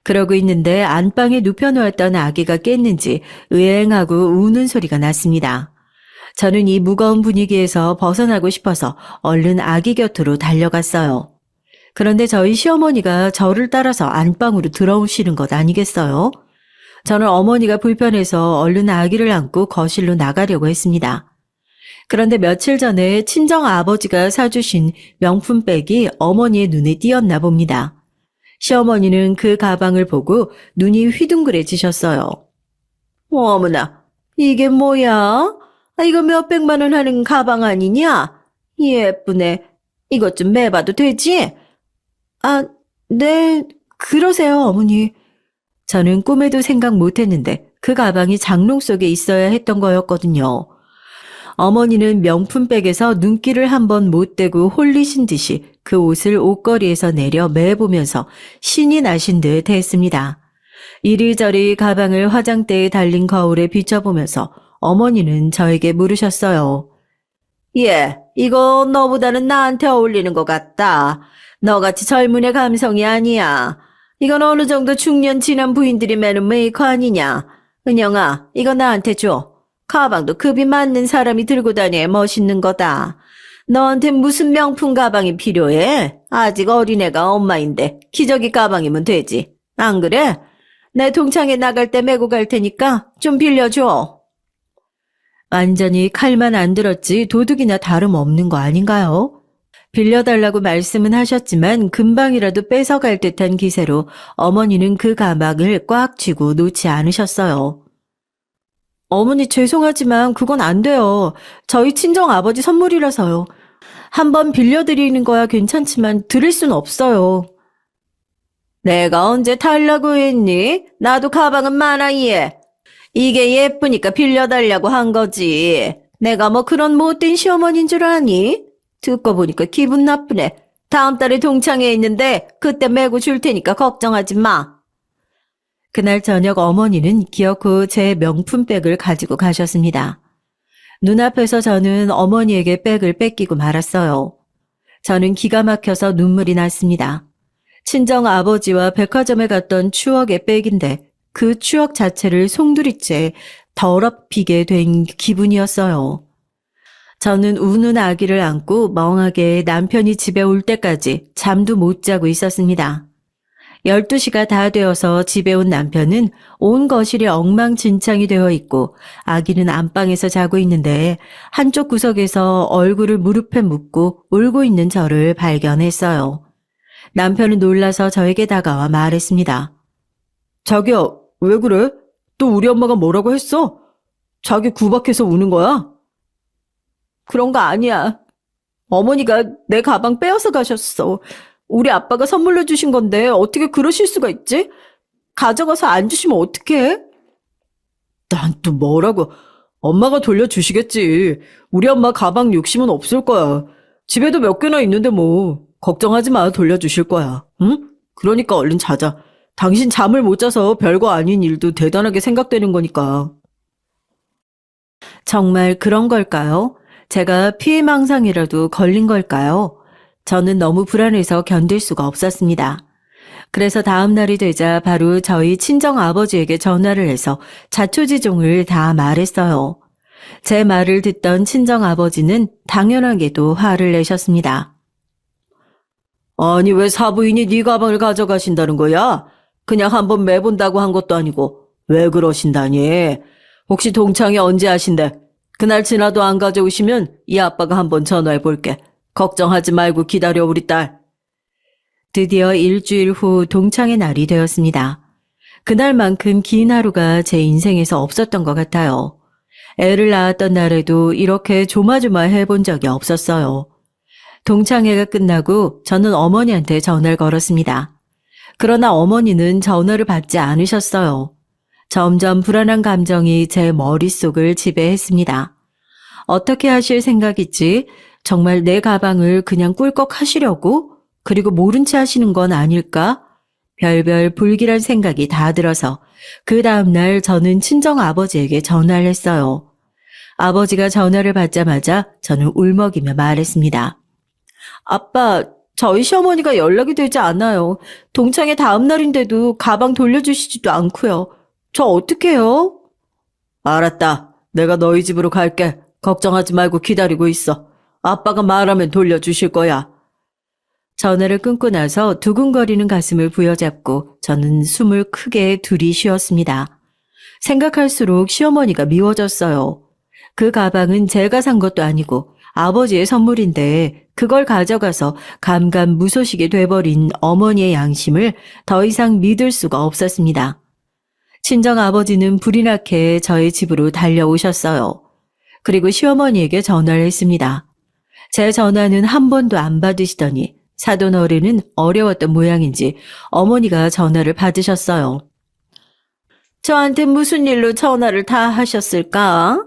S1: 그러고 있는데 안방에 눕혀놓았던 아기가 깼는지 으앵하고 우는 소리가 났습니다. 저는 이 무거운 분위기에서 벗어나고 싶어서 얼른 아기 곁으로 달려갔어요. 그런데 저희 시어머니가 저를 따라서 안방으로 들어오시는 것 아니겠어요? 저는 어머니가 불편해서 얼른 아기를 안고 거실로 나가려고 했습니다. 그런데 며칠 전에 친정 아버지가 사주신 명품백이 어머니의 눈에 띄었나 봅니다. 시어머니는 그 가방을 보고 눈이 휘둥그레지셨어요. 어머나, 이게 뭐야? 이거 몇백만 원 하는 가방 아니냐? 예쁘네. 이것 좀 매봐도 되지? 아, 네, 그러세요, 어머니. 저는 꿈에도 생각 못했는데 그 가방이 장롱 속에 있어야 했던 거였거든요. 어머니는 명품백에서 눈길을 한번 못 떼고 홀리신 듯이 그 옷을 옷걸이에서 내려 매보면서 신이 나신 듯 했습니다. 이리저리 가방을 화장대에 달린 거울에 비춰보면서 어머니는 저에게 물으셨어요. 예, 이거 너보다는 나한테 어울리는 것 같다. 너같이 젊은 애 감성이 아니야. 이건 어느 정도 중년 지난 부인들이 매는 메이커 아니냐. 은영아, 이거 나한테 줘. 가방도 급이 맞는 사람이 들고 다녀야 멋있는 거다. 너한테 무슨 명품 가방이 필요해? 아직 어린애가 엄마인데 기저귀 가방이면 되지. 안 그래? 내 동창회 나갈 때 메고 갈 테니까 좀 빌려줘. 완전히 칼만 안 들었지 도둑이나 다름없는 거 아닌가요? 빌려달라고 말씀은 하셨지만 금방이라도 뺏어갈 듯한 기세로 어머니는 그 가방을 꽉 쥐고 놓지 않으셨어요. 어머니 죄송하지만 그건 안 돼요. 저희 친정 아버지 선물이라서요. 한번 빌려드리는 거야 괜찮지만 드릴 순 없어요. 내가 언제 달라고 했니? 나도 가방은 많아 얘. 이게 예쁘니까 빌려달라고 한 거지. 내가 뭐 그런 못된 시어머니인 줄 아니? 듣고 보니까 기분 나쁘네. 다음 달에 동창회 있는데 그때 메고 줄 테니까 걱정하지 마. 그날 저녁 어머니는 기어코 제 명품백을 가지고 가셨습니다. 눈앞에서 저는 어머니에게 백을 뺏기고 말았어요. 저는 기가 막혀서 눈물이 났습니다. 친정 아버지와 백화점에 갔던 추억의 백인데 그 추억 자체를 송두리째 더럽히게 된 기분이었어요. 저는 우는 아기를 안고 멍하게 남편이 집에 올 때까지 잠도 못 자고 있었습니다. 12시가 다 되어서 집에 온 남편은 온 거실이 엉망진창이 되어 있고 아기는 안방에서 자고 있는데 한쪽 구석에서 얼굴을 무릎에 묻고 울고 있는 저를 발견했어요. 남편은 놀라서 저에게 다가와 말했습니다.
S2: 자기야, 왜 그래? 또 우리 엄마가 뭐라고 했어? 자기 구박해서 우는 거야?
S1: 그런 거 아니야. 어머니가 내 가방 빼앗아 가셨어. 우리 아빠가 선물로 주신 건데 어떻게 그러실 수가 있지? 가져가서 안 주시면 어떡해?
S2: 난 또 뭐라고? 엄마가 돌려주시겠지. 우리 엄마 가방 욕심은 없을 거야. 집에도 몇 개나 있는데 뭐. 걱정하지 마, 돌려주실 거야. 응? 그러니까 얼른 자자. 당신 잠을 못 자서 별거 아닌 일도 대단하게 생각되는 거니까.
S1: 정말 그런 걸까요? 제가 피해망상이라도 걸린 걸까요? 저는 너무 불안해서 견딜 수가 없었습니다. 그래서 다음 날이 되자 바로 저희 친정 아버지에게 전화를 해서 자초지종을 다 말했어요. 제 말을 듣던 친정 아버지는 당연하게도 화를 내셨습니다.
S2: 아니, 왜 사부인이 네 가방을 가져가신다는 거야? 그냥 한번 매본다고 한 것도 아니고 왜 그러신다니? 혹시 동창회 언제 하신대? 그날 지나도 안 가져오시면 이 아빠가 한번 전화해 볼게. 걱정하지 말고 기다려, 우리 딸.
S1: 드디어 일주일 후 동창의 날이 되었습니다. 그날만큼 긴 하루가 제 인생에서 없었던 것 같아요. 애를 낳았던 날에도 이렇게 조마조마해 본 적이 없었어요. 동창회가 끝나고 저는 어머니한테 전화를 걸었습니다. 그러나 어머니는 전화를 받지 않으셨어요. 점점 불안한 감정이 제 머릿속을 지배했습니다. 어떻게 하실 생각이지? 정말 내 가방을 그냥 꿀꺽 하시려고? 그리고 모른 채 하시는 건 아닐까? 별별 불길한 생각이 다 들어서 그 다음날 저는 친정 아버지에게 전화를 했어요. 아버지가 전화를 받자마자 저는 울먹이며 말했습니다. 아빠, 저희 시어머니가 연락이 되지 않아요. 동창회 다음 날인데도 가방 돌려주시지도 않고요. 저 어떡해요?
S2: 알았다. 내가 너희 집으로 갈게. 걱정하지 말고 기다리고 있어. 아빠가 말하면 돌려주실 거야.
S1: 전화를 끊고 나서 두근거리는 가슴을 부여잡고 저는 숨을 크게 들이쉬었습니다. 생각할수록 시어머니가 미워졌어요. 그 가방은 제가 산 것도 아니고 아버지의 선물인데 그걸 가져가서 감감무소식이 돼버린 어머니의 양심을 더 이상 믿을 수가 없었습니다. 친정 아버지는 불이 나게 저희 집으로 달려오셨어요. 그리고 시어머니에게 전화를 했습니다. 제 전화는 한 번도 안 받으시더니 사돈 어른은 어려웠던 모양인지 어머니가 전화를 받으셨어요. 저한테 무슨 일로 전화를 다 하셨을까?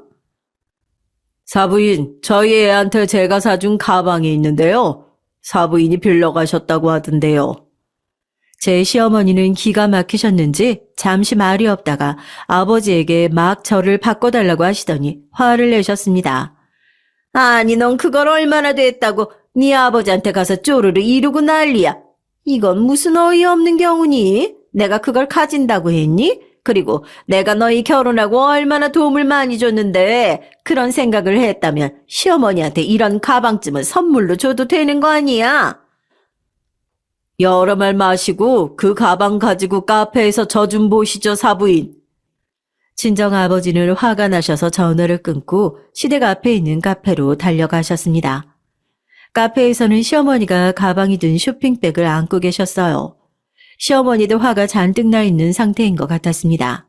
S2: 사부인, 저희 애한테 제가 사준 가방이 있는데요. 사부인이 빌려가셨다고 하던데요.
S1: 제 시어머니는 기가 막히셨는지 잠시 말이 없다가 아버지에게 막 저를 바꿔달라고 하시더니 화를 내셨습니다. 아니, 넌 그걸 얼마나 됐다고 네 아버지한테 가서 쪼르르 이루고 난리야. 이건 무슨 어이없는 경우니? 내가 그걸 가진다고 했니? 그리고 내가 너희 결혼하고 얼마나 도움을 많이 줬는데 그런 생각을 했다면 시어머니한테 이런 가방쯤은 선물로 줘도 되는 거 아니야?
S2: 여러 말 마시고 그 가방 가지고 카페에서 저 좀 보시죠, 사부인.
S1: 친정 아버지는 화가 나셔서 전화를 끊고 시댁 앞에 있는 카페로 달려가셨습니다. 카페에서는 시어머니가 가방이 든 쇼핑백을 안고 계셨어요. 시어머니도 화가 잔뜩 나 있는 상태인 것 같았습니다.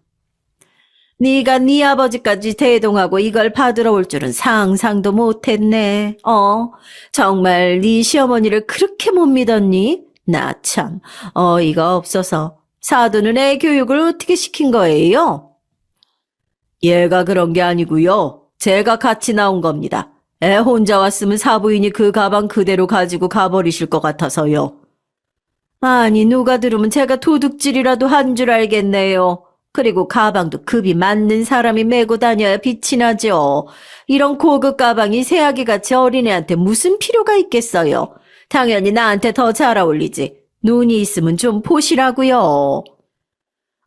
S1: 네가 네 아버지까지 대동하고 이걸 받으러 올 줄은 상상도 못했네. 정말 네 시어머니를 그렇게 못 믿었니? 나 참 어이가 없어서. 사돈은 애 교육을 어떻게 시킨 거예요?
S2: 얘가 그런 게 아니고요. 제가 같이 나온 겁니다. 애 혼자 왔으면 사부인이 그 가방 그대로 가지고 가버리실 것 같아서요. 아니, 누가 들으면 제가 도둑질이라도 한 줄 알겠네요. 그리고 가방도 급이 맞는 사람이 메고 다녀야 빛이 나죠. 이런 고급 가방이 새아기같이 어린애한테 무슨 필요가 있겠어요. 당연히 나한테 더 잘 어울리지. 눈이 있으면 좀 보시라고요.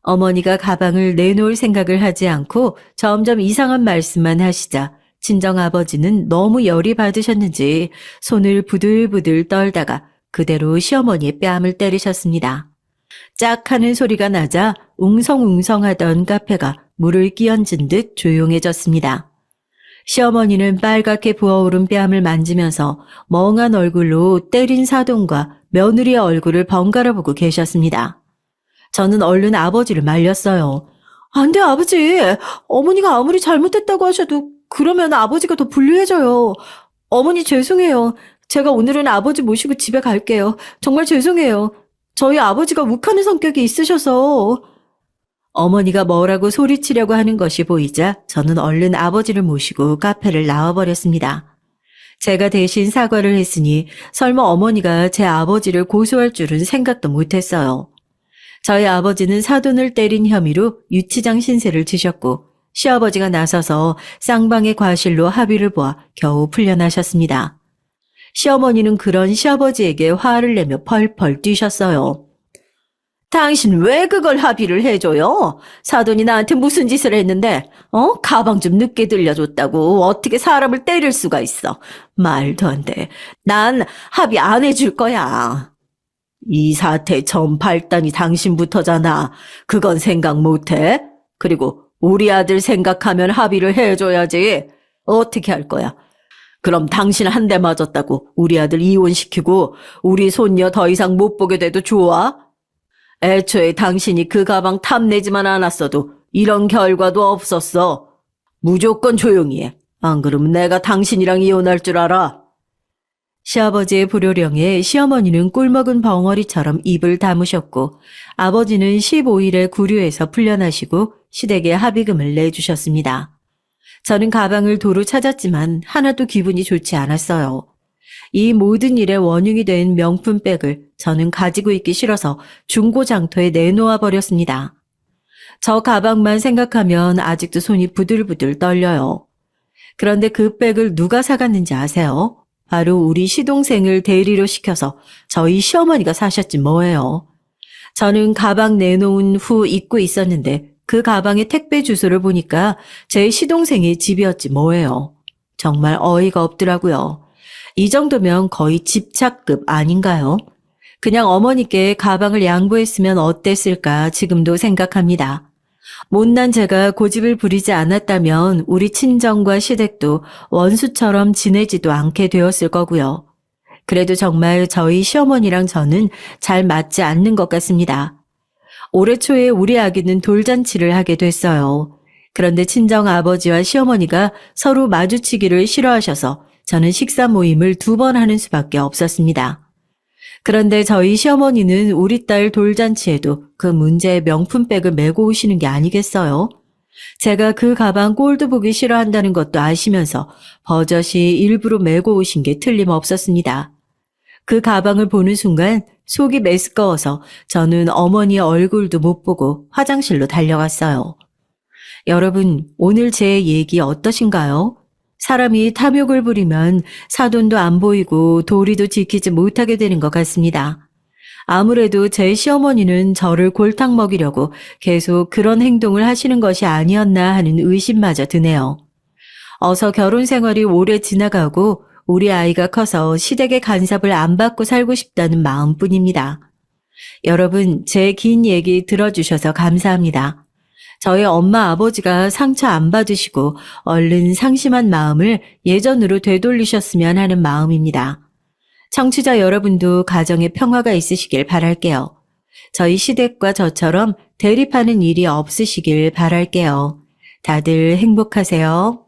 S2: 어머니가 가방을 내놓을 생각을 하지 않고 점점 이상한 말씀만 하시자 친정아버지는 너무 열이 받으셨는지 손을 부들부들 떨다가 그대로 시어머니의 뺨을 때리셨습니다. 짝 하는 소리가 나자 웅성웅성하던 카페가 물을 끼얹은 듯 조용해졌습니다. 시어머니는 빨갛게 부어오른 뺨을 만지면서 멍한 얼굴로 때린 사돈과 며느리의 얼굴을 번갈아 보고 계셨습니다. 저는 얼른 아버지를 말렸어요. 안 돼, 아버지. 어머니가 아무리 잘못했다고 하셔도 그러면 아버지가 더 불리해져요. 어머니 죄송해요. 제가 오늘은 아버지 모시고 집에 갈게요. 정말 죄송해요. 저희 아버지가 욱하는 성격이 있으셔서. 어머니가 뭐라고 소리치려고 하는 것이 보이자 저는 얼른 아버지를 모시고 카페를 나와버렸습니다. 제가 대신 사과를 했으니 설마 어머니가 제 아버지를 고소할 줄은 생각도 못했어요. 저희 아버지는 사돈을 때린 혐의로 유치장 신세를 지셨고 시아버지가 나서서 쌍방의 과실로 합의를 보아 겨우 풀려나셨습니다. 시어머니는 그런 시아버지에게 화를 내며 펄펄 뛰셨어요. 당신 왜 그걸 합의를 해줘요? 사돈이 나한테 무슨 짓을 했는데, 가방 좀 늦게 들려줬다고 어떻게 사람을 때릴 수가 있어. 말도 안 돼. 난 합의 안 해줄 거야. 이 사태 전 발단이 당신부터잖아. 그건 생각 못해? 그리고 우리 아들 생각하면 합의를 해줘야지. 어떻게 할 거야? 그럼 당신 한 대 맞았다고 우리 아들 이혼시키고 우리 손녀 더 이상 못 보게 돼도 좋아? 애초에 당신이 그 가방 탐내지만 않았어도 이런 결과도 없었어. 무조건 조용히 해. 안 그러면 내가 당신이랑 이혼할 줄 알아. 시아버지의 불효령에 시어머니는 꿀먹은 벙어리처럼 입을 다무셨고 아버지는 15일에 구류에서 풀려나시고 시댁에 합의금을 내주셨습니다. 저는 가방을 도로 찾았지만 하나도 기분이 좋지 않았어요. 이 모든 일의 원흉이 된 명품백을 저는 가지고 있기 싫어서 중고장터에 내놓아 버렸습니다. 저 가방만 생각하면 아직도 손이 부들부들 떨려요. 그런데 그 백을 누가 사갔는지 아세요? 바로 우리 시동생을 대리로 시켜서 저희 시어머니가 사셨지 뭐예요. 저는 가방 내놓은 후 잊고 있었는데 그 가방의 택배 주소를 보니까 제 시동생의 집이었지 뭐예요. 정말 어이가 없더라고요. 이 정도면 거의 집착급 아닌가요? 그냥 어머니께 가방을 양보했으면 어땠을까 지금도 생각합니다. 못난 제가 고집을 부리지 않았다면 우리 친정과 시댁도 원수처럼 지내지도 않게 되었을 거고요. 그래도 정말 저희 시어머니랑 저는 잘 맞지 않는 것 같습니다. 올해 초에 우리 아기는 돌잔치를 하게 됐어요. 그런데 친정 아버지와 시어머니가 서로 마주치기를 싫어하셔서 저는 식사 모임을 2번 하는 수밖에 없었습니다. 그런데 저희 시어머니는 우리 딸 돌잔치에도 그 문제의 명품백을 메고 오시는 게 아니겠어요? 제가 그 가방 꼴도 보기 싫어한다는 것도 아시면서 버젓이 일부러 메고 오신 게 틀림없었습니다. 그 가방을 보는 순간 속이 메스꺼워서 저는 어머니의 얼굴도 못 보고 화장실로 달려갔어요. 여러분, 오늘 제 얘기 어떠신가요? 사람이 탐욕을 부리면 사돈도 안 보이고 도리도 지키지 못하게 되는 것 같습니다. 아무래도 제 시어머니는 저를 골탕 먹이려고 계속 그런 행동을 하시는 것이 아니었나 하는 의심마저 드네요. 어서 결혼 생활이 오래 지나가고 우리 아이가 커서 시댁의 간섭을 안 받고 살고 싶다는 마음뿐입니다. 여러분, 제 긴 얘기 들어주셔서 감사합니다. 저희 엄마 아버지가 상처 안 받으시고 얼른 상심한 마음을 예전으로 되돌리셨으면 하는 마음입니다. 청취자 여러분도 가정에 평화가 있으시길 바랄게요. 저희 시댁과 저처럼 대립하는 일이 없으시길 바랄게요. 다들 행복하세요.